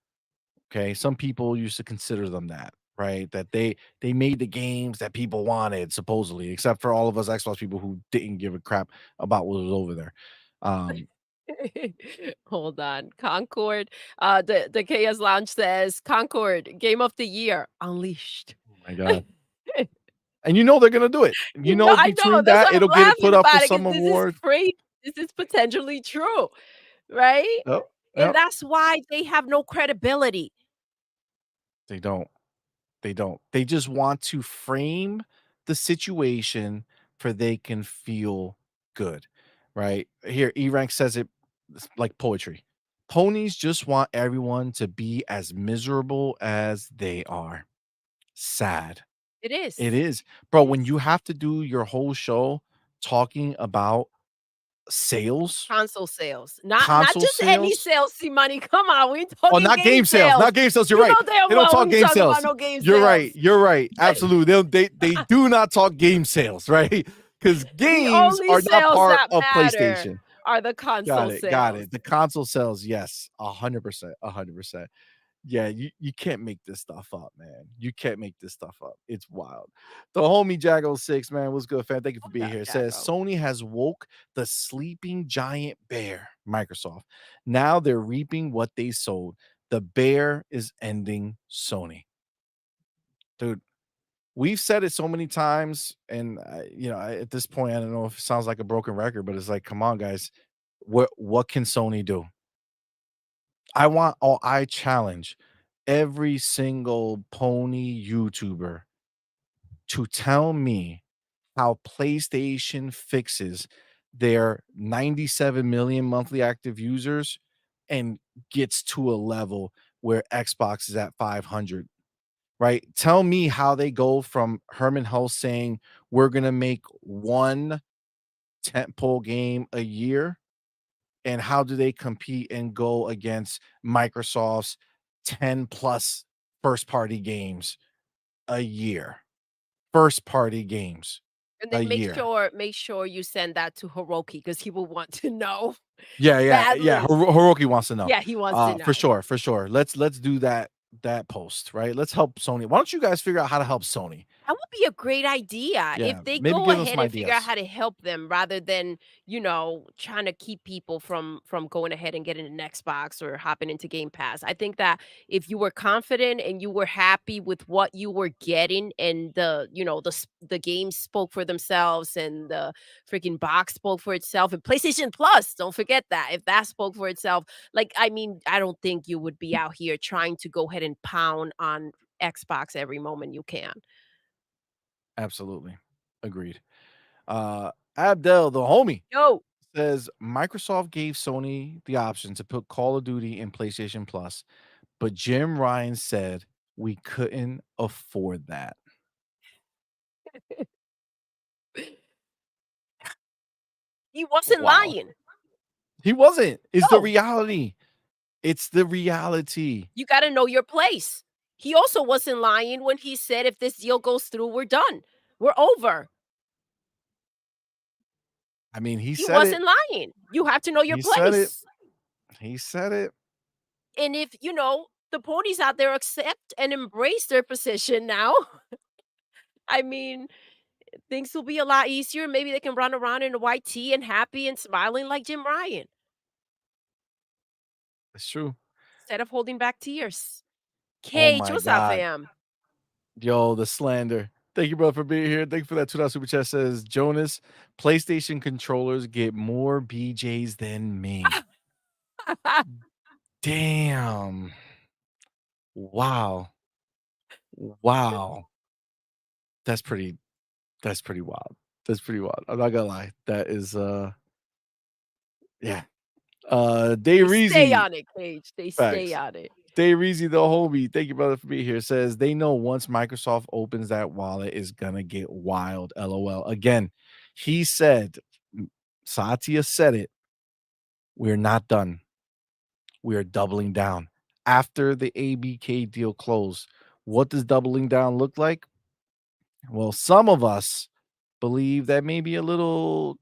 Okay. Some people used to consider them that, right? That they made the games that people wanted, supposedly, except for all of us Xbox people who didn't give a crap about what was over there. hold on. Concord. The Chaos Lounge says Concord Game of the Year Unleashed. Oh my God. And you know they're gonna do it. You know, I know. between That's that, why I'm it'll get it put laughing up for about it, some 'cause this award. is crazy. This is potentially true, right? Yep. And Yep. that's why they have no credibility. They don't. They don't. They just want to frame the situation for they can feel good, right? Here, E-Rank says it's like poetry. Ponies just want everyone to be as miserable as they are. Sad. It is. It is. Bro, when you have to do your whole show talking about sales, Console sales. Not console just any sales. sales, C-Money. Come on, we ain't Oh, talking not game sales. Not game sales. You're You right. know damn They don't well talk we game talking sales. about no game You're sales. right. You're right. Absolutely. They do not talk game sales, right? Because The games only are not sales part that of matter PlayStation. are the console sales. Got it. The console sales, yes, 100%, 100%. Yeah, you can't make this stuff up, man. You can't make this stuff up. It's wild. The homie Jago6, man, what's good, fan? Thank you for being here. Says Jago. Sony has woke the sleeping giant bear, Microsoft. Now they're reaping what they sowed. The bear is ending Sony. Dude, we've said it so many times, and at this point, I don't know if it sounds like a broken record, but it's like, come on, guys, what can Sony do? I challenge every single pony YouTuber to tell me how PlayStation fixes their 97 million monthly active users and gets to a level where Xbox is at 500, right? Tell me how they go from Herman Hulse saying we're going to make one tentpole game a year, and how do they compete and go against Microsoft's 10 plus first party games a year? First party games And a then make year. sure you send that to Hiroki, because he will want to know. Yeah. Badly. Hiroki wants to know. Yeah, he wants to know. For sure. Let's do that post, right? Let's help Sony. Why don't you guys figure out how to help Sony? That would be a great idea Yeah, if they maybe go give them ahead some and figure out ideas. how to help them, rather than, trying to keep people from going ahead and getting an Xbox or hopping into Game Pass. I think that if you were confident and you were happy with what you were getting, and the games spoke for themselves, and the freaking box spoke for itself, and PlayStation Plus, don't forget that, if that spoke for itself, like, I mean, I don't think you would be out here trying to go ahead and pound on Xbox every moment you can. Absolutely. Agreed. Abdel, the homie, Yo, says Microsoft gave Sony the option to put Call of Duty in PlayStation Plus, but Jim Ryan said we couldn't afford that. he wasn't Wow. lying. He wasn't. It's the No. reality. It's the reality. You got to know your place. He also wasn't lying when he said if this deal goes through, we're done. We're over. I mean, he He said wasn't it. lying. You have to know your He said it. place. He said it. And if, the ponies out there accept and embrace their position now, I mean, things will be a lot easier. Maybe they can run around in a white tee and happy and smiling like Jim Ryan It's true. instead of holding back tears. Oh Cage, my what's up, God. fam? Yo, the slander. Thank you, bro, for being here. Thank you for that $2 super chat. Says Jonas, PlayStation controllers get more BJs than me. Damn. Wow. Wow. That's pretty wild. That's pretty wild. I'm not gonna lie. That is yeah. Day They stay Reezy. on it, Cage. They stay Facts. on it. Day Reezy, the homie. Thank you, brother, for being here. Says they know once Microsoft opens that wallet is gonna get wild. LOL. Again, he said, Satya said it. We're not done. We are doubling down. After the ABK deal closed, what does doubling down look like? Well, some of us believe that maybe a little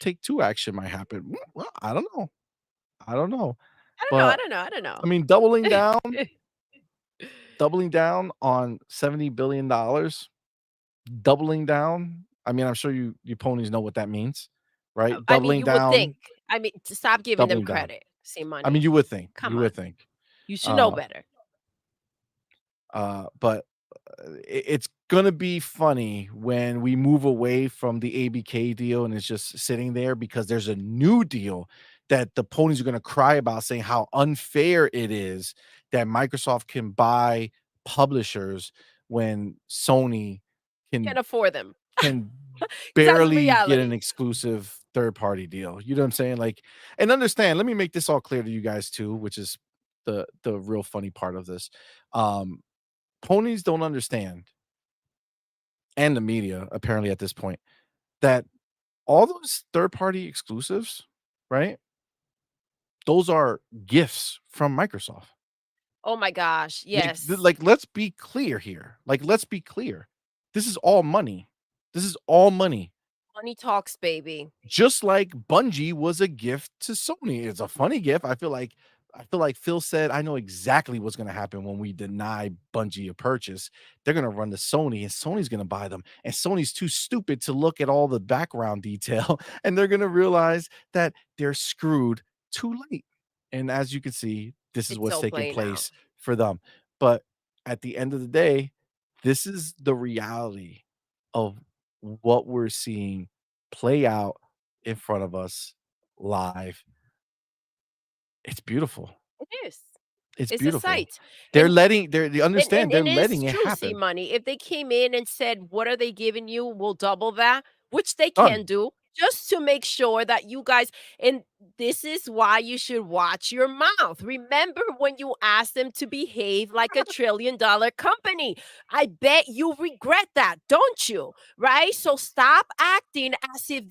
take two action might happen. Well, I don't know. I don't know. I But don't know. I mean, doubling down on $70 billion, doubling down. I mean, I'm sure you ponies know what that means, right? I mean, Doubling you would down, think. I mean, to stop giving them doubling down. credit. CMoney. I mean, you would think. Come You on. would think. You should know Uh, better. But it's gonna be funny when we move away from the ABK deal and it's just sitting there because there's a new deal that the ponies are gonna cry about, saying how unfair it is that Microsoft can buy publishers when Sony Can't can afford them. can 'Cause that's barely get an reality. exclusive third-party deal. You know what I'm saying? Like, and understand, let me make this all clear to you guys too, which is the real funny part of this. Ponies don't understand, and the media apparently at this point, that all those third-party exclusives, right? Those are gifts from Microsoft. Oh my gosh. Yes. Like, let's be clear here. Like, let's be clear. This is all money. This is all money. Money talks, baby. Just like Bungie was a gift to Sony. It's a funny gift. I feel like Phil said, I know exactly what's going to happen when we deny Bungie a purchase. They're going to run to Sony and Sony's going to buy them. And Sony's too stupid to look at all the background detail. And they're going to realize that they're screwed too late. And as you can see, this is It's what's so taking plain place for them. But at the end of the day, this is the reality of what we're seeing play out in front of us live. It's beautiful. It is. It's It's a beautiful. sight. They're And- letting they understand they're and it's letting it true, happen. CMoney. If they came in and said, "What are they giving you? We'll double that," which they Done. can do, just to make sure that you guys. And this is why you should watch your mouth. Remember when you asked them to behave like a $1 trillion company? I bet you regret that, don't you? Right? So stop acting as if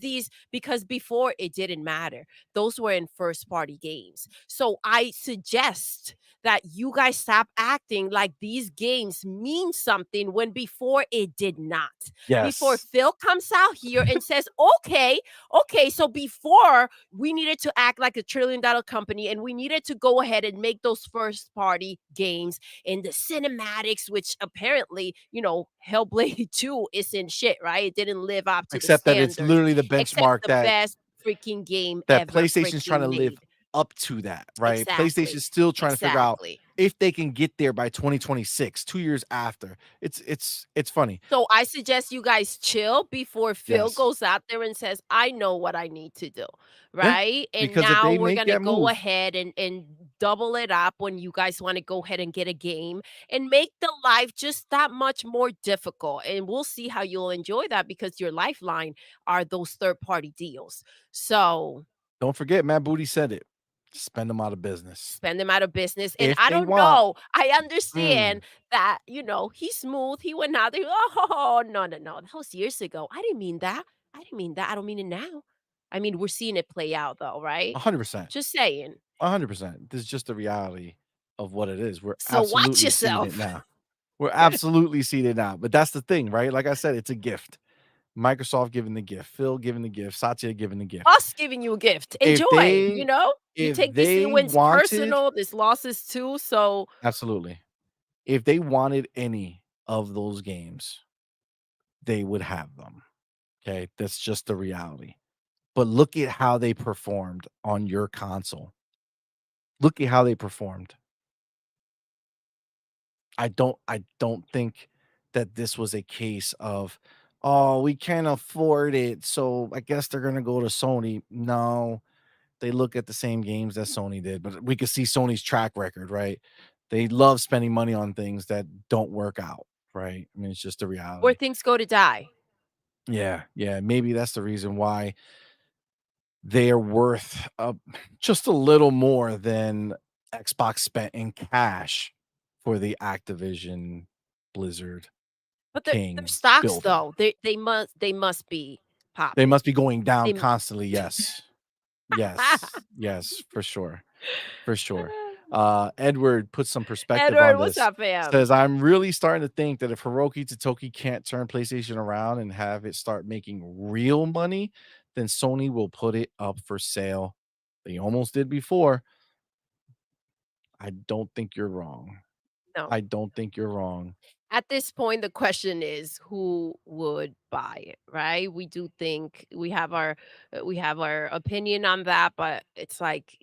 because before it didn't matter. Those were in first party games. So I suggest that you guys stop acting like these games mean something when before it did not. Before Yes. Phil comes out here and says, okay, so before we needed to act like a $1 trillion company and we needed to go ahead and make those first party games and the cinematics, which apparently, Hellblade 2 isn't shit, right? It didn't live up to Except the that it's standards. literally the Except benchmark the that best freaking game that ever PlayStation's trying to freaking live made. up to that, right? Exactly. PlayStation's still trying to figure out Exactly. if they can get there by 2026, 2 years after. It's funny. So I suggest you guys chill before Phil Yes. goes out there and says, I know what I need to do. Yeah, Right. And because if now they we're make going to that go move, ahead and double it up when you guys want to go ahead and get a game and make the life just that much more difficult. And we'll see how you'll enjoy that because your lifeline are those third party deals. So don't forget, Matt Booty said it. Spend them out of business. spend them out of business. And If I they don't want. know. I understand that, he's smooth. He went out there. Oh, no. That was years ago. I didn't mean that. I don't mean it now. I mean, we're seeing it play out though, right? 100%. Just saying. 100%. This is just the reality of what it is. We're So watch absolutely seeing yourself. it now. We're absolutely seeing it now. But that's the thing, right? Like I said, it's a gift. Microsoft giving the gift, Phil giving the gift, Satya giving the gift. Us giving you a gift. If Enjoy, they You if take these they wins wanted personal, these losses too. So absolutely. If they wanted any of those games, they would have them. Okay, that's just the reality. But look at how they performed on your console. Look at how they performed. I don't think that this was a case of, oh, we can't afford it, so I guess they're gonna go to Sony. No, they look at the same games that Sony did, but we could see Sony's track record, right? They love spending money on things that don't work out, right? I mean, it's just a where reality. things go to die. Yeah, yeah. Maybe that's the reason why they're worth just a little more than Xbox spent in cash for the Activision Blizzard But their King stocks building. though, they must be They popping. must be going down They constantly. Yes. Yes. Yes, for sure. For sure. Edward put some perspective Edward, on what's this. up, fam? Says, I'm really starting to think that if Hiroki Totoki can't turn PlayStation around and have it start making real money, then Sony will put it up for sale. They almost did before. I don't think you're wrong. No. I don't think you're wrong. At this point, the question is who would buy it, right? We do think we have our opinion on that, but it's like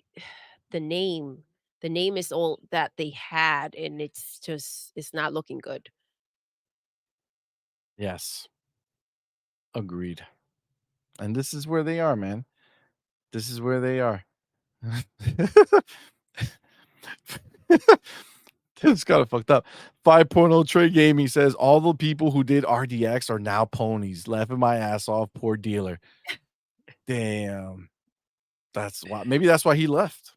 the name, the name is all that they had, and it's not looking good. Yes. Agreed. And this is where they are, man. This is where they are. It's kind of fucked up. 5.0 Trey Gaming says all the people who did RDX are now ponies. Laughing my ass off. Poor dealer. Damn. That's why. Maybe that's why he left.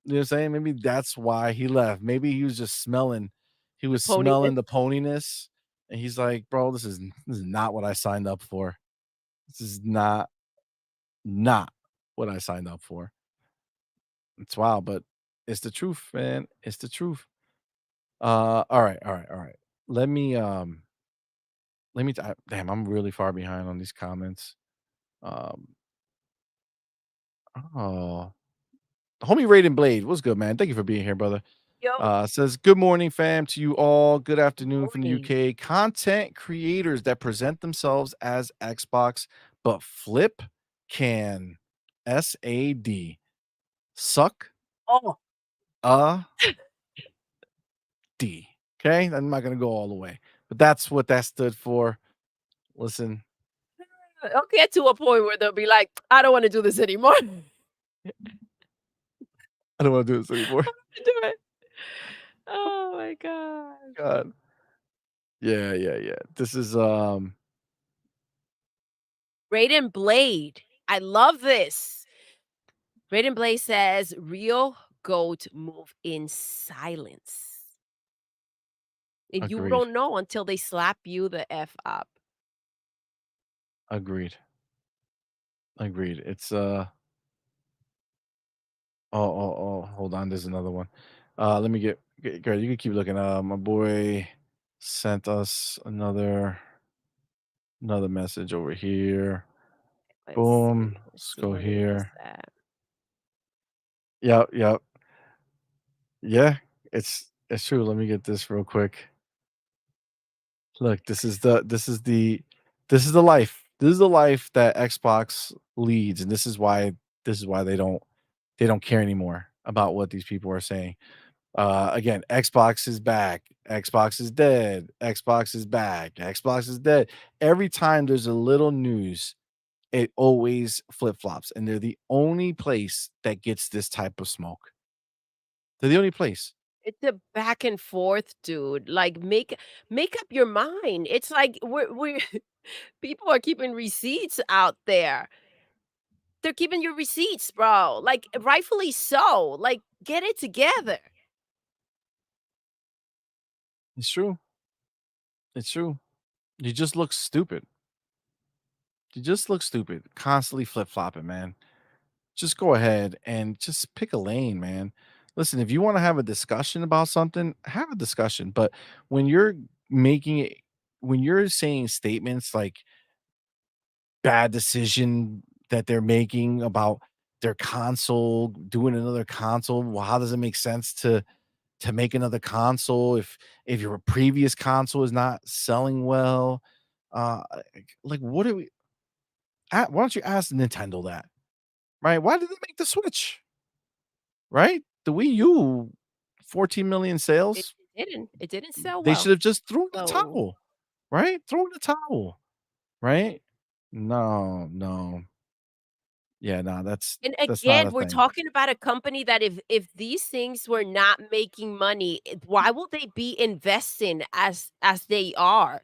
You know what I'm saying? Maybe that's why he left. Maybe he was just smelling. He was Pony. smelling the poniness, and he's like, "Bro, this is not what I signed up for. This is not what I signed up for." It's wild, but it's the truth, man. It's the truth. All right. Damn, I'm really far behind on these comments. Um, oh, homie Raiden Blade, what's good, man? Thank you for being here, brother. Yo, Says good morning, fam, to you all. Good afternoon from the morning. UK. Content creators that present themselves as Xbox but flip can SAD suck Oh, a D. Okay, I'm not gonna go all the way, but that's what that stood for. Listen, I'll get to a point where they'll be like, I don't want to do this anymore. I don't want to do this anymore. Do it. Oh my god. God. Yeah. This is Raiden Blade. I love this. Raiden Blade says, real goat move in silence. And you agreed. don't know until they slap you the F up. Agreed. It's oh, hold on. There's another one. Let me get girl, you can keep looking. My boy sent us another message over here. Let's Boom. see. Let's go CMoney has here. that. Yep. Yeah, it's true. Let me get this real quick. Look, this is the life. This is the life that Xbox leads, and this is why they don't care anymore about what these people are saying. Again, Xbox is back. Xbox is dead. Xbox is back. Xbox is dead. Every time there's a little news, it always flip flops, and they're the only place that gets this type of smoke. They're the only place. It's a back and forth, dude. Like make up your mind. It's like we're people are keeping receipts out there. They're keeping your receipts, bro. Like rightfully so. Like get it together. It's true. It's true. You just look stupid. You just look stupid. Constantly flip flopping, man. Just go ahead and just pick a lane, man. Listen, if you want to have a discussion about something, have a discussion. But when you're making it, when you're saying statements like bad decision that they're making about their console, doing another console. Well, how does it make sense to make another console if your previous console is not selling well? Like what do we why don't you ask Nintendo that? Right? Why did they make the Switch? Right? The Wii U, 14 million It sales. didn't sell They should well. have just thrown the So towel, right? Throw in the towel, right? No, no. Yeah, no, and that's not again, a we're thing. talking about a company that if these things were not making money, why will they be investing as they are?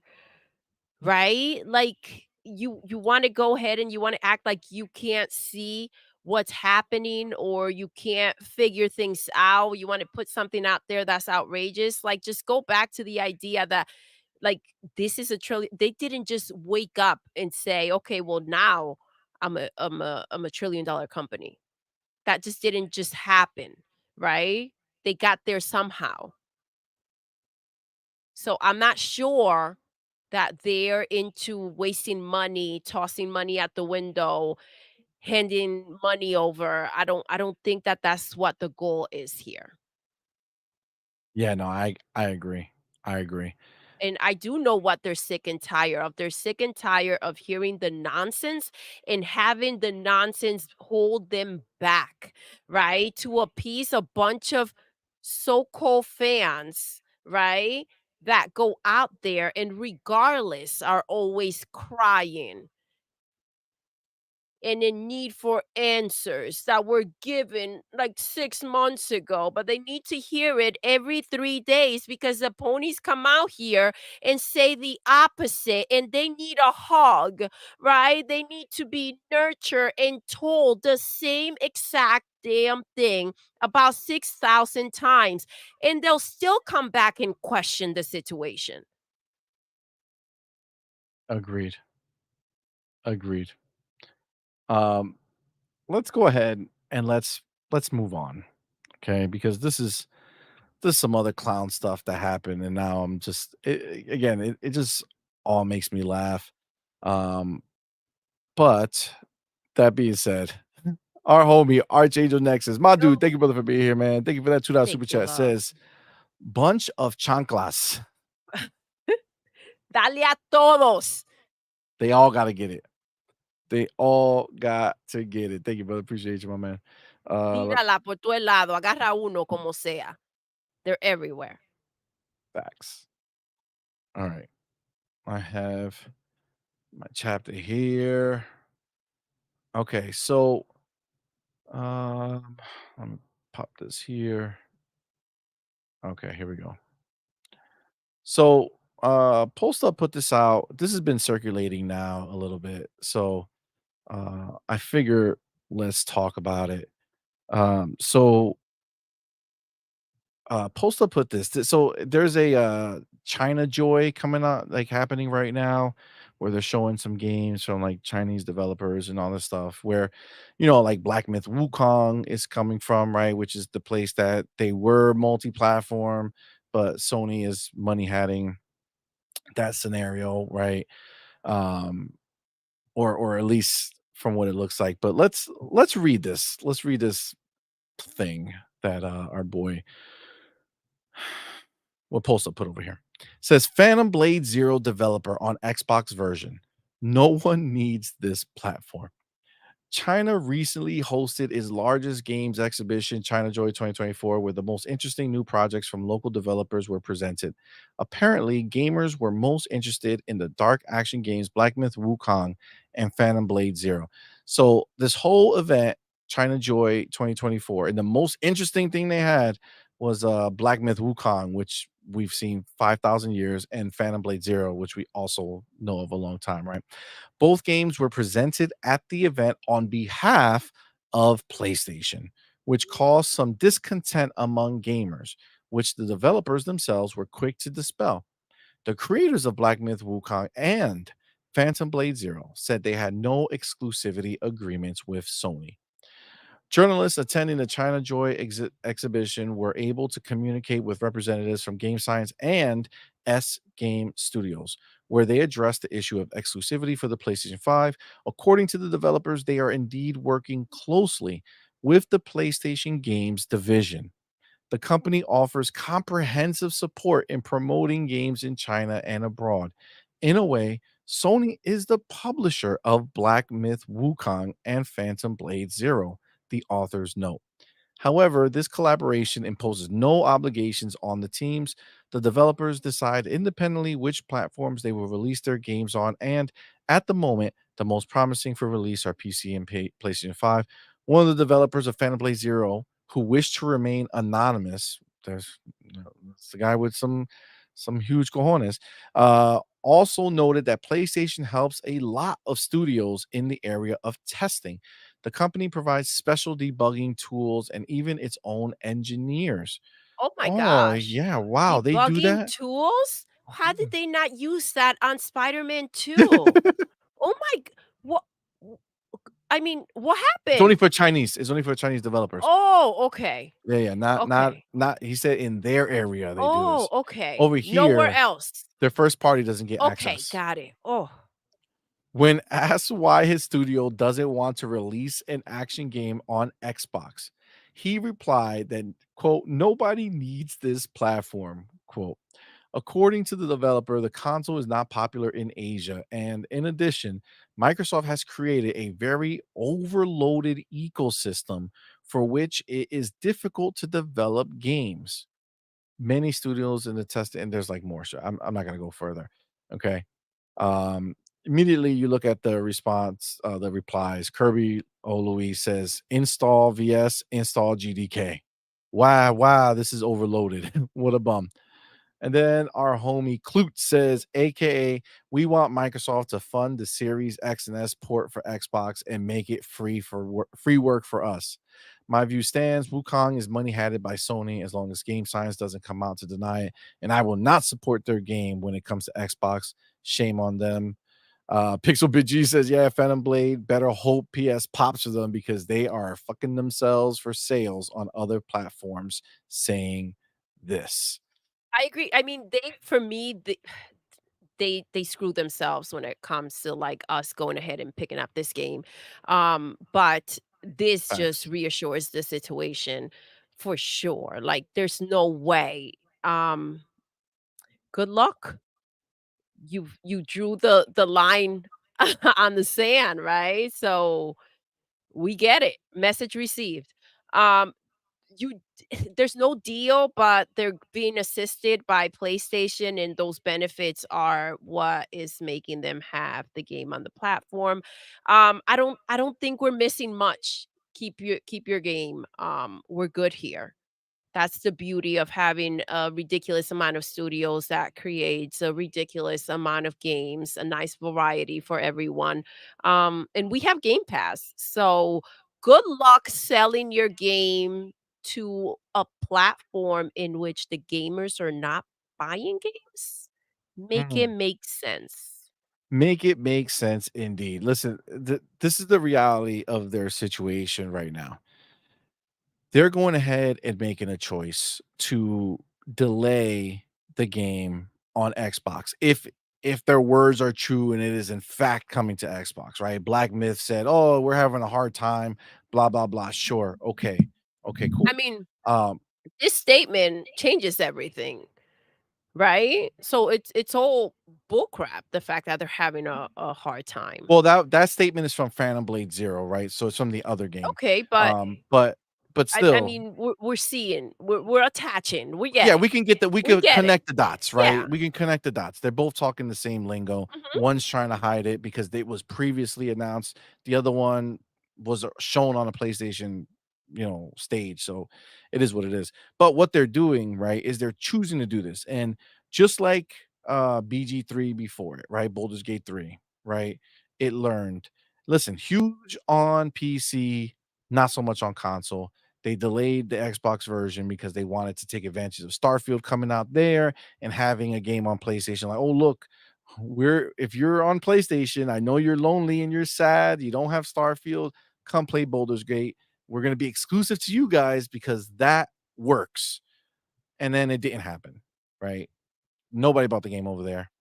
Right? Like you want to go ahead and you want to act like you can't see what's happening or you can't figure things out. You want to put something out there that's outrageous. Like just go back to the idea that like this is a trillion. They didn't just wake up and say, "Okay, well now I'm a $1 trillion company." That just didn't just happen, right? They got there somehow. So I'm not sure that they're into wasting money, tossing money at the window, handing money over. I don't think that that's what the goal is here. Yeah, no, I agree. I agree. And I do know what they're sick and tired of. They're sick and tired of hearing the nonsense and having the nonsense hold them back, right? To appease a bunch of so-called fans, right? That go out there and regardless are always crying and in need for answers that were given like 6 months ago, but they need to hear it every 3 days because the ponies come out here and say the opposite and they need a hug, right? They need to be nurtured and told the same exact damn thing about 6,000 times, and they'll still come back and question the situation. Agreed. Agreed. Um, let's go ahead and let's move on. Okay, because this is some other clown stuff that happened, and now I'm just again, it just all makes me laugh. Um, but that being said, our homie Archangel Nexus, my dude, thank you, brother, for being here, man. Thank you for that $2 super Thank you, chat. love. Says bunch of chanclas. Dale a todos. They all got to get it. They all got to get it. Thank you, brother. Appreciate you, my man. Tírala por todo el lado, agarra uno como sea. They're everywhere. Facts. All right. I have my chapter here. Okay, so um let me pop this here. Okay, here we go. So Post Up put this out. This has been circulating now a little bit. So I figure let's talk about it. So Post Up put this. So there's a Chinajoy coming out, like happening right now, where they're showing some games from like Chinese developers and all this stuff. Where, like Black Myth Wukong is coming from, right? Which is the place that they were multi-platform, but Sony is money hatting that scenario, right? Um, or at least from what it looks like. But let's read this. Let's read this thing that our boy what Post put over here. It says Phantom Blade Zero developer on Xbox version. No one needs this platform. China recently hosted its largest games exhibition, Chinajoy 2024, where the most interesting new projects from local developers were presented. Apparently, gamers were most interested in the dark action games Black Myth Wukong and Phantom Blade Zero. So, this whole event, Chinajoy 2024, and the most interesting thing they had was Black Myth Wukong, which we've seen 5,000 years, and Phantom Blade Zero, which we also know of a long time, right? Both games were presented at the event on behalf of PlayStation, which caused some discontent among gamers, which the developers themselves were quick to dispel. The creators of Black Myth Wukong and Phantom Blade Zero said they had no exclusivity agreements with Sony. Journalists attending the Chinajoy exhibition were able to communicate with representatives from Game Science and S Game Studios, where they addressed the issue of exclusivity for the PlayStation 5. According to the developers, they are indeed working closely with the PlayStation Games division. The company offers comprehensive support in promoting games in China and abroad. In a way, Sony is the publisher of Black Myth Wukong and Phantom Blade Zero, the authors note. However, this collaboration imposes no obligations on the teams. The developers decide independently which platforms they will release their games on, and at the moment, the most promising for release are PC and PlayStation 5. One of the developers of Phantom Blade Zero, who wished to remain anonymous, it's the guy with some huge cojones, also noted that PlayStation helps a lot of studios in the area of testing. The company provides special debugging tools and even its own engineers. Oh my Oh, gosh. yeah. Wow. They do Debugging that? tools? How did Mhm. they not use that on Spider-Man 2? Oh my g what I mean, what It's only happened? for Chinese. It's only for Chinese developers. Oh, okay. Yeah, yeah. Not not Okay. not he said in their area they do Oh, this. okay. Over Nowhere here, else. their first party doesn't get Okay, access. got it. Oh, When asked why his studio doesn't want to release an action game on Xbox, he replied that, quote, nobody needs this platform, quote. According to the developer, the console is not popular in Asia. And in addition, Microsoft has created a very overloaded ecosystem for which it is difficult to develop games. Many studios in the test, and there's like more. So I'm not going to go further. Okay. Um, Immediately you look at the response, the replies. Kirby Louis says, install VS, install GDK. Wow, this is overloaded. What a bum. And then our homie Clute says, AKA, we want Microsoft to fund the Series X and S port for Xbox and make it free work for us. My view stands. Wukong is money hatted by Sony as long as Game Science doesn't come out to deny it. And I will not support their game when it comes to Xbox. Shame on them. Pixel BG says, yeah, Phantom Blade. Better hope PS pops for them because they are fucking themselves for sales on other platforms saying this. I agree. I mean, they for me, they screw themselves when it comes to, like, us going ahead and picking up this game. But this just Facts. reassures the situation for sure. Like, there's no way. Um, Good luck. You drew the line on the sand, right? So, we get it. Message received. Um, you there's no deal, but they're being assisted by PlayStation, and those benefits are what is making them have the game on the platform. I don't think we're missing much. Keep your game. We're good here. That's the beauty of having a ridiculous amount of studios that creates a ridiculous amount of games, a nice variety for everyone. And we have Game Pass. So good luck selling your game to a platform in which the gamers are not buying games. Make it Mm. make sense. Make it make sense indeed. Listen, this is the reality of their situation right now. They're going ahead and making a choice to delay the game on Xbox. If their words are true and it is in fact coming to Xbox, right? Black Myth said, "Oh, we're having a hard time, blah blah blah." Sure. Okay. Okay, I cool. mean, Um this statement changes everything. Right? So it's all bullcrap, the fact that they're having a hard time. well, that statement is from Phantom Blade Zero, right? So it's from the other game. Okay, but But I still, mean, we're seeing, we're attaching, we get yeah, it. we We could get it. connect the dots, right? Yeah. We can connect the dots. They're both talking the same lingo. Mhm. One's trying to hide it because it was previously announced. The other one was shown on a PlayStation, stage. So it is what it is. But what they're doing, right, is they're choosing to do this. And just like BG3 before it, right? Baldur's Gate 3, right? It learned, listen, huge on PC, not so much on console. They delayed the Xbox version because they wanted to take advantage of Starfield coming out there and having a game on PlayStation. Like, oh, look, if you're on PlayStation, I know you're lonely and you're sad, you don't have Starfield, come play Baldur's Gate. we're going to be exclusive to you guys because that works. And then it didn't happen, right? Nobody bought the game over there.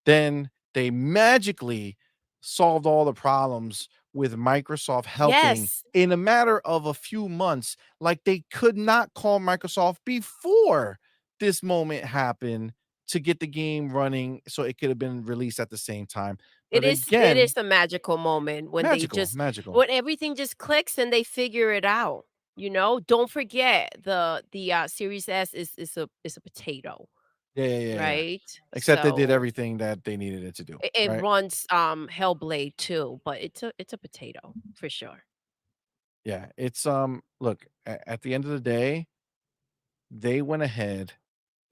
Then they magically solved all the problems with Microsoft helping Yes. in a matter of a few months. Like they could not call Microsoft before this moment happened to get the game running so it could have been released at the same time. But It again, is a magical moment when they just magical. when everything just clicks and they figure it out, you know? Don't forget the Series S is a potato, Yeah. right? Except they did So everything that they needed it to do, it right? runs Hellblade too, but it's a potato for sure. Yeah, it's look, at the end of the day, they went ahead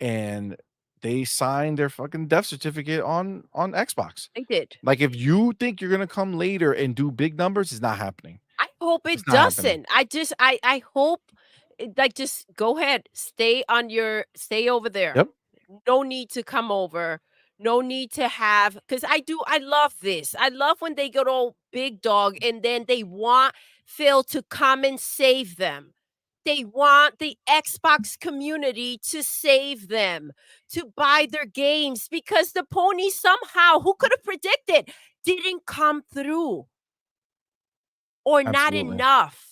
and they signed their fucking death certificate on Xbox. They did. Like if you think you're gonna come later and do big numbers, it's not happening. I hope It's it not happening. doesn't. I hope like just go ahead, stay over there. Yep. No need to come over. No need to have because I love this. I love when they get all big dog and then they want Phil to come and save them. They want the Xbox community to save them, to buy their games because the pony somehow, who could have predicted, didn't come through or not Absolutely. enough.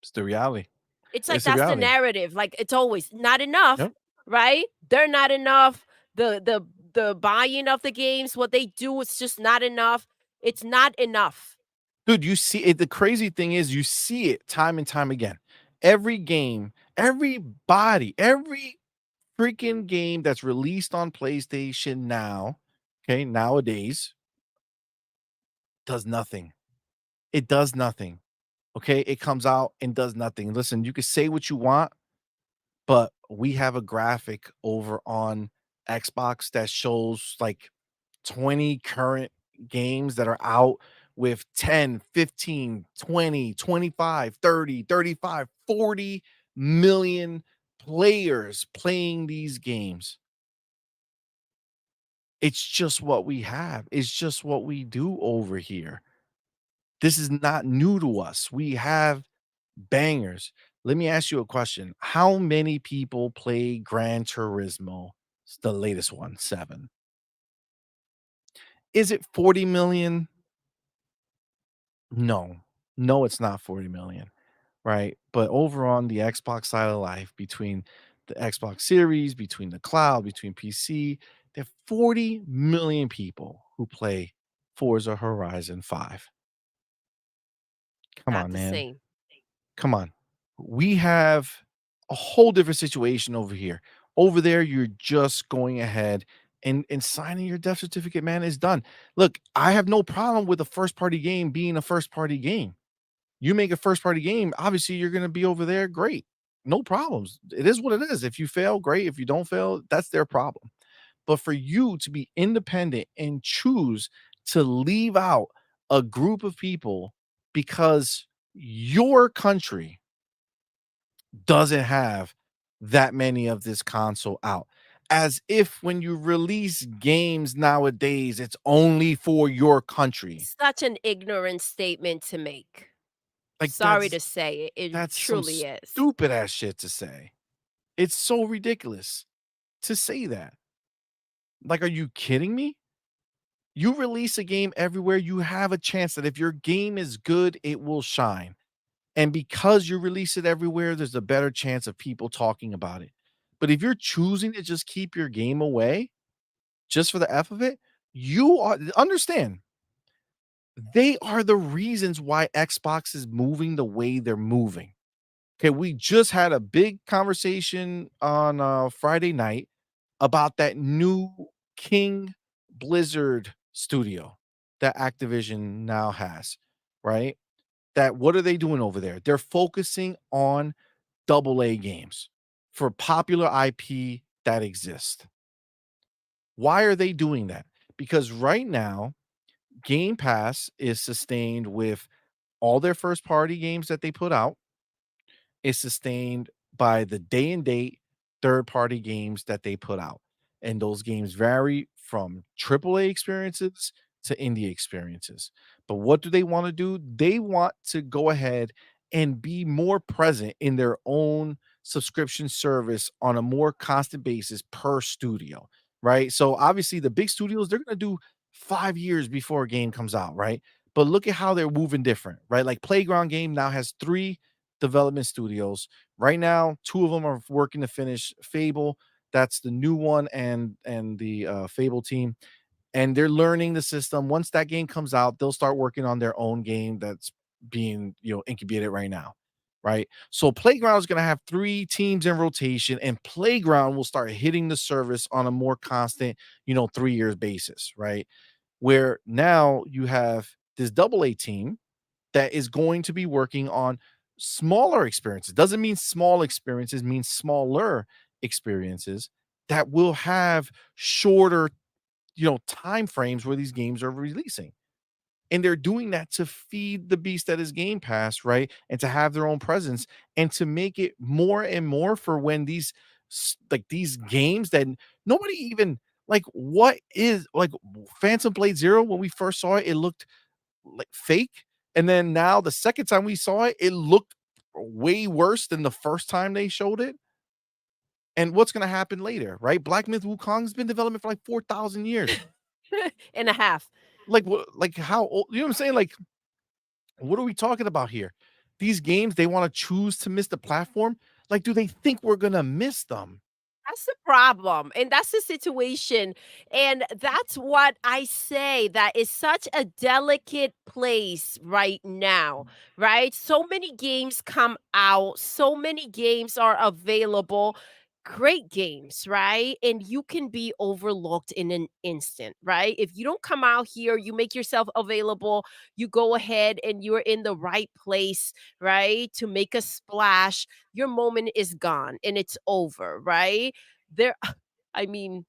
It's the reality. It's like It's the that's the reality. narrative. Like it's always not enough, Yep. right? They're not enough. The buying of the games, what they do, it's just not enough. It's not enough. Dude, you see it. The crazy thing is you see it time and time again. Every game, everybody, every freaking game that's released on PlayStation now, okay, nowadays, does nothing. It does nothing. Okay. It comes out and does nothing. Listen, you can say what you want, but we have a graphic over on Xbox that shows like 20 current games that are out with 10, 15, 20, 25, 30, 35, 40 million players playing these games. It's just what we have. It's just what we do over here. This is not new to us. We have bangers. Let me ask you a question. How many people play Gran Turismo? It's the latest one, 7. Is it 40 million? No. No, it's not 40 million, right? But over on the Xbox side of life, between the Xbox Series, between the cloud, between PC, there are 40 million people who play Forza Horizon 5. Come Not on, the man. same. Come on. We have a whole different situation over here. Over there, you're just going ahead and signing your death certificate, man, is done. Look, I have no problem with a first party game being a first party game. You make a first party game, obviously you're going to be over there. Great. No problems. It is what it is. If you fail, great. If you don't fail, that's their problem. But for you to be independent and choose to leave out a group of people because your country doesn't have that many of this console out. As if when you release games nowadays, it's only for your country. Such an ignorant statement to make. Like Sorry to say it. It that's some truly is. stupid ass shit to say. It's so ridiculous to say that. Like, are you kidding me? You release a game everywhere, you have a chance that if your game is good, it will shine. And because you release it everywhere, there's a better chance of people talking about it. But if you're choosing to just keep your game away just for the F of it, you are understand. They are the reasons why Xbox is moving the way they're moving. Okay, we just had a big conversation on Friday night about that new King Blizzard studio that Activision now has, right? That what are they doing over there? They're focusing on double A games for popular IP that exist. Why are they doing that? Because right now, Game Pass is sustained with all their first party games that they put out, is sustained by the day and date third party games that they put out. And those games vary from AAA experiences to indie experiences. But what do they want to do? They want to go ahead and be more present in their own subscription service on a more constant basis per studio, right? So obviously the big studios, they're going to do 5 years before a game comes out, right? But look at how they're moving different, right? Like Playground Game now has 3 development studios. Right now, 2 of them are working to finish Fable. That's the new one and the Fable team, and they're learning the system. Once that game comes out, they'll start working on their own game that's being, incubated right now, right? So Playground is going to have 3 teams in rotation, and Playground will start hitting the service on a more constant, 3 years basis, right? Where now you have this double A team that is going to be working on smaller experiences. Doesn't mean small experiences, means smaller experiences that will have shorter, time frames where these games are releasing. And they're doing that to feed the beast that is Game Pass, right? And to have their own presence and to make it more and more for when these games that nobody even like, what is like Phantom Blade Zero, when we first saw it, it looked like fake. And then now the second time we saw it, it looked way worse than the first time they showed it. And what's going to happen later, right? Black Myth Wukong's been development for like 4,000 years. and a half. Like what? Like how old? You know what I'm saying? Like, what are we talking about here? These games, they want to choose to miss the platform. Like, do they think we're gonna miss them? That's the problem, and that's the situation, and that's what I say, that is such a delicate place right now, right? So many games come out, so many games are available, great games, right? And you can be overlooked in an instant, right? If you don't come out here, you make yourself available, you go ahead and you're in the right place, right? To make a splash, your moment is gone and it's over, right? There I mean,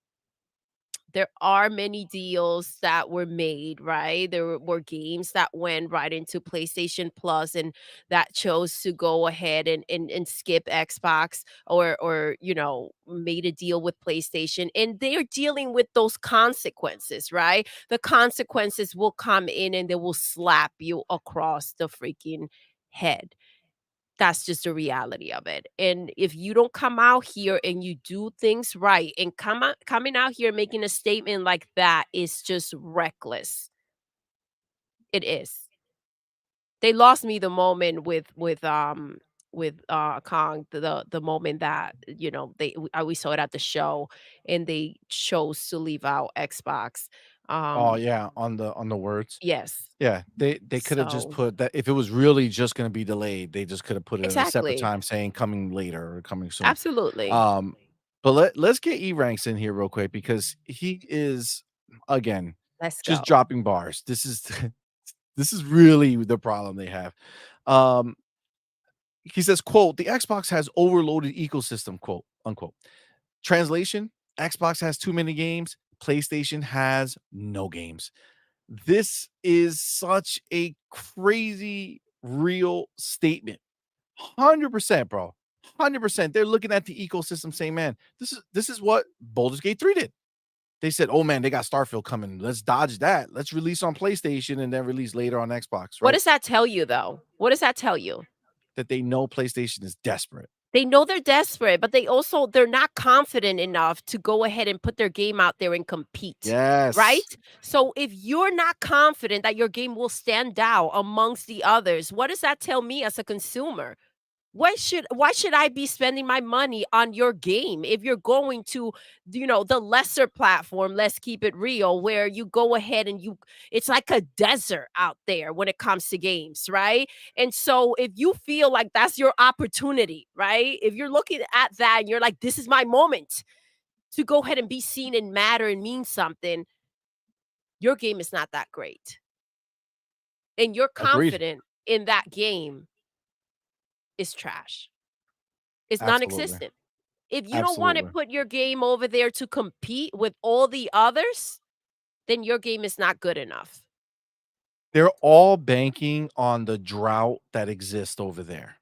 there are many deals that were made, right? There were games that went right into PlayStation Plus and that chose to go ahead and skip Xbox or made a deal with PlayStation, and they're dealing with those consequences, right? The consequences will come in and they will slap you across the freaking head. That's just the reality of it. And if you don't come out here and you do things right and coming out here making a statement like that is just reckless. It is. They lost me the moment with Kong, the moment that, we saw it at the show and they chose to leave out Xbox. Oh Um yeah, on the words. yes. Yeah, they could have just So put that if it was really just gonna be delayed, they just could have put it at a separate exactly. time saying coming later or coming soon. Absolutely. Um, but let's get E Ranks in here real quick because he is again Let's just go. dropping bars. This is this is really the problem they have. Um, he says, quote, the Xbox has overloaded ecosystem, quote, unquote. Translation, Xbox has too many games, PlayStation has no games. This is such a crazy real statement. 100%, bro. 100%. They're looking at the ecosystem saying, man, this is what Baldur's Gate 3 did. They said, oh man, they got Starfield coming. Let's dodge that. Let's release on PlayStation and then release later on Xbox, What right? does that tell you though? What does that tell you? That they know PlayStation is desperate. They know they're desperate, but they're not confident enough to go ahead and put their game out there and compete, right? Yes. So if you're not confident that your game will stand out amongst the others, what does that tell me as a consumer? Why should I be spending my money on your game if you're going to, the lesser platform, let's keep it real, where you go ahead and it's like a desert out there when it comes to games, right? And so if you feel like that's your opportunity, right? If you're looking at that and you're like, this is my moment to go ahead and be seen and matter and mean something, your game is not that great. And you're Agreed. confident in that game is trash. It's Absolutely. non-existent. If you don't wanna Absolutely. put your game over there to compete with all the others, then your game is not good enough. They're all banking on the drought that exists over there,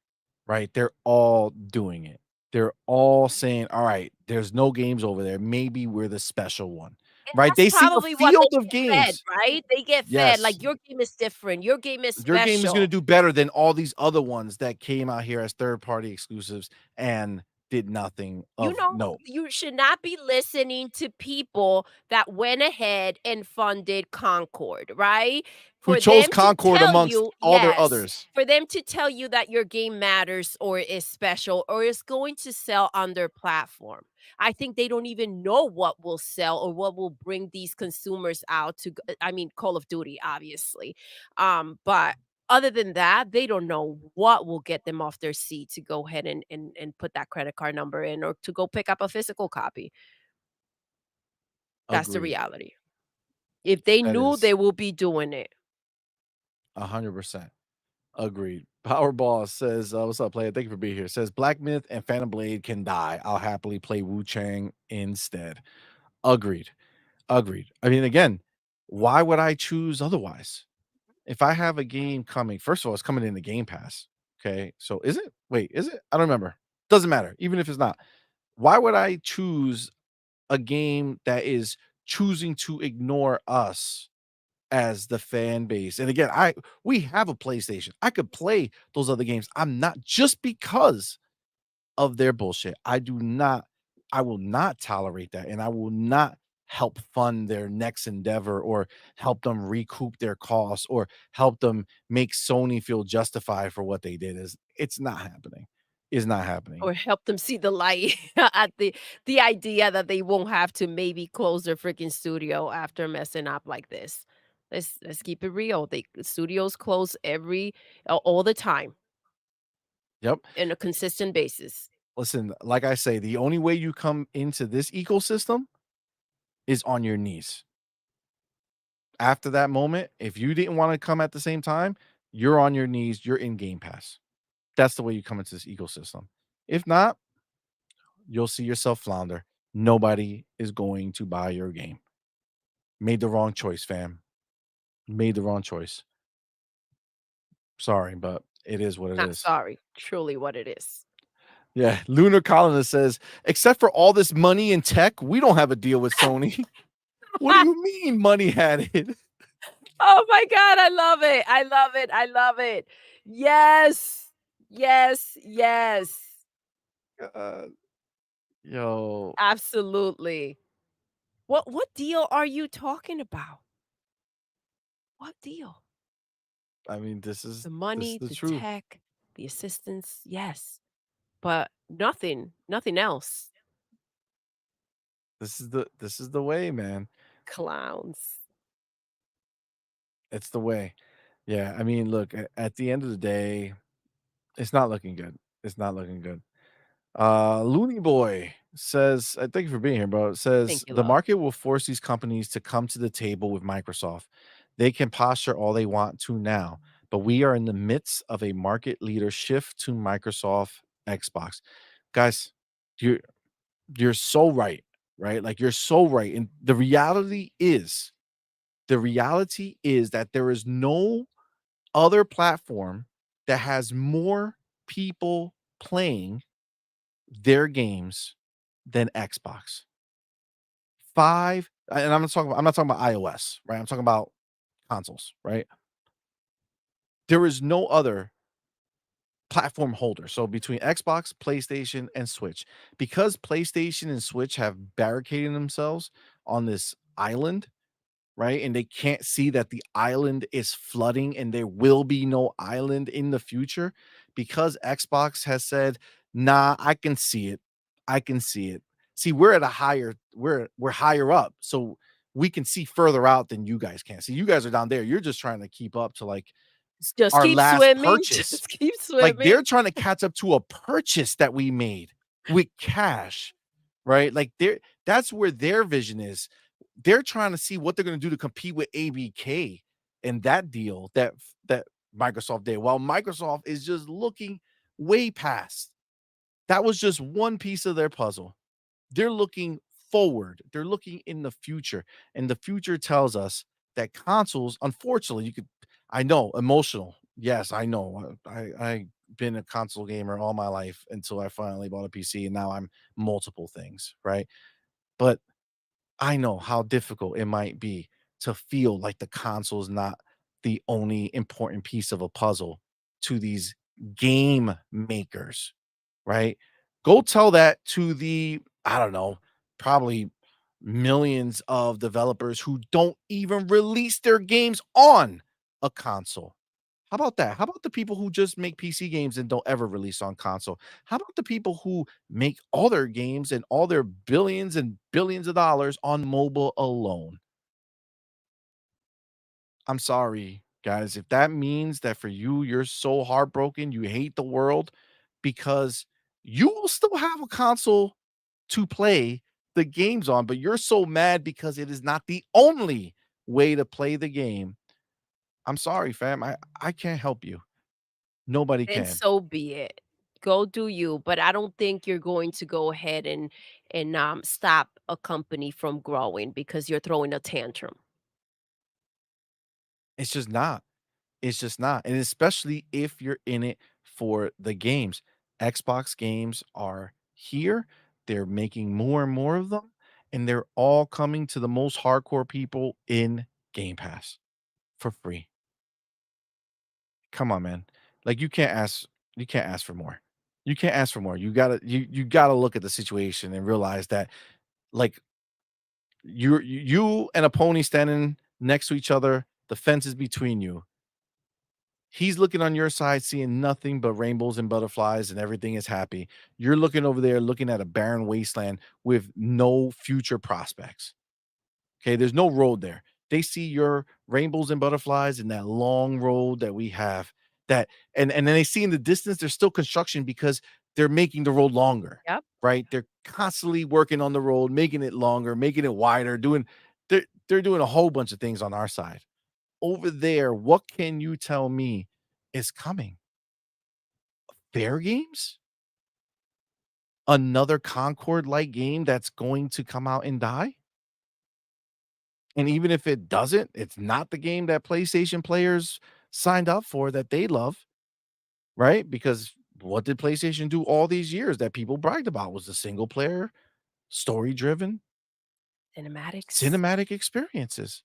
right? They're all doing it. They're all saying, all right, there's no games over there. Maybe we're the special one, right? That's They see a probably what field they of get fed, games. right? They get fed, Yes. like, your game is different, your game is Your game is gonna special. do better than all these other ones that came out here as third-party exclusives and did nothing You of know, note. you should not be listening to people that went ahead and funded Concord, right? Who For chose them to Concord tell amongst you all their yes, others. for them to tell you that your game matters or is special or is going to sell on their platform. I think they don't even know what will sell or what will bring these consumers out to I mean, Call of Duty, obviously. But other than that, they don't know what will get them off their seat to go ahead and put that credit card number in or to go pick up a physical copy. That's the Agreed. reality. If they That knew, is they will be doing it. 100%. Agreed. Powerball says, what's up, player? Thank you for being here. Says Black Myth and Phantom Blade can die. I'll happily play Wu Chang instead. Agreed. Agreed. I mean, again, why would I choose otherwise? If I have a game coming, first of all, it's coming in the Game Pass. Okay. So is it? Wait, is it? I don't remember. Doesn't matter. Even if it's not. Why would I choose a game that is choosing to ignore us as the fan base? And again, we have a PlayStation. I could play those other games. I'm not just because of their bullshit. I will not tolerate that, and I will not help fund their next endeavor or help them recoup their costs or help them make Sony feel justified for what they did. It's not happening. Is not happening. Or help them see the light at the idea that they won't have to maybe close their freaking studio after messing up like this. Let's keep it real. Studios close all the time Yep. in a consistent basis. Listen, like I say, the only way you come into this ecosystem is on your knees. After that moment, if you didn't want to come at the same time, you're on your knees, you're in Game Pass. That's the way you come into this ecosystem. If not, you'll see yourself flounder. Nobody is going to buy your game. Made the wrong choice, fam. Made the wrong choice. Sorry, but it is what it Not is. sorry, truly what it is. Yeah, Lunar Colonist says, except for all this money in tech, we don't have a deal with Sony. What do you mean money had it? Oh my god, I love it. I love it. I love it. Yes. Yes, yes. Yo, Absolutely. What deal are you talking about? What deal? I mean, this is The money, the the truth. tech, the assistance, yes. But nothing else. This is the way, man. Clowns. It's the way. Yeah, I mean, look, at the end of the day, it's not looking good. It's not looking good. Looney Boy says, thank you for being here, bro. It says Thank you, the love. market will force these companies to come to the table with Microsoft. They can posture all they want to now, but we are in the midst of a market leader shift to Microsoft Xbox. Guys, you're you're so right, right? Like you're so right. And the reality is that there is no other platform that has more people playing their games than Xbox. And I'm not talking about iOS, right? I'm talking about consoles, right? There is no other platform holder. So between Xbox, PlayStation, and Switch, because PlayStation and Switch have barricaded themselves on this island, right? And they can't see that the island is flooding and there will be no island in the future because Xbox has said, "Nah, I can see it. I can see it." See, we're higher up, so we can see further out than you guys can. See, you guys are down there. You're just trying to keep up to like Just our keep last swimming. purchase. Just keep Like swimming. they're trying to catch up to a purchase that we made with cash, right? Like that's where their vision is. They're trying to see what they're going to do to compete with ABK and that deal that Microsoft did. While Microsoft is just looking way past. That was just one piece of their puzzle. They're looking forward. They're looking in the future. And the future tells us that consoles, unfortunately, I know, emotional. Yes, I know. I've been a console gamer all my life until I finally bought a PC, and now I'm multiple things, right? But I know how difficult it might be to feel like the console is not the only important piece of a puzzle to these game makers, right? Go tell that to the, I don't know, probably millions of developers who don't even release their games on a console. How about that? How about the people who just make PC games and don't ever release on console? How about the people who make all their games and all their billions and billions of dollars on mobile alone? I'm sorry, guys. If that means that for you, you're so heartbroken, you hate the world because you will still have a console to play the games on, but you're so mad because it is not the only way to play the game. I'm sorry, fam. I can't help you. Nobody Then can. so be it. Go do you, but I don't think you're going to go ahead and stop a company from growing because you're throwing a tantrum. It's just not. It's just not. And especially if you're in it for the games. Xbox games are here. They're making more and more of them, and they're all coming to the most hardcore people in Game Pass for free. Come on, man. Like you can't ask for more. You can't ask for more. You gotta look at the situation and realize that like you and a pony standing next to each other, the fence is between you. He's looking on your side, seeing nothing but rainbows and butterflies, and everything is happy. You're looking over there, looking at a barren wasteland with no future prospects. Okay, there's no road there. They see your rainbows and butterflies and that long road that we have. That and then they see in the distance there's still construction because they're making the road longer, Yep. right? They're constantly working on the road, making it longer, making it wider, they're doing a whole bunch of things on our side. Over there, what can you tell me is coming? Fair games? Another Concord-like game that's going to come out and die? And even if it doesn't, it's not the game that PlayStation players signed up for that they love, right? Because what did PlayStation do all these years that people bragged about was the single player, story-driven, Cinematics. cinematic experiences.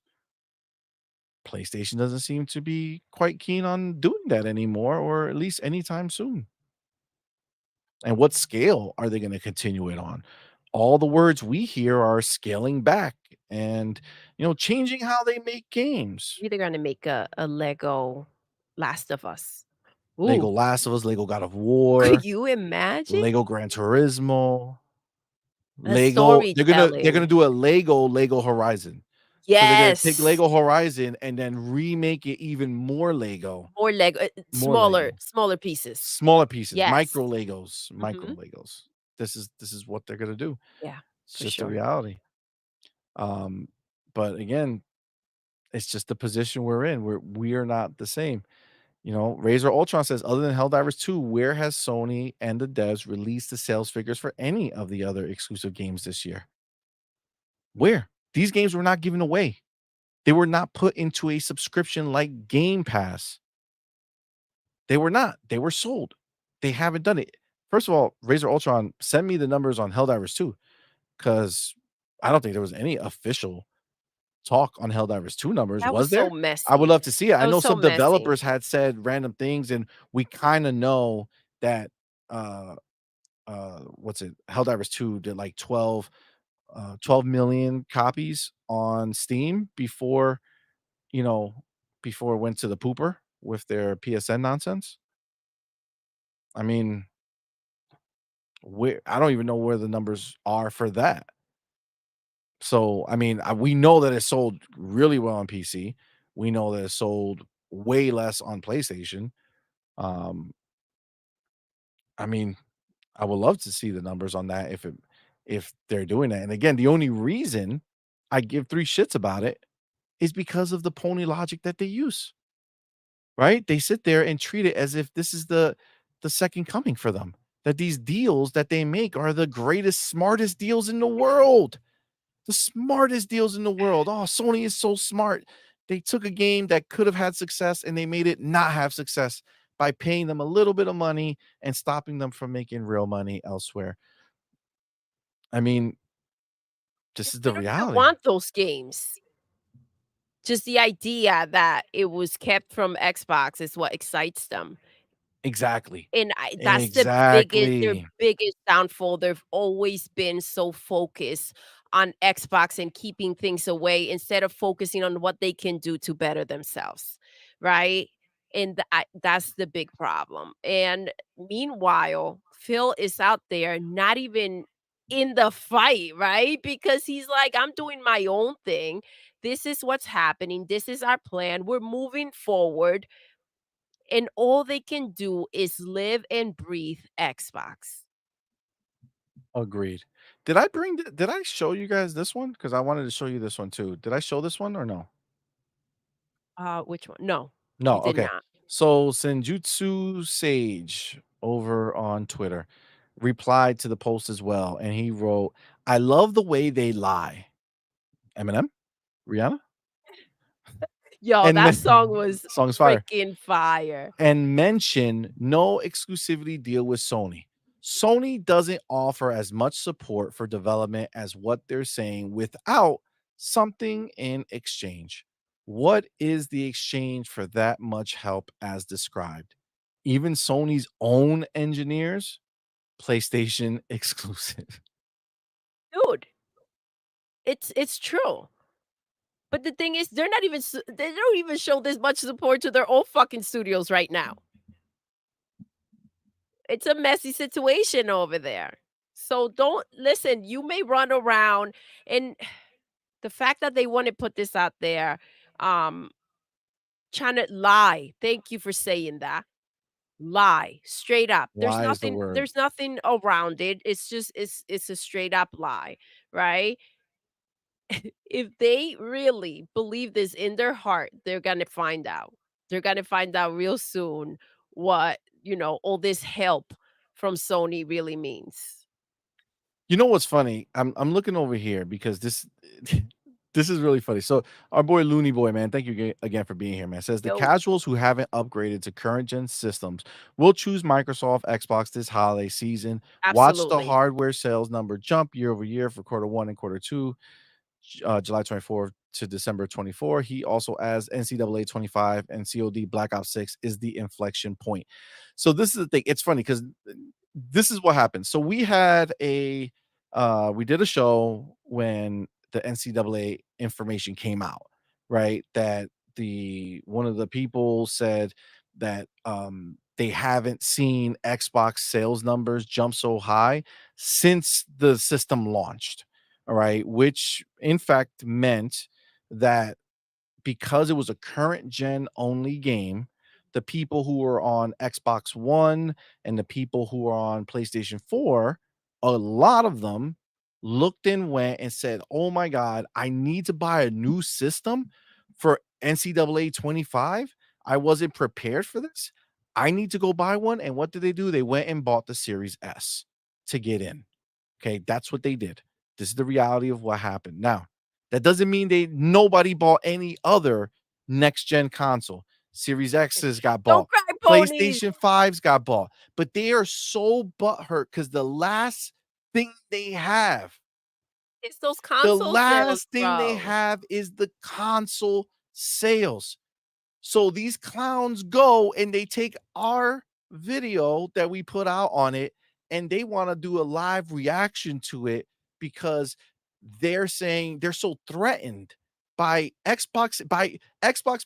PlayStation doesn't seem to be quite keen on doing that anymore, or at least anytime soon. And what scale are they gonna continue it on? All the words we hear are scaling back and, changing how they make games. Maybe they're gonna make a Lego Last of Us. Lego Ooh, Last of Us, Lego God of could War, you imagine? Lego Gran Turismo, A Lego they're gonna storytelling. do a Lego Horizon. So they're gonna take Yes. Lego Horizon and then remake it even More Lego, More smaller Lego. smaller pieces. Smaller pieces, Yes. micro Mhm. Legos. This is what they're gonna do. Yeah, It's for just a sure. reality. Um, but again, it's just the position we're in. We are not the same. Razor Ultron says, other than Helldivers 2, where has Sony and the devs released the sales figures for any of the other exclusive games this year? Where? These games were not given away. They were not put into a subscription like Game Pass. They were not. They were sold. They haven't done it. First of all, Razor Ultron, send me the numbers on Helldivers 2 because I don't think there was any official talk on Helldivers 2 numbers, That was was so there? I would messy. love to see it. I That was know so some messy. developers had said random things, and we kinda know that, uh, what's it? Helldivers 2 did, like, 12 million copies on Steam you know, before it went to the pooper with their PSN nonsense. I mean, where I don't even know where the numbers are for that. So, I mean, we know that it sold really well on PC. We know that it sold way less on PlayStation. Um, I mean, I would love to see the numbers on that if they're doing that. And again, the only reason I give three shits about it is because of the pony logic that they use. Right? They sit there and treat it as if this is the second coming for them. That these deals that they make are the greatest, smartest deals in the world. The smartest deals in the world. Oh, Sony is so smart. They took a game that could have had success and they made it not have success by paying them a little bit of money and stopping them from making real money elsewhere. I mean, This is We the don't even reality. want those games. Just the idea that it was kept from Xbox is what excites them. Exactly. And that's their Exactly. biggest downfall. They've always been so focused on Xbox and keeping things away instead of focusing on what they can do to better themselves, right? And that's the big problem. And meanwhile, Phil is out there not even in the fight, right? Because he's like, I'm doing my own thing. This is what's happening. This is our plan. We're moving forward, and all they can do is live and breathe Xbox. Agreed. Did I show you guys this one? Because I wanted to show you this one too. Did I show this one or no? Which one? No, you No, did okay. not. So Senjutsu Sage over on Twitter replied to the post as well, and he wrote, "I love the way they lie." Eminem, Rihanna, Yo, and that song was song's fire. freaking fire. And mention no exclusivity deal with Sony. Sony doesn't offer as much support for development as what they're saying without something in exchange. What is the exchange for that much help as described? Even Sony's own engineers, PlayStation exclusive. Dude, it's true. But the thing is, they don't even show this much support to their own fucking studios right now. It's a messy situation over there. So don't listen, you may run around, and the fact that they want to put this out there, um, trying to lie. Thank you for saying that. Lie, straight up. Why is the word? There's nothing around it. It's a straight up lie, right? If they really believe this in their heart, they're gonna find out. They're gonna find out real soon what, all this help from Sony really means. You know what's funny? I'm looking over here because this this is really funny. So our boy Looney Boy, man, thank you again for being here, man. Says the Yo, casuals who haven't upgraded to current gen systems will choose Microsoft Xbox this holiday season. Watch the absolutely. hardware sales number jump year over year for quarter one and quarter two, July 24th to December 24. He also adds NCAA 25 and COD Black Ops 6 is the inflection point. So this is the thing. It's funny because this is what happened. So we did a show when the NCAA information came out, right? That the one of the people said that they haven't seen Xbox sales numbers jump so high since the system launched. All right, which in fact meant that because it was a current gen only game, the people who were on Xbox One and the people who are on PlayStation 4, a lot of them looked and went and said, "Oh my God, I need to buy a new system for NCAA 25. I wasn't prepared for this. I need to go buy one." And what did they do? They went and bought the Series S to get in. Okay, that's what they did. This is the reality of what happened. Now, that doesn't mean nobody bought any other next gen console. Series X's got Don't bought. cry, ponies. PlayStation 5's got bought. But they are so butthurt because It's those the console sales, last thing they bro. have is the console sales. So these clowns go and they take our video that we put out on it and they want to do a live reaction to it because they're saying they're so threatened by Xbox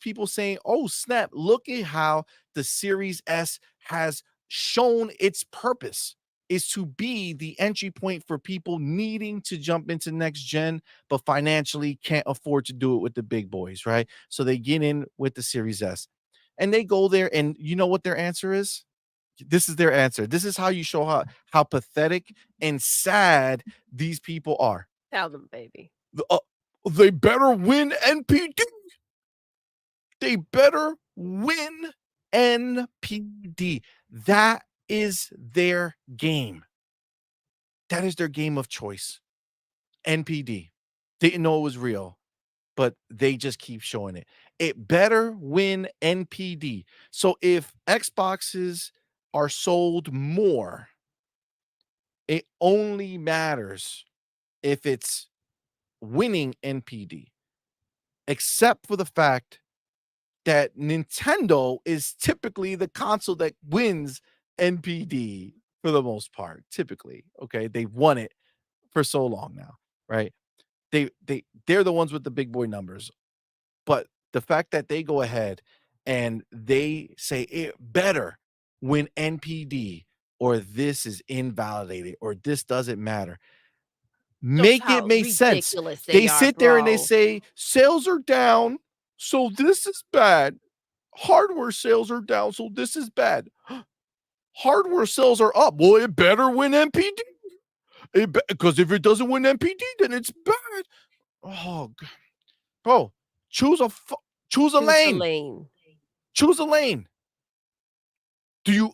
people saying, "Oh snap, look at how the Series S has shown its purpose is to be the entry point for people needing to jump into next gen but financially can't afford to do it with the big boys," right? So they get in with the Series S and they go there. And you know what their answer is? This is their answer. This is how you show how pathetic and sad these people are. Tell them, baby. They better win NPD. They better win NPD. That is their game. That is their game of choice. NPD. Didn't know it was real, but they just keep showing it. It better win NPD. So if Xboxes are sold more, it only matters if it's winning NPD, except for the fact that Nintendo is typically the console that wins NPD for the most part. Typically, okay, they've won it for so long now, right? They're the ones with the big boy numbers, but the fact that they go ahead and they say it better win NPD or this is invalidated or this doesn't matter. Shows Make it how make sense. ridiculous They they are, sit there and they bro. say sales are down, so this is bad. Hardware sales are down, so this is bad. Hardware sales are up. Well, it better win NPD. Because if it doesn't win NPD, then it's bad. Oh, bro, choose a choose a Choose the lane. lane. Choose a lane.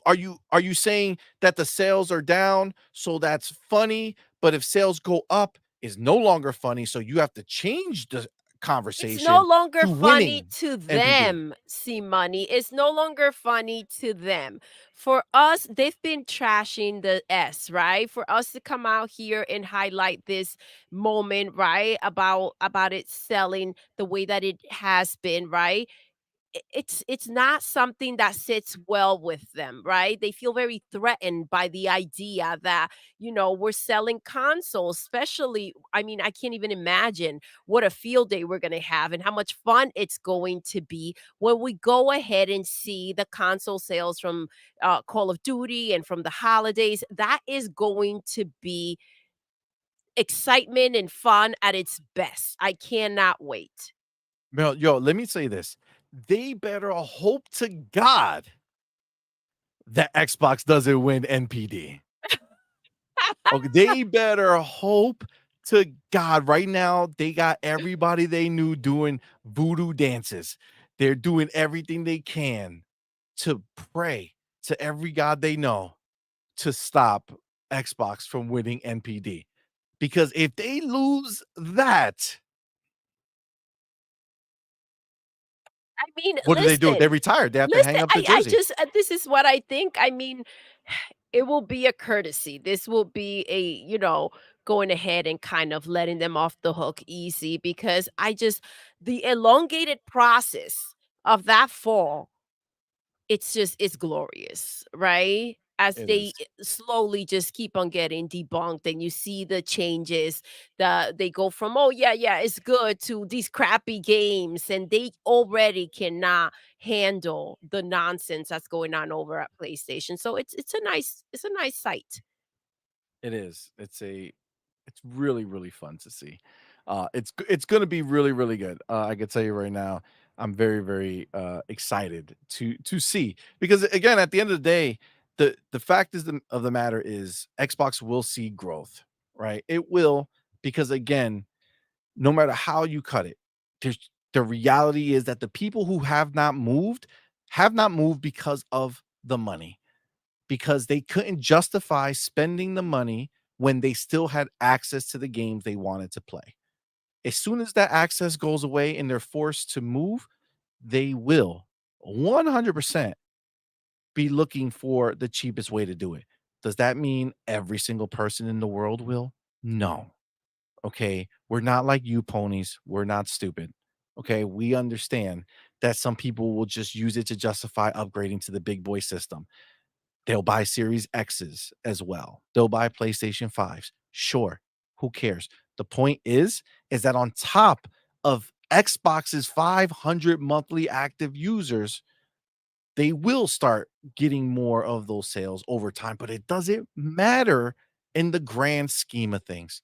Are you saying that the sales are down, so that's funny, but if sales go up, is no longer funny, so you have to change the It's no conversation longer to funny winning to NPD? them, CMoney. It's no longer funny to them. For us, they've been trashing the S, right? For us to come out here and highlight this moment, right? About it selling the way that it has been, right? It's not something that sits well with them, right? They feel very threatened by the idea that, we're selling consoles, especially, I mean, I can't even imagine what a field day we're going to have and how much fun it's going to be when we go ahead and see the console sales from Call of Duty and from the holidays. That is going to be excitement and fun at its best. I cannot wait. Well, yo, let me say this. They better hope to God that Xbox doesn't win NPD. Okay, they better hope to God. Right now, they got everybody they knew doing voodoo dances. They're doing everything they can to pray to every god they know to stop Xbox from winning NPD. Because if they lose that, I mean, what do they do? They listen, retire. They have to listen, hang up the I jersey. just this is what I think. I mean, it will be a courtesy. This will be a, going ahead and kind of letting them off the hook easy because the elongated process of that fall, it's glorious, right? As It they is. slowly just keep on getting debunked and you see the changes, they go from, oh yeah, yeah, it's good, to these crappy games, and they already cannot handle the nonsense that's going on over at PlayStation. So it's a nice sight. It is. It's really, really fun to see. It's gonna be really, really good. I can tell you right now, I'm very, very excited to see because again, at the end of the day, the fact is of the matter is Xbox will see growth, right? It will because again, no matter how you cut it, the reality is that the people who have not moved because of the money because they couldn't justify spending the money when they still had access to the games they wanted to play. As soon as that access goes away and they're forced to move, they will 100% be looking for the cheapest way to do it. Does that mean every single person in the world will? No. Okay. We're not like you ponies. We're not stupid. Okay. We understand that some people will just use it to justify upgrading to the big boy system. They'll buy Series X's as well. They'll buy PlayStation 5s. Sure. Who cares? The point is that on top of Xbox's 500 monthly active users, they will start getting more of those sales over time, but it doesn't matter in the grand scheme of things.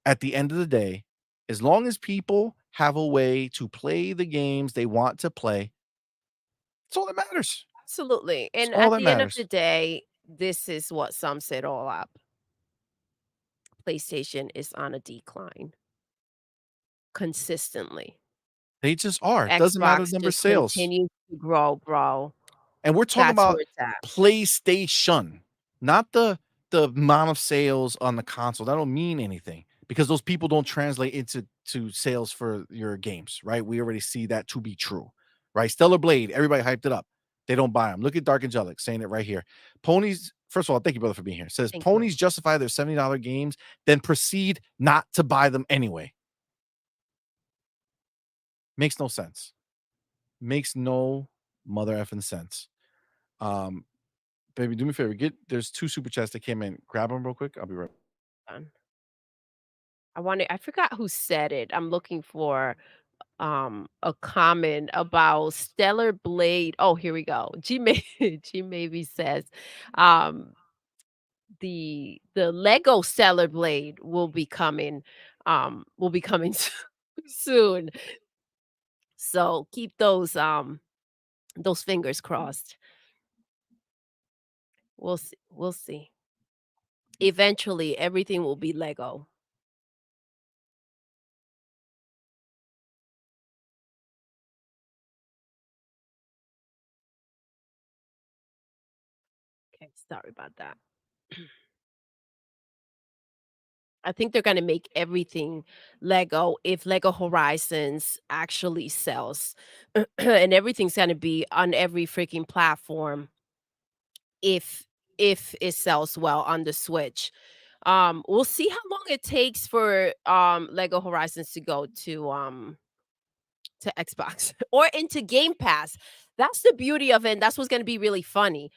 At the end of the day, as long as people have a way to play the games they want to play, that's all that matters. Absolutely. It's And all at that the end of the matters. day, this is what sums it all up. PlayStation is on a decline consistently. They just are. It doesn't matter the Xbox number of just sales. continues to grow, bro. And we're talking That's where about it's at. PlayStation, not the amount of sales on the console. That don't mean anything because those people don't translate into sales for your games, right? We already see that to be true, right? Stellar Blade, everybody hyped it up. They don't buy them. Look at Dark Angelic saying it right here. Ponies first of all, thank you, brother, for being here. Says Thank you. ponies justify their $70 games, then proceed not to buy them anyway. Makes no sense. Makes no mother effing sense. Baby, do me a favor. There's 2 super chats that came in. Grab them real quick. I'll be right. Done. I forgot who said it. I'm looking for a comment about Stellar Blade. Oh, here we go. G maybe says the Lego Stellar Blade will be coming soon. So keep those fingers crossed. We'll see. We'll see. Eventually everything will be Lego. Okay, sorry about that. I think they're gonna make everything Lego if Lego Horizons actually sells. And everything's gonna be on every freaking platform if it sells well on the Switch. We'll see how long it takes for Lego Horizons to go to Xbox or into Game Pass. That's the beauty of it. And that's what's going to be really funny.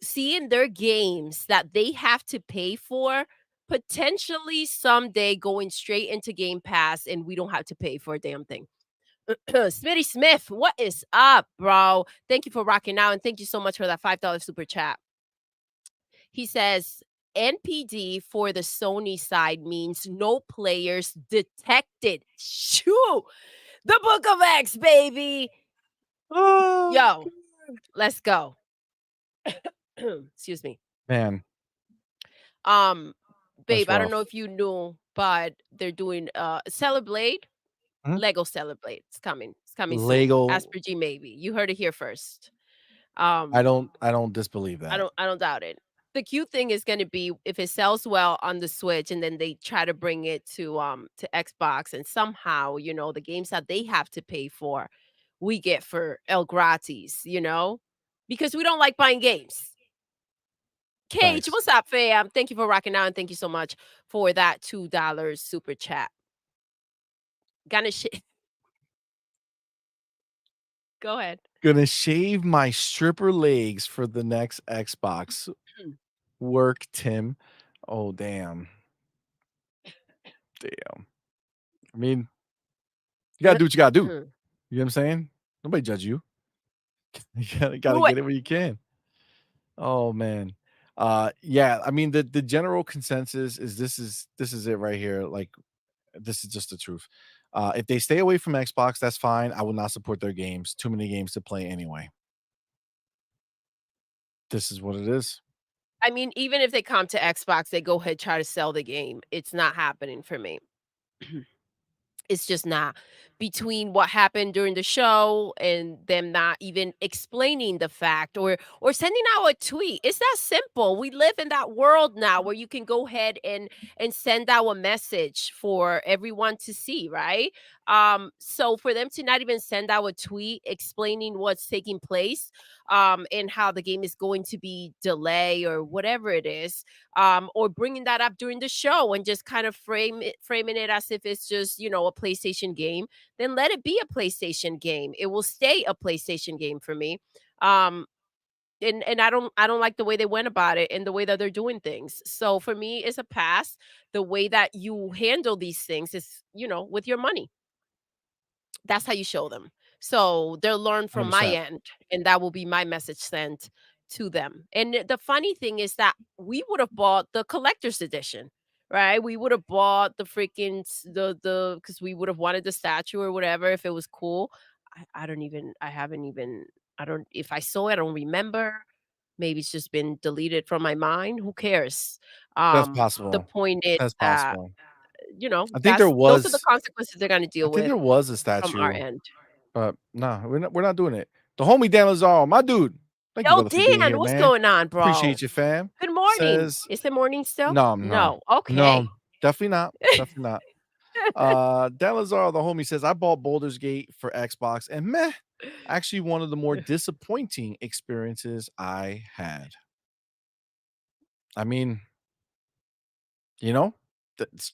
Seeing their games that they have to pay for potentially someday going straight into Game Pass and we don't have to pay for a damn thing. Smitty Smith, what is up, bro? Thank you for rocking out and thank you so much for that $5 super chat. He says NPD for the Sony side means no players detected. Shoo! The Book of X, baby. Oh, Yo, let's go. Excuse me. man. Babe, I don't rough. know if you knew, but they're doing Stellar Blade, Mhm. Lego Stellar Blade. It's coming. It's coming Lego- soon. Asper G maybe. You heard it here first. I don't disbelieve that. I don't doubt it. The cute thing is going to be if it sells well on the Switch and then they try to bring it to Xbox and somehow, you know, the games that they have to pay for, we get for El Gratis, you know? Because we don't like buying games. Cage, Thanks. what's up, fam? Thank you for rocking out and thank you so much for that $2 super chat. Gonna Go ahead. Gonna shave my stripper legs for the next Xbox. Work, Tim. Oh, damn. Damn. I mean, you gotta do what you gotta do. You know what I'm saying? Nobody judge you. You gotta Do it. get it where you can. Oh, man. Yeah, I mean, the general consensus is this is it right here. Like, this is just the truth. If they stay away from Xbox, that's fine. I will not support their games. Too many games to play anyway. This is what it is. I mean, even if they come to Xbox, they go ahead try to sell the game. It's not happening for me. It's just not. Between what happened during the show and them not even explaining the fact or sending out a tweet. It's that simple. We live in that world now where you can go ahead and send out a message for everyone to see, right? So for them to not even send out a tweet explaining what's taking place and how the game is going to be delay or whatever it is, or bringing that up during the show and just kind of framing it as if it's just, you know, a PlayStation game, then let it be a PlayStation game. It will stay a PlayStation game for me. And I don't like the way they went about it and the way that they're doing things. So for me, it's a pass. The way that you handle these things is, you know, with your money. That's how you show them. So they'll learn from my 100%. end, and that will be my message sent to them. And the funny thing is that we would have bought the collector's edition, right? We would have bought the freaking the because we would have wanted the statue or whatever if it was cool. I don't even I haven't even I don't if I saw it, I don't remember. Maybe it's just been deleted from my mind. Who cares? That's The possible. point is That's that, possible. you know, I think there those are the was consequences they're gonna I deal think with there was a from our statue, end. but no, we're not doing it. The homie Dan Lazaro, my dude. Thank you, Yo, brother, for being Dan, here, what's man. going on, bro? Appreciate you, fam. Good morning. Says Is it morning still? no, No. no, Okay. definitely not. Definitely not. Dan Lazaro, the homie, says I bought Baldur's Gate for Xbox and meh, actually one of the more disappointing experiences I had. I mean, you know, that's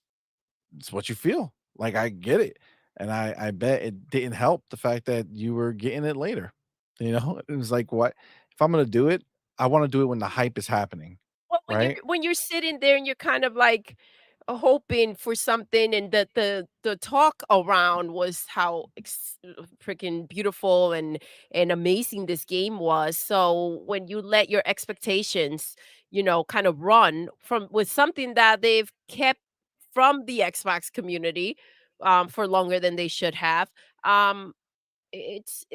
it's what you feel. Like, I get it, and I bet it didn't help the fact that you were getting it later, you know? It was like, what if I'm gonna do it, I wanna do it when the hype is happening, Well, right? when you're sitting there and you're kind of like hoping for something, and the talk around was how freaking beautiful and amazing this game was. So when you let your expectations, kind of run from with something that they've kept from the Xbox community for longer than they should have, it's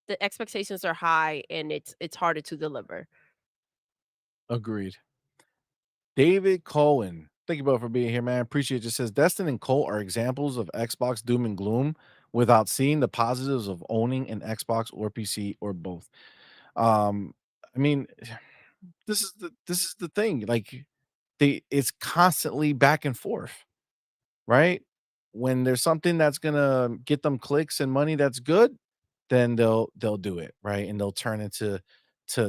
the expectations are high and it's harder to deliver. Agreed. David Cohen, thank you both for being here, man. Appreciate you. Says Destin and Colt are examples of Xbox doom and gloom without seeing the positives of owning an Xbox or PC or both. I mean, this is the thing. Like, it's constantly back and forth, right? When there's something that's gonna get them clicks and money that's good, then they'll do it, right? And they'll turn into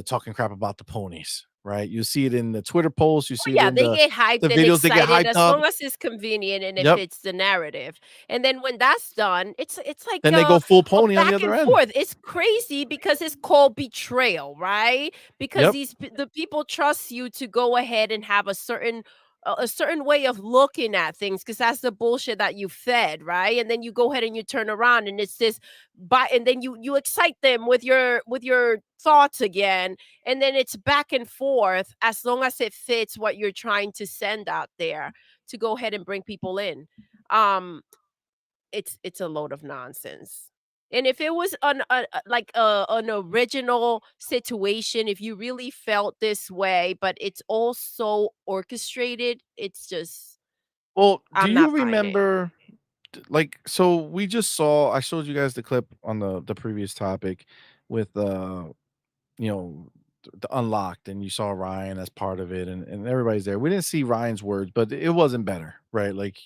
talking crap about the ponies, right? You see it in the Twitter posts, you Oh, see it yeah, in they the get hyped and videos they get excited hyped as up. long as it's convenient and it Yep. fits the narrative. And then when that's done, it's like Then they go full a pony on the back other and end. forth. It's crazy because it's called betrayal, right? Because Yep. the people trust you to go ahead and have a certain way of looking at things because that's the bullshit that you fed, right? And then you go ahead and you turn around and it's this and then you excite them with your thoughts again, and then it's back and forth as long as it fits what you're trying to send out there to go ahead and bring people in. um it's a load of nonsense. And if it was an original situation, if you really felt this way, but it's all so orchestrated, it's just Well, do I'm you not buying it. remember like, so we just saw, I showed you guys the clip on the previous topic with you know, the unlocked, and you saw Ryan as part of it, and everybody's there. We didn't see Ryan's words, but it wasn't better, right? Like,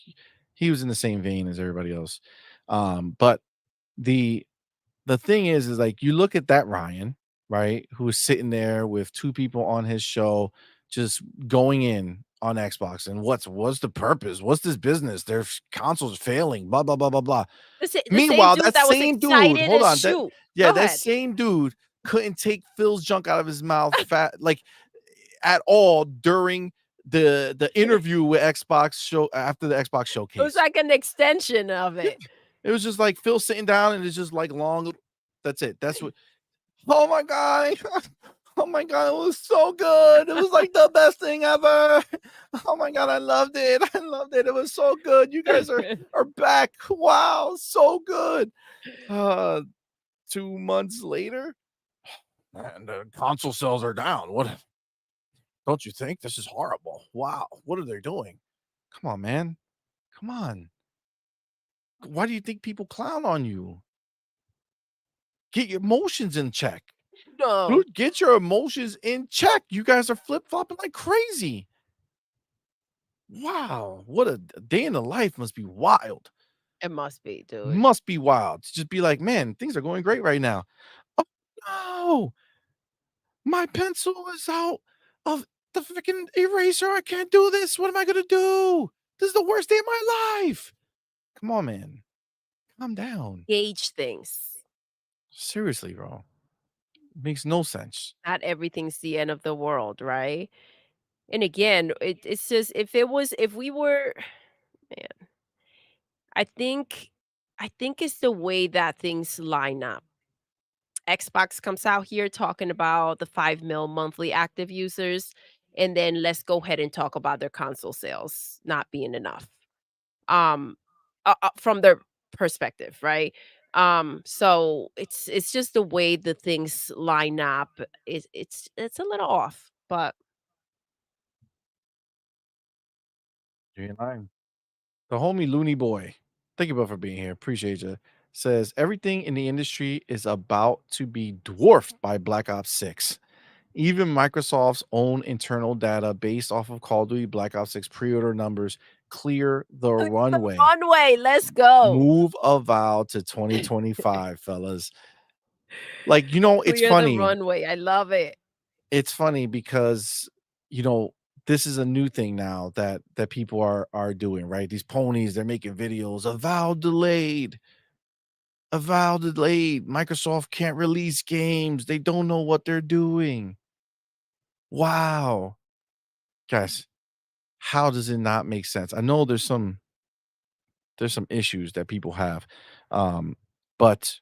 he was in the same vein as everybody else. But the thing is like, you look at that Ryan, right, who was sitting there with two people on his show, just going in on Xbox, and what's the purpose? What's this business? Their consoles failing, blah blah blah blah blah. The same Meanwhile, dude that that was same dude, excited hold as on, that shoot. yeah, Go that ahead. same dude couldn't take Phil's junk out of his mouth like at all during the interview with Xbox show after the Xbox It was showcase. like an extension of Yeah. it. It was just like Phil sitting down, and it's just like long. That's it. That's what. Oh my god! Oh my god! It was so good. It was like the best thing ever. Oh my god! I loved it. I loved it. It was so good. You guys are back. Wow, so good. 2 months later, and the console sales are down. What? Don't you think this is horrible? Wow, what are they doing? Come on, man. Come on. Why do you think people clown on you? Get your emotions in check. No, Dude, get your emotions in check. You guys are flip-flopping like crazy. Wow, what a day in the life must be wild. it must be, dude. Must be wild to just be like, man, things are going great right now. Oh no, my pencil is out of the freaking eraser. I can't do this. What am I gonna do? This is the worst day of my life. Come on, man. Calm down. Gauge things. Seriously, bro. Makes no sense. Not everything's the end of the world, right? And again, it's just if we were man, I think I think it's the way that things line up. Xbox comes out here talking about the 5 mil monthly active users, and then let's go ahead and talk about their console sales not being enough. Um, from their perspective, right? So it's just the way the things line up. It's a little off, but G9. The homie Looney Boy. Thank you both for being here. Appreciate you. Says everything in the industry is about to be dwarfed by Black Ops 6. Even Microsoft's own internal data based off of Call of Duty Black Ops 6 pre-order numbers clear the runway. runway, let's go. Move Avowed to 2025, fellas. Like, it's Clear the funny. runway. I love it. it's funny because, you know, this is a new thing now that people are doing, right? These ponies, they're making videos, Avowed delayed. Avowed delayed. Microsoft can't release games. They don't know what they're doing. Wow. Guys, how does it not make sense? I know there's some issues that people have. But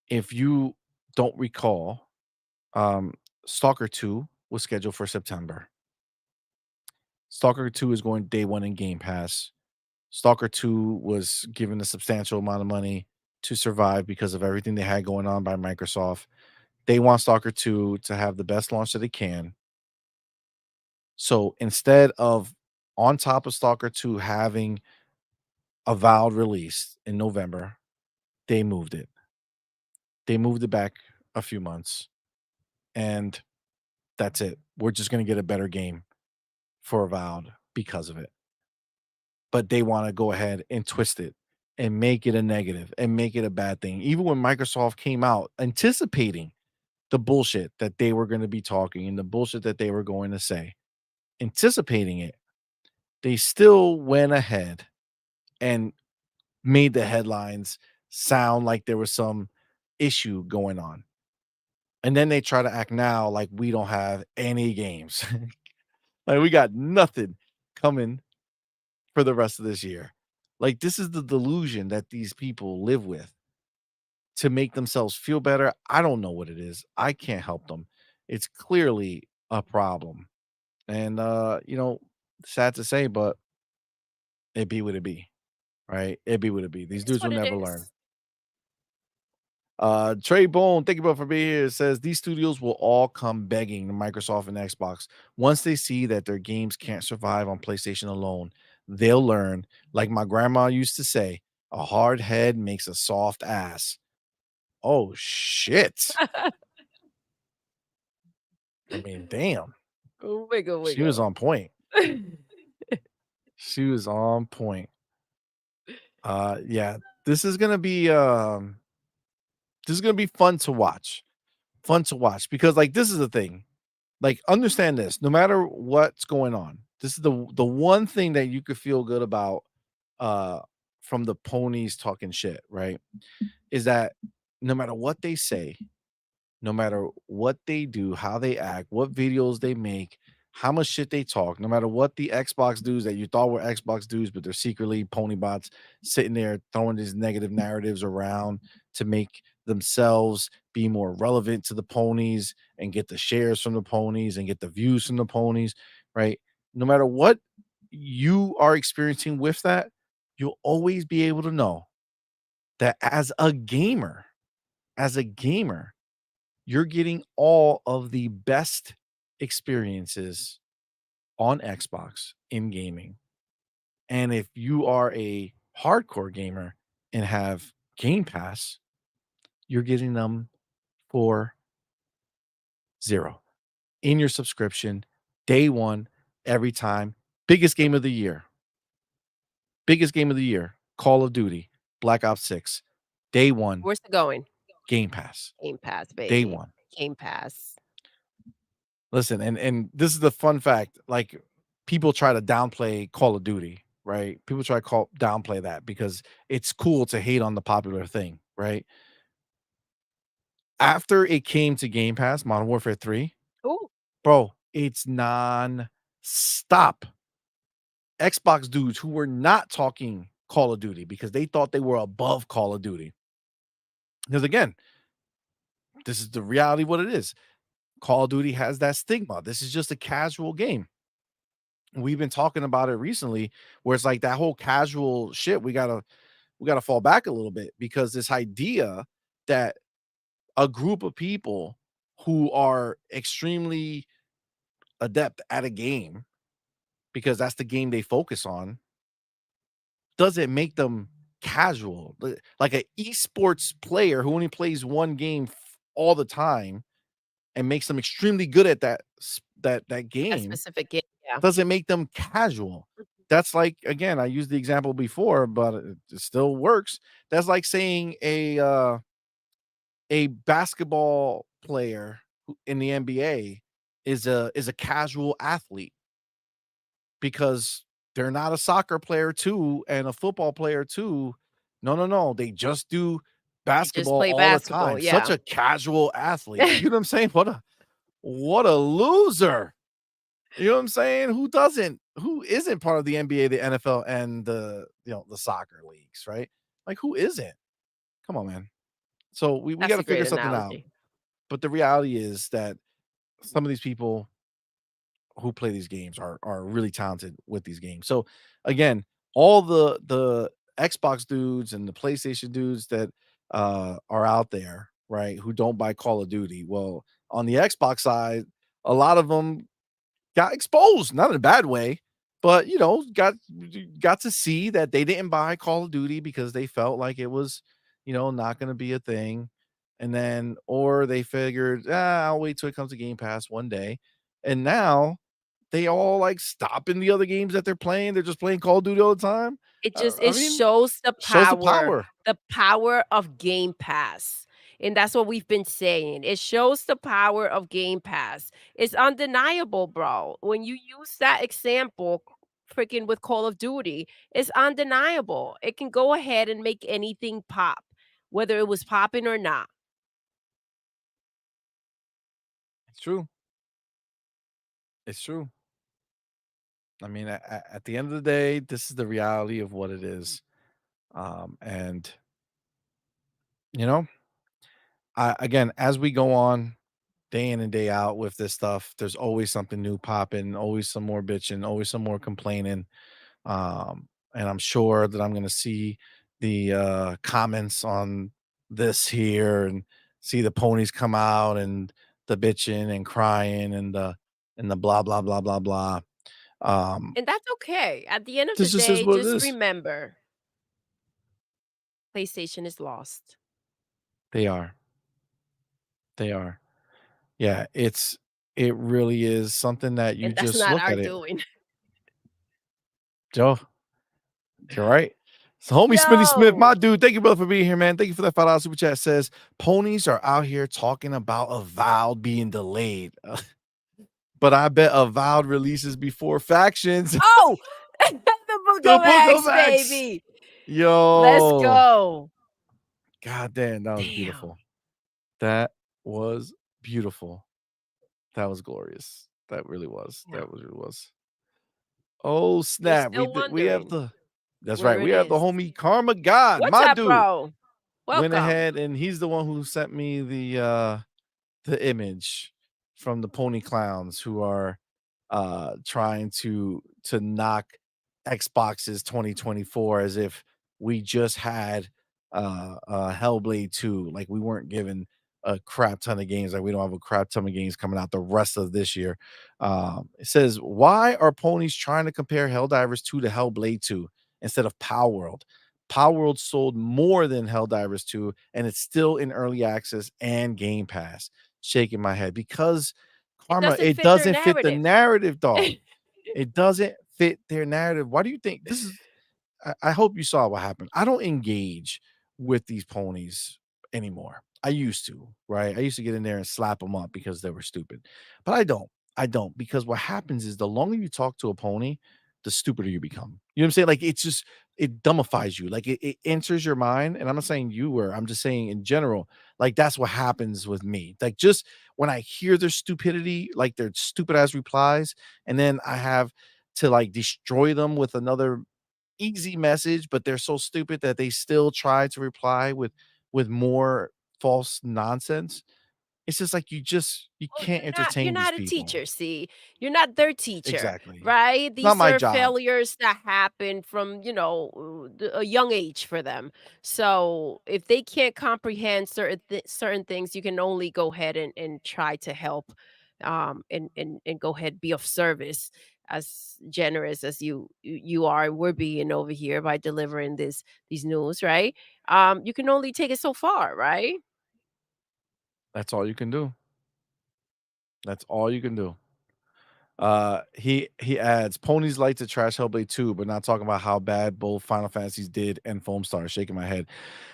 if you don't recall, um, Stalker 2 was scheduled for September. Stalker 2 is going day 1 in Game Pass. Stalker 2 was given a substantial amount of money to survive because of everything they had going on by Microsoft. They want Stalker 2 to have the best launch that they can. So instead of on top of Stalker 2 having Avowed release in November, they moved it. They moved it back a few months, and that's it. We're just going to get a better game for Avowed because of it. But they want to go ahead and twist it and make it a negative and make it a bad thing. Even when Microsoft came out anticipating the bullshit that they were going to be talking and the bullshit that they were going to say, anticipating it, they still went ahead and made the headlines sound like there was some issue going on. And then they try to act now like we don't have any games. Like we got nothing coming for the rest of this year. Like this is the delusion that these people live with to make themselves feel better. I don't know what it is. I can't help them. It's clearly a problem. And you know, sad to say, but it be what it be. Right? It be what it be. These It's dudes will what it never learn. is. Trey Bone, thank you both for being here. It says these studios will all come begging to Microsoft and Xbox once they see that their games can't survive on PlayStation alone. They'll learn, like my grandma used to say, a hard head makes a soft ass. Oh shit. I mean, damn. Wiggle, She was wiggle. on point. She was on point. Yeah, this is gonna be fun to watch. Fun to watch because like this is the thing. Like understand this, no matter what's going on, this is the one thing that you could feel good about uh from the ponies talking shit, right? Is that no matter what they say, no matter what they do, how they act, what videos they make, how much shit they talk, no matter what the Xbox dudes that you thought were Xbox dudes, but they're secretly pony bots sitting there throwing these negative narratives around to make themselves be more relevant to the ponies and get the shares from the ponies and get the views from the ponies, right? No matter what you are experiencing with that, you'll always be able to know that as a gamer, you're getting all of the best experiences on Xbox in gaming. And if you are a hardcore gamer and have Game Pass, you're getting them for 0 in your subscription, day 1, every time. Biggest game of the year. Biggest game of the year. Call of Duty, Black Ops 6, day 1, Where's it going? Game Pass, Game Pass, day baby. 1. Game Pass. Listen, and this is the fun fact, like, people try to downplay Call of Duty, right? People try to downplay that because it's cool to hate on the popular thing, right? After it came to Game Pass, Modern Warfare 3, Ooh. bro, it's non-stop. Xbox dudes who were not talking Call of Duty because they thought they were above Call of Duty. Because again, this is the reality of what it is. Call of Duty has that stigma. This is just a casual game. We've been talking about it recently where it's like that whole casual shit. We gotta fall back a little bit because this idea that a group of people who are extremely adept at a game because that's the game they focus on doesn't make them casual. Like an esports player who only plays one game all the time and makes them extremely good at that That game specific game. Yeah. doesn't make them casual. That's like, again, I used the example before, but it still works. That's like saying a basketball player in the NBA is a casual athlete because they're not a soccer player too and a football player too. No. They just do They just basketball play all the basketball. time. Such Yeah. a casual athlete. You know what I'm saying? What a loser. You know what I'm saying? Who isn't part of the NBA, the NFL, and the soccer leagues, right? Like who isn't? Come on, man. So we got That's to a great figure something out. analogy. But the reality is that some of these people who play these games are really talented with these games. So again, all the Xbox dudes and the PlayStation dudes that are out there, right, who don't buy Call of Duty. Well, on the Xbox side, a lot of them got exposed, not in a bad way, but got to see that they didn't buy Call of Duty because they felt like it was, not going to be a thing. And then, or they figured, I'll wait till it comes to Game Pass one day. And now they all like stopping the other games that they're playing. They're just playing Call of Duty all the time. I It mean, shows shows the power. the power of Game Pass. And that's what we've been saying. It shows the power of Game Pass. It's undeniable, bro. When you use that example, freaking with Call of Duty, it's undeniable. It can go ahead and make anything pop, whether it was popping or not. It's true. It's true. I mean, at the end of the day, this is the reality of what it is. And you know, again, as we go on day in and day out with this stuff, there's always something new popping, always some more bitching, always some more complaining. And I'm sure that I'm going to see the comments on this here and see the ponies come out and the bitching and crying and the blah blah blah blah blah. Um, And that's okay. At the end of the this just is day, what it just is. remember PlayStation is lost. They are. They are. Yeah, it really is something that you And that's just not look our at it. doing. Joe, you're right. So homie Smitty Smith, Yo. my dude, thank you, brother, for being here, man. Thank you for that $5 super chat. Says ponies are out here talking about Avowed being delayed. But I bet Avowed releases before Factions. Oh, the Book The of Book of X, X. baby. Let's Yo. go. God damn, that was Damn. beautiful. That was beautiful. That was glorious. That really was. Yeah. That was really was. Oh You're snap! still We have wondering the. That's right. where We it have the is. homie Karma God, What's my up, dude. bro? Went Welcome. ahead and he's the one who sent me the image from the pony clowns who are trying to knock Xbox's 2024 as if we just had Hellblade 2. Like we weren't given a crap ton of games, like we don't have a crap ton of games coming out the rest of this year. It says, why are ponies trying to compare Helldivers 2 to Hellblade 2 instead of Power World? Power World sold more than Helldivers 2, and it's still in early access and Game Pass. Shaking my head because Karma, it Fit their doesn't fit the narrative, dog. It doesn't fit their narrative. Why do you think this is? I hope you saw what happened. I don't engage with these ponies anymore. I used to, right? I used to get in there and slap them up because they were stupid, but I don't. I don't because what happens is the longer you talk to a pony, the stupider you become. You know what I'm saying? Like it's just it dumbifies you. Like it enters your mind. And I'm not saying you were. I'm just saying in general. Like that's what happens with me. Like just when I hear their stupidity, like their stupid ass replies, and then I have to like destroy them with another easy message, but they're so stupid that they still try to reply with more false nonsense. It's just like you Well, can't you're entertain these not a people. teacher, see? You're not their teacher, Exactly. right? Not These my are job. failures that happen from, a young age for them. So if they can't comprehend certain things, you can only go ahead and try to help, and go ahead be of service as generous as you are. We're being over here by delivering these news, right? You can only take it so far, right? That's all you can do. That's all you can do. He adds ponies like to trash Hellblade 2, but not talking about how bad both Final Fantasies did and Foam Star. Shaking my head.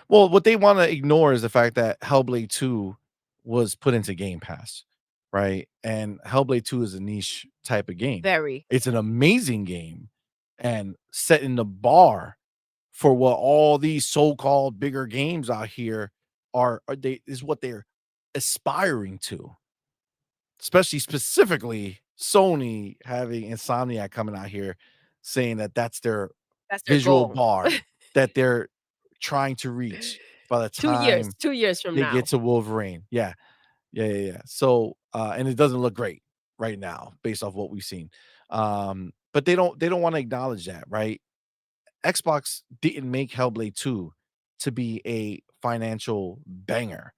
Well, what they want to ignore is the fact that Hellblade 2 was put into Game Pass, right? And Hellblade 2 is a niche type of game. Very. It's an amazing game and setting the bar for what all these so-called bigger games out here are they is what they're aspiring to. Especially specifically Sony having Insomniac coming out here saying that that's their That's their visual goal. bar that they're trying to reach by the 2 years, time 2 years from they get now. to Wolverine. Yeah. Yeah, yeah, yeah. So, and it doesn't look great right now based off what we've seen. But they don't want to acknowledge that, right? Xbox didn't make Hellblade 2 to be a financial banger.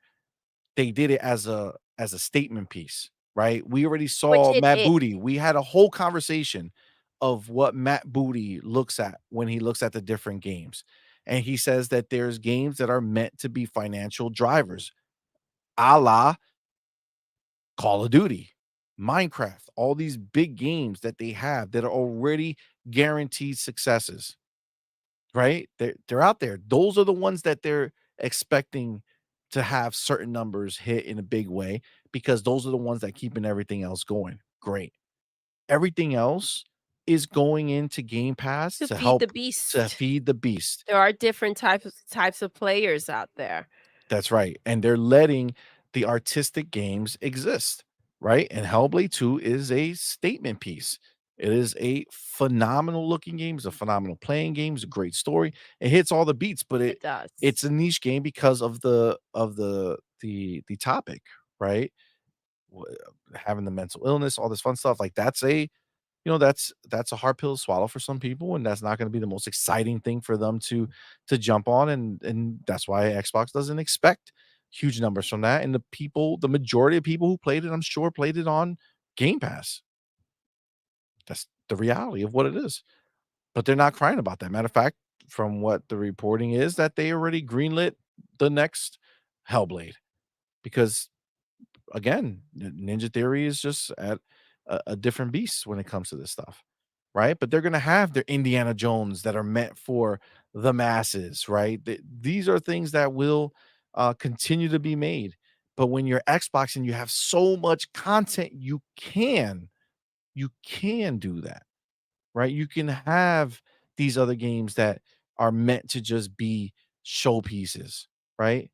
They did it as a statement piece, right? We already Which saw it Matt is. Booty. We had a whole conversation of what Matt Booty looks at when he looks at the different games. And he says that there's games that are meant to be financial drivers, a la Call of Duty, Minecraft, all these big games that they have that are already guaranteed successes, right? They're out there. Those are the ones that they're expecting to have certain numbers hit in a big way because those are the ones that keeping everything else going. Great. Everything else is going into Game Pass To to feed the help to beast. feed the beast. There are different types of players out there. That's right. And they're letting the artistic games exist, right? And Hellblade 2 is a statement piece. It is a phenomenal looking game. It's a phenomenal playing game. It's a great story. It hits all the beats, but It does. it's a niche game because of the topic, right? Having the mental illness, all this fun stuff. Like that's a hard pill to swallow for some people, and that's not going to be the most exciting thing for them to jump on, and that's why Xbox doesn't expect huge numbers from that. And the majority of people who played it, I'm sure, played it on Game Pass. That's the reality of what it is. But they're not crying about that. Matter of fact, from what the reporting is, that they already greenlit the next Hellblade because again, Ninja Theory is just at a different beast when it comes to this stuff, right? But they're gonna have their Indiana Jones that are meant for the masses, right? These are things that will continue to be made. But when you're Xbox and you have so much content, you can do that, right? You can have these other games that are meant to just be showpieces, right?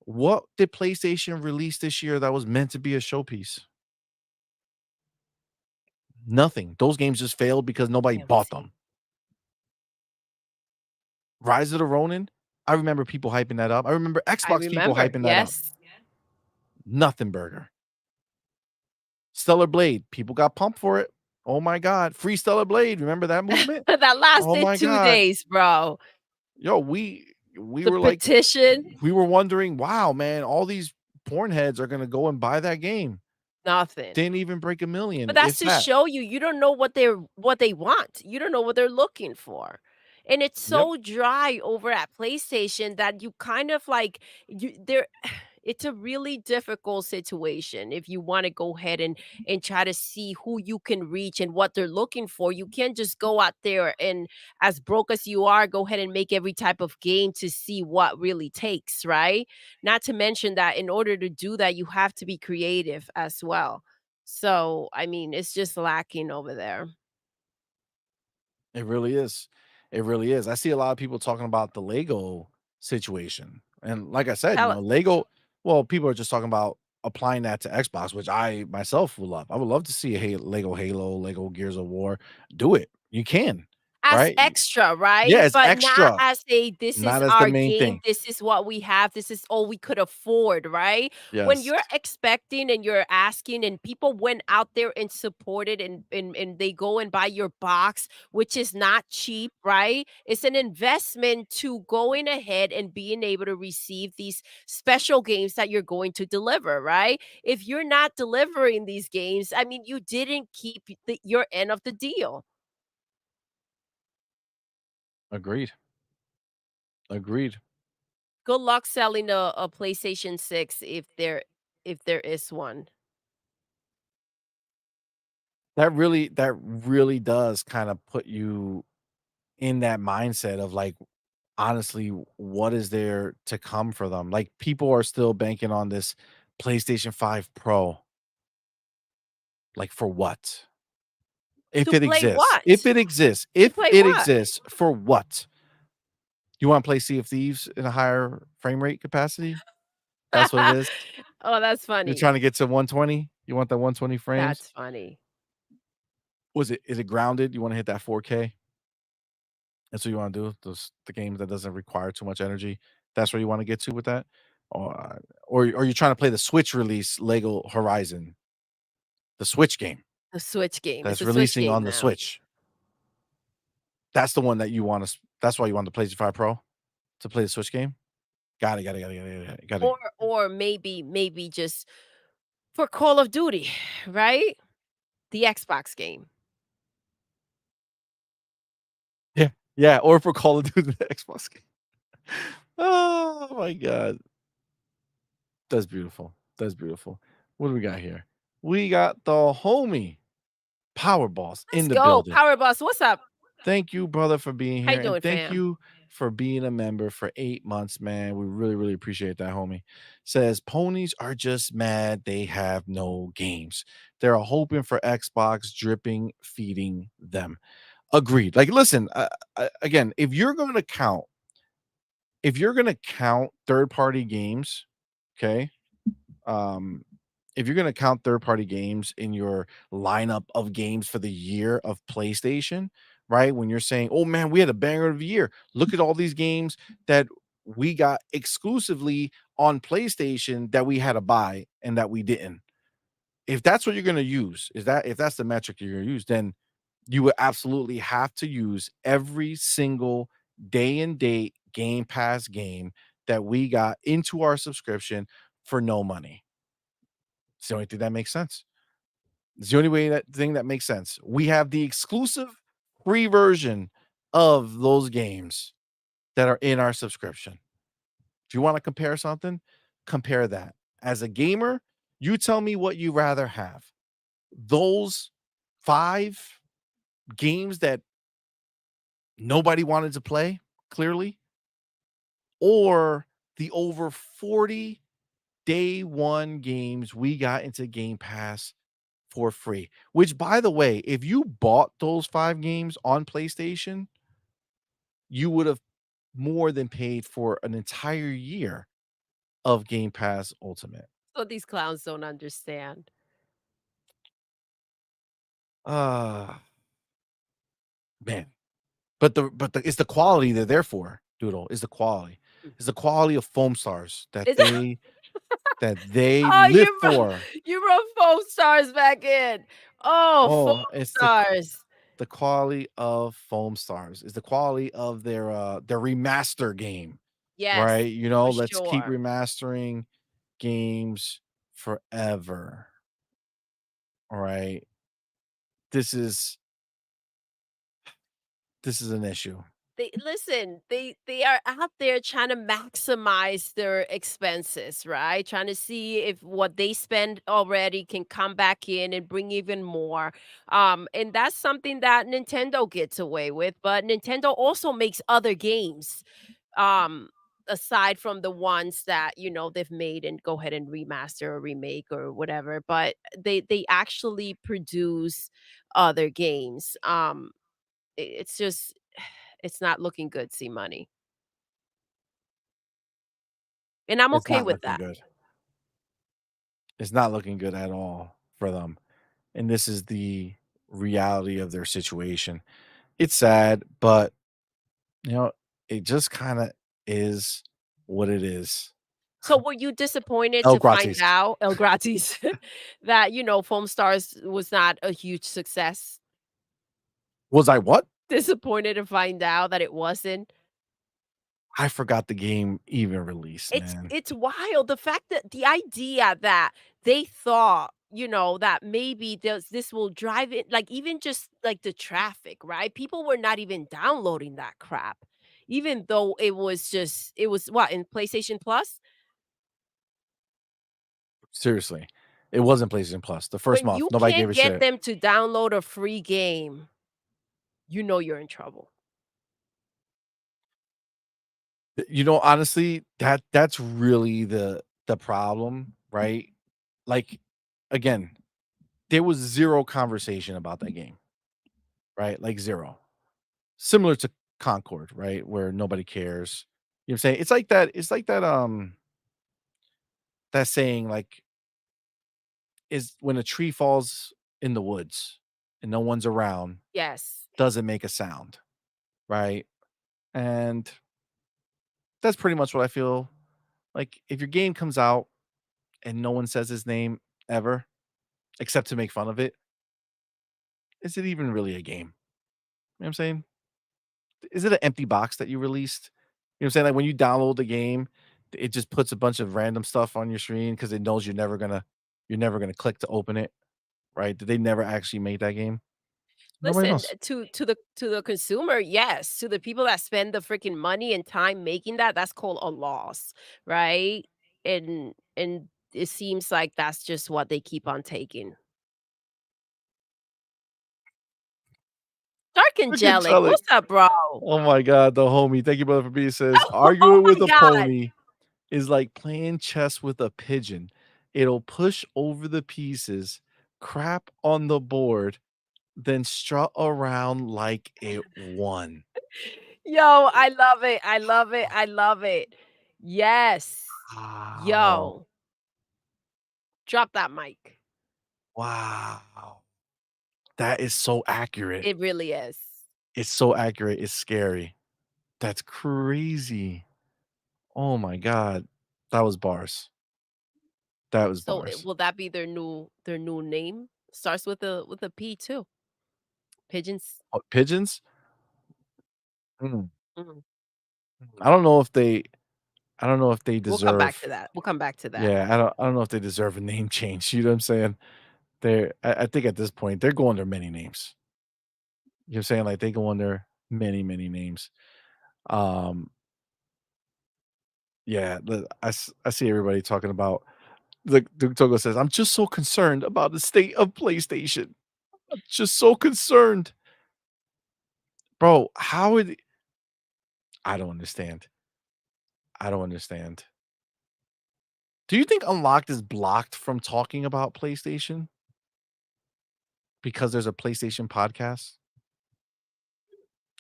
What did PlayStation release this year that was meant to be a showpiece? Nothing. Those games just failed because nobody Yeah, we bought see. them. Rise of the Ronin, I remember people hyping that up. I remember I Xbox people remember. hyping that up. Yes. Nothing burger. Stellar Blade, people got pumped for it. Oh my god, free Stellar Blade. Remember that movement? That Oh lasted my 2 god. days, bro. Yo, we The were like petition, we were wondering, wow, man, all these porn heads are gonna go and buy that game. nothing. Didn't even break 1,000,000, But that's if to that. show you, you don't know what they want. You don't know what they're looking for. And it's Yep. so dry over at PlayStation that you kind of like there it's a really difficult situation if you want to go ahead and try to see who you can reach and what they're looking for. You can't just go out there and as broke as you are, go ahead and make every type of game to see what really takes, right? Not to mention that in order to do that, you have to be creative as well. So, I mean, it's just lacking over there. It really is. It really is. I see a lot of people talking about the Lego situation. And like I said, Tell Lego, well, people are just talking about applying that to Xbox, which I myself would love. I would love to see a Lego Halo, Lego Gears of War. Do it. You can, as right? extra, Yeah, right? it's But not extra, as a this not is as the our main game, thing. this is what we have, this is all we could afford, right? When Yes. you're expecting and you're asking and people went out there and supported and they go and buy your box, which is not cheap, right? It's an investment to going ahead and being able to receive these special games that you're going to deliver, right? If you're not delivering these games, I mean, you didn't keep your end of the deal. Agreed. Agreed. Good luck selling a PlayStation 6 if there is one. That really does kind of put you in that mindset of like honestly, what is there to come for them? Like people are still banking on this PlayStation 5 Pro. Like for what? If To it play exists. what? If it exists. To If play it what? exists, for what? You wanna play Sea of Thieves in a higher frame rate capacity? That's what it is? Oh, that's You're funny. trying to get to 120? You want that 120 frames? That's funny. Is it grounded? You wanna hit that 4K? That's what you wanna do? The games that doesn't require too much energy? That's where you wanna get to with that? Or are you trying to play the Switch release Lego Horizon? The Switch game The Switch game. It's that's a Switch releasing game on the now. Switch. That's the one that you wanna that's why you want the PlayStation 5 Pro? To play the Switch game? Got it. Or maybe just for Call of Duty, right? The Xbox game. Yeah. Yeah, or for Call of Duty, the Xbox game. Oh my god. That's beautiful. That's beautiful. What do we got here? We got the homie Power Boss Let's in the go. building. Power Boss, what's up? Thank you, brother, for being How you here, and doing, thank fam? you for being a member for 8 months, man. We really, really appreciate that, homie. Says ponies are just mad they have no games. They're hoping for Xbox dripping feeding them. Agreed. Like, listen, again, if you're gonna count third-party games, okay, if you're gonna count third-party games in your lineup of games for the year of PlayStation, right? When you're saying, "Oh man, we had a banger of the year. Look at all these games that we got exclusively on PlayStation that we had to buy and that we didn't." If that's what you're gonna use, if that's the metric you're gonna use, then you would absolutely have to use every single day and date Game Pass game that we got into our subscription for no money. It's the only thing that makes sense. It's the only thing that makes sense. We have the exclusive free version of those games that are in our subscription. If you want to compare something, compare that. As a gamer, you tell me what you rather have. Those 5 games that nobody wanted to play, clearly, or the over 40 day one games we got into Game Pass for free. Which, by the way, if you bought those 5 games on PlayStation, you would have more than paid for an entire year of Game Pass Ultimate. So these clowns don't understand. Ah, man. But it's the quality they're there for, Doodle, is the quality. It's the quality of foam stars Is that they Oh, live for. you wrote foam stars back in. Oh, foam Oh, it's stars. the quality of foam stars. Is the quality of their remaster game, Yes, right? You know, for let's keep sure. remastering games forever. All right. This is an issue. They are out there trying to maximize their expenses, right? Trying to see if what they spend already can come back in and bring even more. And that's something that Nintendo gets away with, but Nintendo also makes other games. Um aside from the ones that, they've made and go ahead and remaster or remake or whatever, but they actually produce other games. It's just it's not looking good, see money. And I'm It's okay not with looking that. good. It's not looking good at all for them. And this is the reality of their situation. It's sad, but you know, it just kind of is what it is. So were you disappointed El to find gratis. out, El Gratis, that, Foam Stars was not a huge success? Was I what? Disappointed to find out that it wasn't? I forgot the game even released, It's man. it's wild, the fact that the idea that they thought, that maybe this will drive it, like, even just, like, the traffic, right? People were not even downloading that crap, even though it was what, in PlayStation Plus? Seriously. It wasn't PlayStation Plus. The first When month, you nobody gave can't a get shit. them to download a free game, you know you're in trouble. You know, honestly, that's really the problem, right? Like, again, there was zero conversation about that game, right? Like zero. Similar to Concord, right? Where nobody cares. You know what I'm saying? It's like that saying, like, is when a tree falls in the woods and no one's around, Yes. doesn't make a sound, right? And that's pretty much what I feel like. If your game comes out and no one says his name ever, except to make fun of it, is it even really a game? You know what I'm saying? Is it an empty box that you released? You know what I'm saying? Like when you download the game, it just puts a bunch of random stuff on your screen because it knows you're never gonna click to open it, right? Did they never actually make that game? Nobody Listen, knows. to the consumer, yes. To the people that spend the freaking money and time making that, that's called a loss, right? And it seems like that's just what they keep on taking. Dark Look at Angelic, Jelly. what's up, bro? Oh my god, the homie. Thank you, brother, for being says Oh arguing my with a god. pony is like playing chess with a pigeon. It'll push over the pieces, crap on the board, then strut around like it won. Yo, I love it. I love it. I love it. Yes. Wow. Yo, drop that mic. Wow. That is so accurate. It really is. It's so accurate, it's scary. That's crazy. Oh my god. That was bars. That was So bars. will that be their new name? Starts with a P too. Pigeons. Oh, pigeons? Mm. Mhm. I don't know if they I don't know if they We'll come back to deserve that. We'll come back to that. yeah, I don't know if they deserve a name change, you know what I'm saying? I think at this point, they're going under many names. You know what I'm saying? Like, they go under many, many names. Um, yeah, I see everybody talking about the Togo says, "I'm just so concerned about the state of PlayStation. I'm just so concerned." Bro, how would I don't understand. I don't understand. Do you think Unlocked is blocked from talking about PlayStation because there's a PlayStation podcast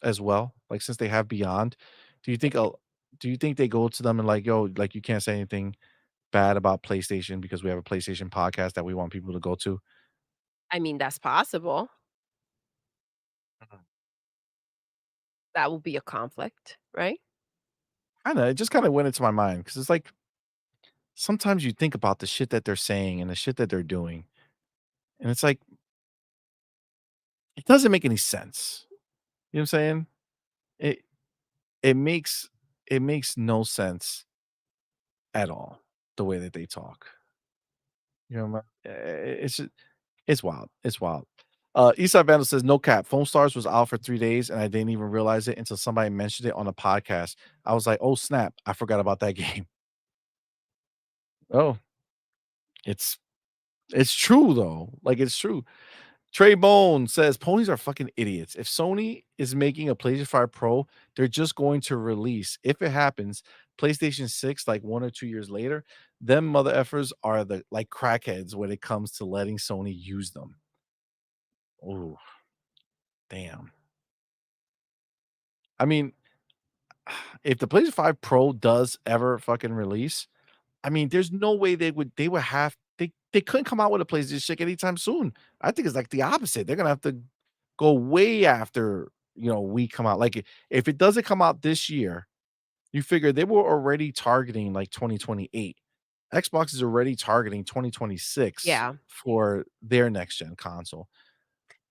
as well? Like, since they have Beyond, do you think a do you think they go to them and like, "Yo, like, you can't say anything bad about PlayStation because we have a PlayStation podcast that we want people to go to?" I mean, that's possible. Mhm. That will be a conflict, right? Kinda, it just kinda went into my mind because it's like, sometimes you think about the shit that they're saying and the shit that they're doing, and it's like, it doesn't make any sense. You know what I'm saying? It it makes it makes no sense at all, the way that they talk. You know, it's just it's wild. It's wild. Eastside Vandal says, "No cap. Foam Stars was out for 3 days, and I didn't even realize it until somebody mentioned it on a podcast. I was like, 'Oh, snap. I forgot about that game.'" Oh, it's it's true, though. Like, it's true. Trey Bone says, "Ponies are fucking idiots. If Sony is making a PlayStation 5 Pro, they're just going to release, if it happens, PlayStation 6 like 1 or 2 years later. Them mother effers are the like crackheads when it comes to letting Sony use them." Oh, damn. I mean, if the PlayStation 5 Pro does ever fucking release, I mean, there's no way they would have they couldn't come out with a PlayStation 6 anytime soon. I think it's like the opposite. They're gonna have to go way after, we come out. Like, if it doesn't come out this year, you figure they were already targeting like 2028. Xbox is already targeting 2026 Yeah. for their next gen console.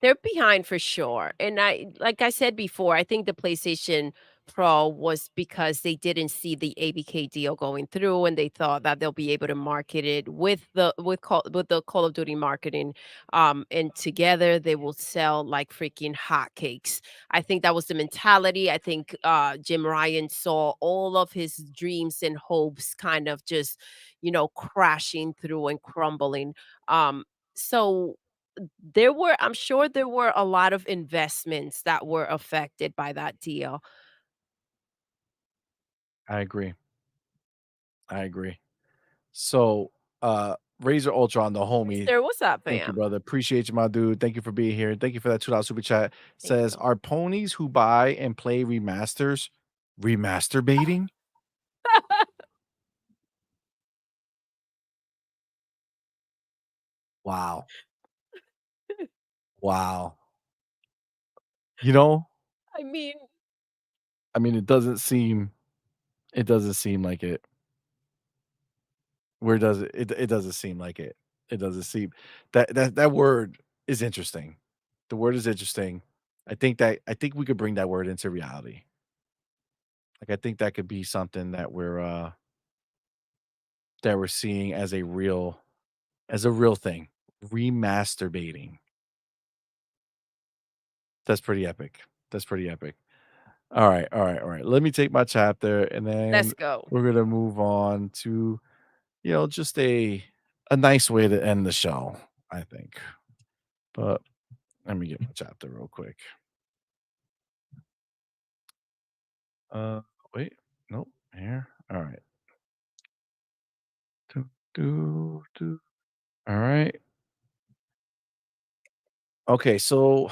They're behind for sure. And like I said before, I think the PlayStation Pro was because they didn't see the ABK deal going through and they thought that they'll be able to market it with the Call of Duty marketing and together they will sell like freaking hotcakes. I think that was the mentality. I think Jim Ryan saw all of his dreams and hopes kind of just, crashing through and crumbling. So I'm sure there were a lot of investments that were affected by that deal. I agree. I agree. So, Razor Ultron, the homie. Mister, what's up, Thank you, fam? brother. Appreciate you, my dude. Thank you for being here. Thank you for that $2 super chat. Thank Says, you. are ponies who buy and play remasters remasturbating? Wow. Wow. You know, I mean, it doesn't seem like it. Where does it? It doesn't seem like it. It doesn't seem that word is interesting. The word is interesting. I think we could bring that word into reality. Like I think that could be something that we're seeing as a real thing. Remasturbating. That's pretty epic. That's pretty epic. All right, all right, all right. Let me take my chapter and then let's go. we're gonna move on to, just a nice way to end the show, I think. But let me get my chapter real quick. Uh wait, nope, here. All right. Do, do. All right. Okay, so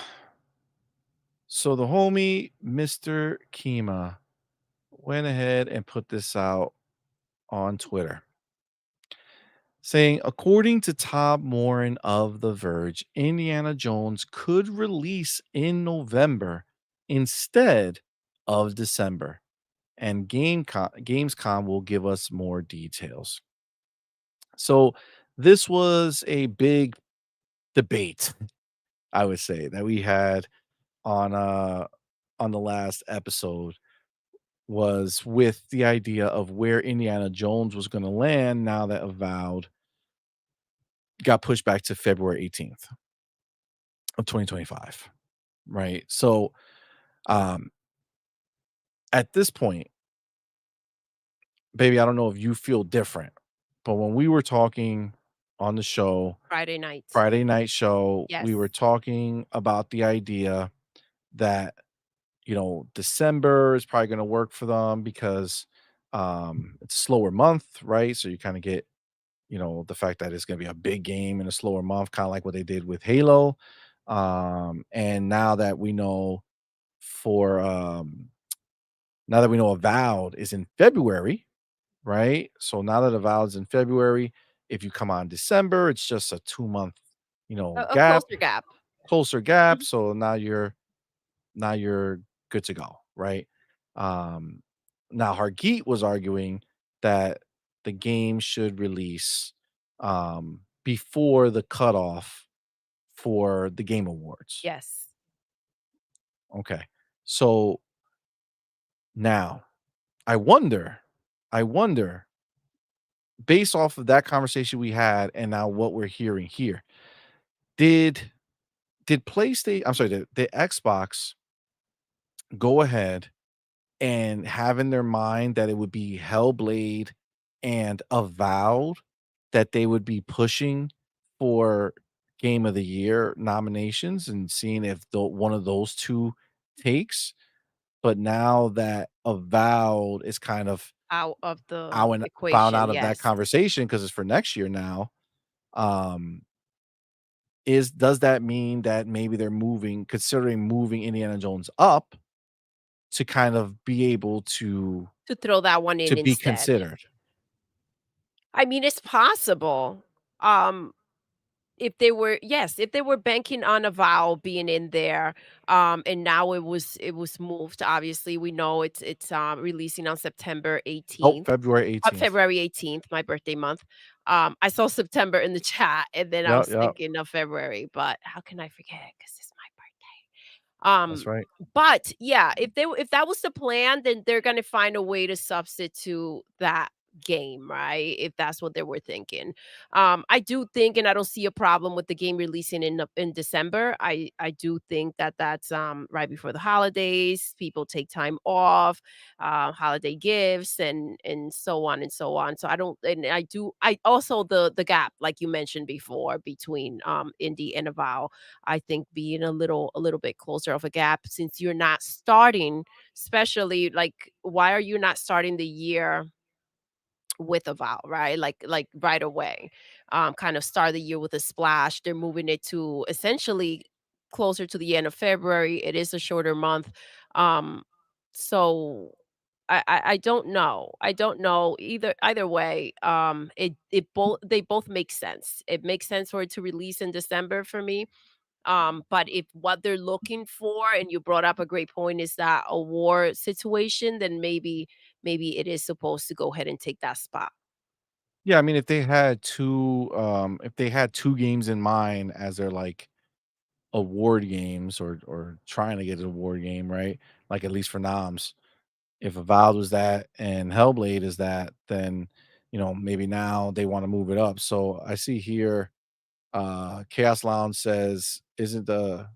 the homie Mr. Kima went ahead and put this out on Twitter, saying, according to Todd Morin of The Verge, Indiana Jones could release in November instead of December, and Gamescom will give us more details. So this was a big debate, I would say, that we had on the last episode, was with the idea of where Indiana Jones was going to land now that Avowed got pushed back to February 18th of 2025, right? So, um, at this point, baby, I don't know if you feel different, but when we were talking on the show, Friday night. Friday night show, Yes. we were talking about the idea that, December is probably going to work for them because it's a slower month, right? So you kind of get, the fact that it's going to be a big game in a slower month, kind of like what they did with Halo. And for now that we know Avowed is in February, right? So now that Avowed is in February, if you come on December, it's just a 2 month, A gap, closer gap. closer gap. Mhm. So now you're good to go, right? Um, Now Hargeet was arguing that the game should release before the cutoff for the Game Awards. Yes. Okay. So now I wonder, based off of that conversation we had and now what we're hearing here, did PlayStation, I'm sorry, did Xbox go ahead and have in their mind that it would be Hellblade and Avowed that they would be pushing for Game of the Year nominations and seeing if one of those two takes? But now that Avowed is kind of Out of the out and found equation. out of that Yes. conversation because it's for next year now, um, does that mean that maybe they're considering moving Indiana Jones up to kind of be able to To throw that one in be instead. considered? I mean, it's possible. Um, if they were banking on a vowel being in there, and now it was moved. Obviously, we know it's releasing on September Oh, 18th. February 18th. February 18th, my birthday month. I saw September in the chat, and then I Yep, was yep. thinking of February, but how can I forget? Because it's my birthday. That's Um, right. but yeah, if that was the plan, then they're gonna find a way to substitute that game, right? If that's what they were thinking. I do think, and I don't see a problem with the game releasing in December. I do think that that's right before the holidays. People take time off, holiday gifts, and so on and so on. So I don't, and I also the gap, like you mentioned before, between Indy and Avow, I think being a little bit closer of a gap since you're not starting, especially like why are you not starting the year with a vowel, right? Like right away. kind of start the year with a splash. They're moving it to essentially closer to the end of February. It is a shorter month. Um, so I don't know. I don't know either way. It both they both make sense. It makes sense for it to release in December for me. But if what they're looking for, and you brought up a great point, is that a war situation, then maybe it is supposed to go ahead and take that spot. Yeah, I mean, if they had 2 games in mind as their, like, award games or trying to get an award game, right? Like, at least for noms. If Avowed was that and Hellblade is that, then, maybe now they wanna move it up. So, I see here, Chaos Lounge says, "Isn't the"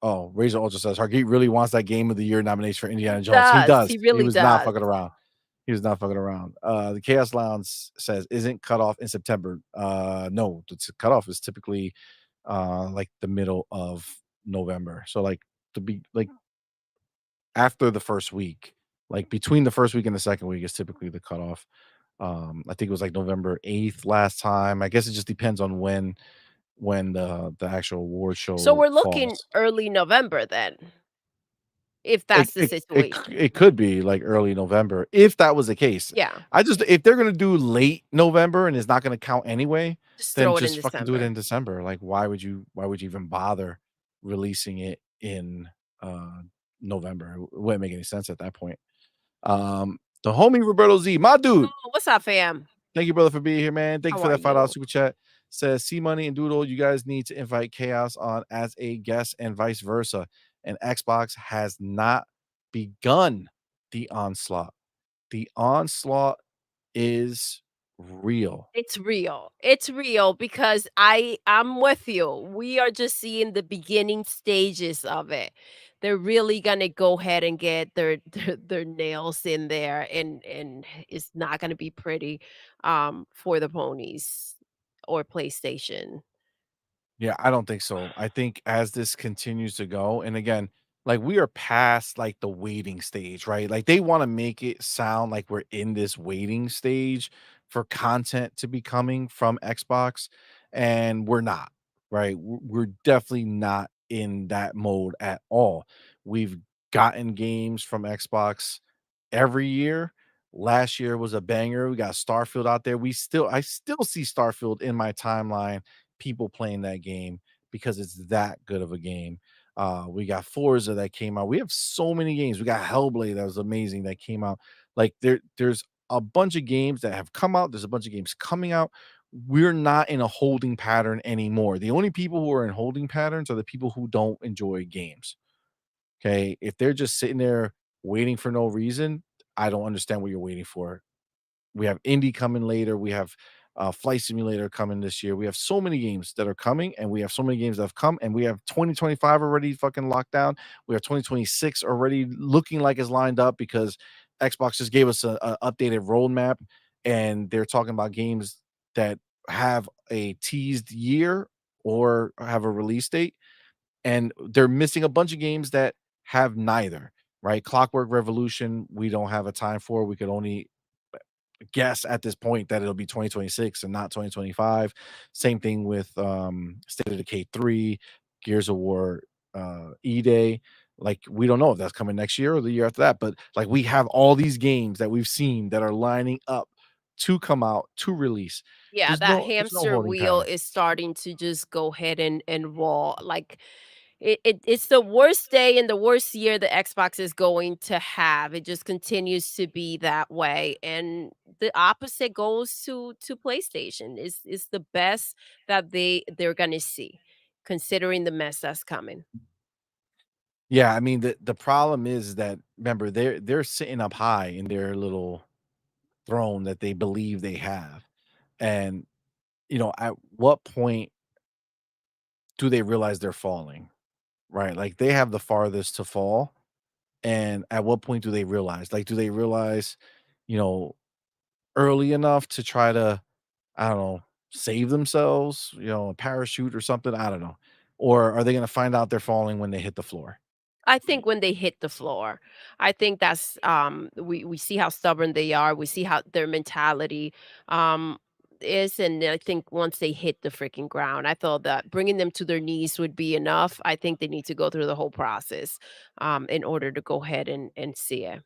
oh, Razor Ultra says, "Hargeet really wants that Game of the Year nomination for Indiana Jones." He Does, does. he He really was not does. fucking around. He was not fucking around. The Chaos Lounge says, "Isn't cutoff in September?" No, the cutoff is typically, like, the middle of November. So, like, to be like, after the first week, like, between the first week and the second week is typically the cutoff. I think it was, like, November 8th last time. I guess it just depends on when the actual award So show we're looking falls. early November then, if It that's the it it c situation. it could be, like, early November if that was the case. Yeah, If they're gonna do late November and it's not gonna count anyway, just then throw it in just fucking do it December. in December. Like, why would you even bother releasing it in, November? It wouldn't make any sense at that point. The homie Roberto Z, my dude. Oh, what's up, fam? Thank you, brother, for being here, man. Thank you How for are that $5 you? super chat. Says CMoney and Doodle, you guys need to invite Chaos on as a guest and vice versa. And Xbox has not begun the onslaught. The onslaught is real. It's real. It's real because I'm with you. We are just seeing the beginning stages of it. They're really gonna go ahead and get their nails in there, and it's not gonna be pretty for the ponies or PlayStation. Yeah, I don't think so. I think as this continues to go, and again, like we are past like the waiting stage, right? Like they want to make it sound like we're in this waiting stage for content to be coming from Xbox, and we're not, right? We're definitely not in that mode at all. We've gotten games from Xbox every year. Last year was a banger. We got Starfield out there. I still see Starfield in my timeline, people playing that game because it's that good of a game. We got Forza that came out. We have so many games. We got Hellblade that was amazing that came out. Like there's a bunch of games that have come out. There's a bunch of games coming out. We're not in a holding pattern anymore. The only people who are in holding patterns are the people who don't enjoy games. Okay. If they're just sitting there waiting for no reason, I don't understand what you're waiting for. We have Indy coming later. We have Flight Simulator coming this year. We have so many games that are coming, and we have so many games that have come, and we have 2025 already fucking locked down. We have 2026 already looking like it's lined up because Xbox just gave us a updated roadmap, and they're talking about games that have a teased year or have a release date, and they're missing a bunch of games that have neither. Right, Clockwork Revolution, we don't have a time for. We could only guess at this point that it'll be 2026 and not 2025. Same thing with State of Decay 3, Gears of War E-Day. Like we don't know if that's coming next year or the year after that, but like we have all these games that we've seen that are lining up to come out to release. Yeah, There's that no hamster holding wheel pattern. is starting to just go ahead and roll. Like it's the worst day and the worst year the Xbox is going to have. It just continues to be that way. And the opposite goes to PlayStation. Is the best that they're gonna see, considering the mess that's coming. Yeah, I mean the problem is that remember they're sitting up high in their little throne that they believe they have. And at what point do they realize they're falling? Right? Like they have the farthest to fall. And at what point do they realize? Like, do they realize, you know, early enough to try to, I don't know, save themselves, a parachute or something? I don't know. Or are they going to find out they're falling when they hit the floor? I think when they hit the floor, I think that's we see how stubborn they are. We see how their mentality. Um, is, and I think once they hit the freaking ground, I thought that bringing them to their knees would be enough. I think they need to go through the whole process, in order to go ahead and see it.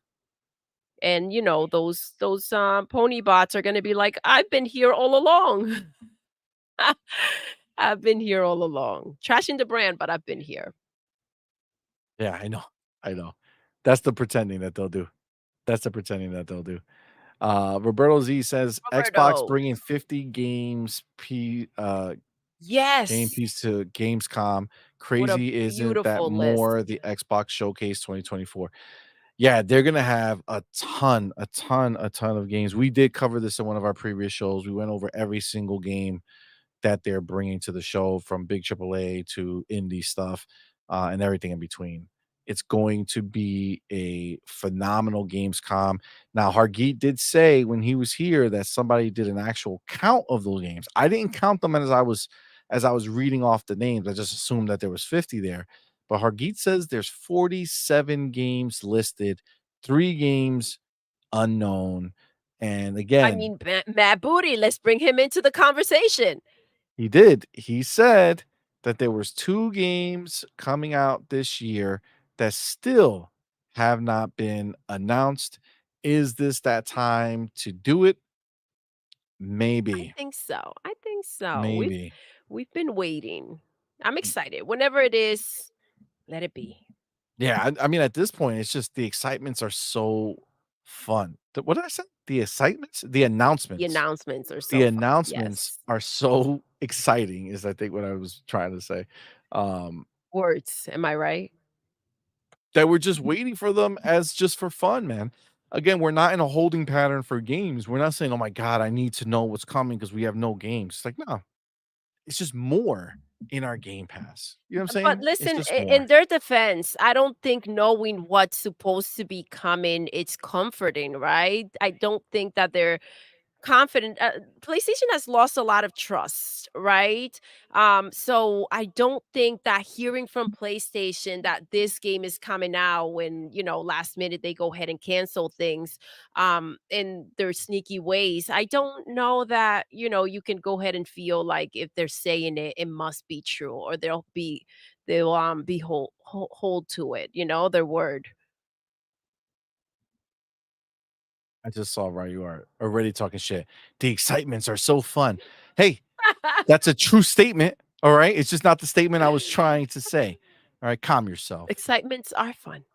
And, those pony bots are gonna be like, "I've been here all along. I've been here all along. Trashing the brand, but I've been here." Yeah, I know. I know. That's the pretending that they'll do. That's the pretending that they'll do. Roberto Z says Xbox Roberto. bringing 50 game Yes. piece to Gamescom. What a Crazy isn't that beautiful list. more the Xbox Showcase 2024? Yeah, they're gonna have a ton of games. We did cover this in one of our previous shows. We went over every single game that they're bringing to the show, from big AAA to indie stuff, and everything in between. It's going to be a phenomenal Gamescom. Now, Hargeet did say when he was here that somebody did an actual count of those games. I didn't count them as I was reading off the names. I just assumed that there was 50 there. But Hargeet says there's 47 games listed, 3 games unknown. And I again, mean, Mad Booty, let's bring him into the conversation. he did. He said that there was 2 games coming out this year that still have not been announced. Is this that time to do it? I Maybe. think so. I think so. We've Maybe. we've been waiting. I'm excited. Whenever it is, let it be. Yeah, I mean, at this point, it's just the excitements are so fun. What did I say? The excitements? The The announcements. announcements are The so fun. announcements Yes. are so exciting is I think what I was trying to say. Um, Words. Am I right? that we're just waiting for them as just for fun, man. Again, we're not in a holding pattern for games. We're not saying, "Oh my god, I need to know what's coming because we have no games." It's like, no, it's just more in our Game Pass. You know what I'm But saying? It's listen, just in more. their defense, I don't think knowing what's supposed to be coming, it's comforting, right? I don't think that they're confident. PlayStation has lost a lot of trust, right? So I don't think that hearing from PlayStation that this game is coming out when, last minute they go ahead and cancel things in their sneaky ways. I don't know that, you can go ahead and feel like if they're saying it, it must be true, or they'll be hold to it, their word. I just saw right you are already talking shit. The excitements are so fun. Hey, that's a true statement. All right. It's just not the statement I was trying to say. All right. Calm yourself. Excitements are fun.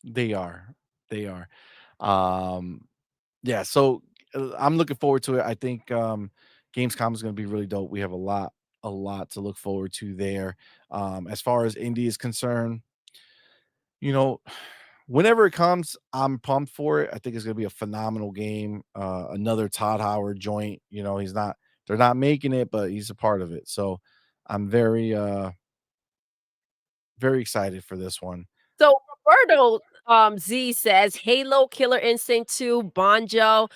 They are. They are. Um, yeah. So I'm looking forward to it. I think Gamescom is going to be really dope. We have a lot to look forward to there. As far as Indy is concerned, you know, whenever it comes, I'm pumped for it. I think it's gonna be a phenomenal game. Another Todd Howard joint. They're not making it, but he's a part of it. So I'm very excited for this one. So Roberto Z says Halo, Killer Instinct 2, Bonjo,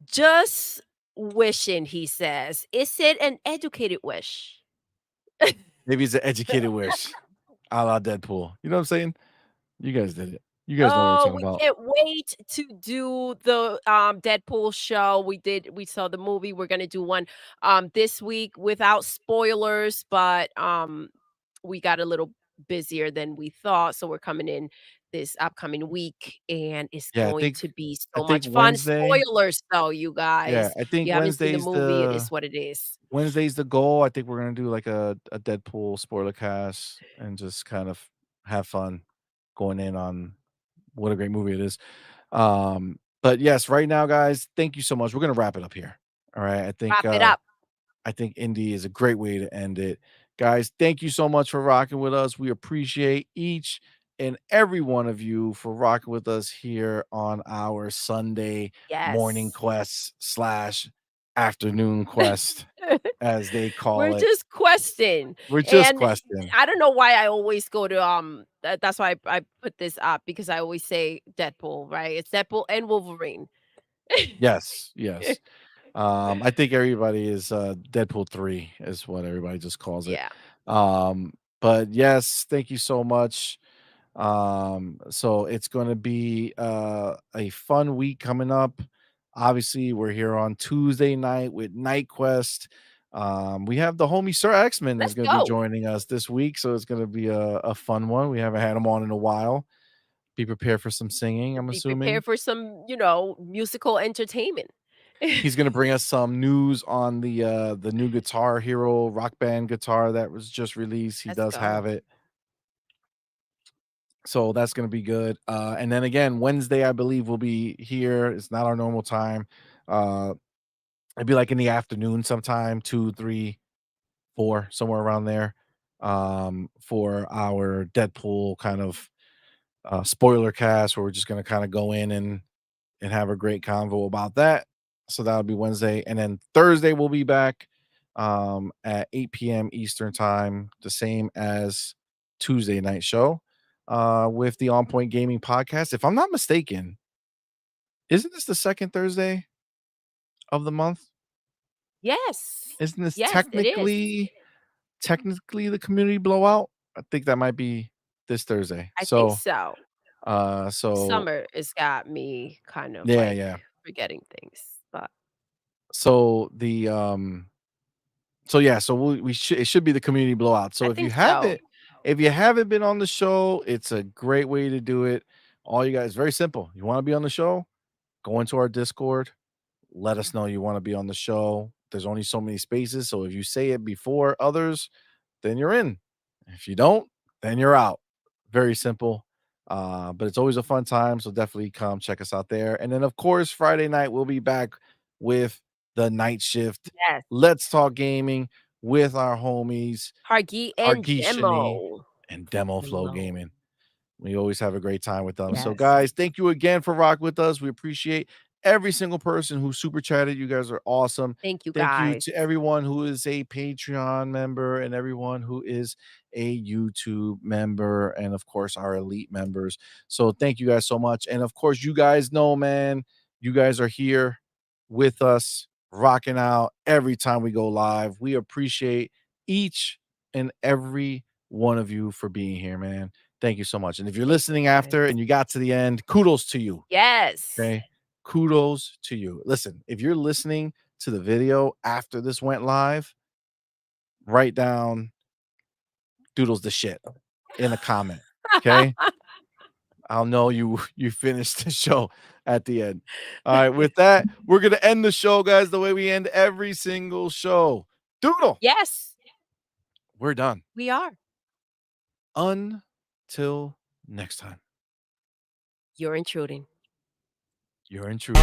just wishing, he says. Is it an educated wish? Maybe it's an educated wish, a la Deadpool. You know what I'm saying? You guys did it. You guys know what we're Oh, talking we about. can't wait to do the Deadpool show. We saw the movie. We're gonna do one this week without spoilers, but we got a little busier than we thought. So we're coming in this upcoming week, and it's Yeah, going to be I so think much fun. Wednesday. Spoilers though, you Yeah, guys. I If think you haven't seen the Wednesday's movie, it is the what it is. Wednesday's the goal. I think we're gonna do like a Deadpool spoiler cast and just kind of have fun going in on what a great movie it is. But yes, right now, guys, thank you so much. We're gonna wrap it up here. All right. Wrap it up. I think Indy is a great way to end it. Guys, thank you so much for rocking with us. We appreciate each and every one of you for rocking with us here on our Sunday morning Yes. quest slash afternoon quest, as they We're call it. just questing. We're just And questing. I don't know why I always go to that's why I put this up, because I always say Deadpool, right? It's Deadpool and Wolverine. Yes, yes. I think everybody is Deadpool 3 is what everybody just calls it. Yeah. But yes, thank you so much. So it's going to be a fun week coming up. Obviously, we're here on Tuesday night with Night Quest. We have the homie SeLlInG is Let's going to be go. joining us this week, so it's going to be a fun one. We haven't had him on in a while. Be prepared for some singing, I'm Be assuming. prepared for some, musical entertainment. He's going to bring us some news on the new Guitar Hero Rock Band guitar that was just released. He Let's does have go. it. So that's going to be good. And then again, Wednesday, I believe, we'll be here. It's not our normal time. It'd be like in the afternoon sometime, 2, 3, 4, somewhere around there, for our Deadpool kind of spoiler cast, where we're just going to kind of go in and have a great convo about that. So that'll be Wednesday. And then Thursday, we'll be back at 8 p.m. Eastern time, the same as Tuesday night show, with the On Point Gaming podcast. If I'm not mistaken, isn't this the second Thursday of the month? Yes. Isn't this Yes, technically the community blowout? I think that might be this Thursday. I think so. So Summer has got me kind of yeah. forgetting things, but So the we should, it should be the community blowout. So I if you think so. haven't been on the show, it's a great way to do it. All you guys, very simple. You want to be on the show? Go into our Discord. Let us know you want to be on the show. There's only so many spaces, so if you say it before others, then you're in. If you don't, then you're out. Very simple. But it's always a fun time, so definitely come check us out there. And then, of course, Friday night we'll be back with the night shift. Yes. Let's talk gaming with our homies Hargeet and Hargeet Shani Demo. and Demo Flow Hello. Gaming. We always have a great time with them. So, Yes. guys, thank you again for rocking with us. We appreciate every single person who super chatted. You guys are awesome. Thank you, Thank guys. you to everyone who is a Patreon member and everyone who is a YouTube member, and of course our elite members. So thank you guys so much. And of course, you guys know, man, you guys are here with us, rocking out every time we go live. We appreciate each and every one of you for being here, man. Thank you so much. And if you're listening after and you got to the end, kudos to you. Yes. Okay. Kudos to you. Listen, if you're listening to the video after this went live, write down Doodle's the shit in a comment. Okay. I'll know you finished the show at the end. All right. With that, we're gonna end the show, guys, the way we end every single show. Doodle. Yes. We're done. We are. Until next time. You're intruding. You're intruding.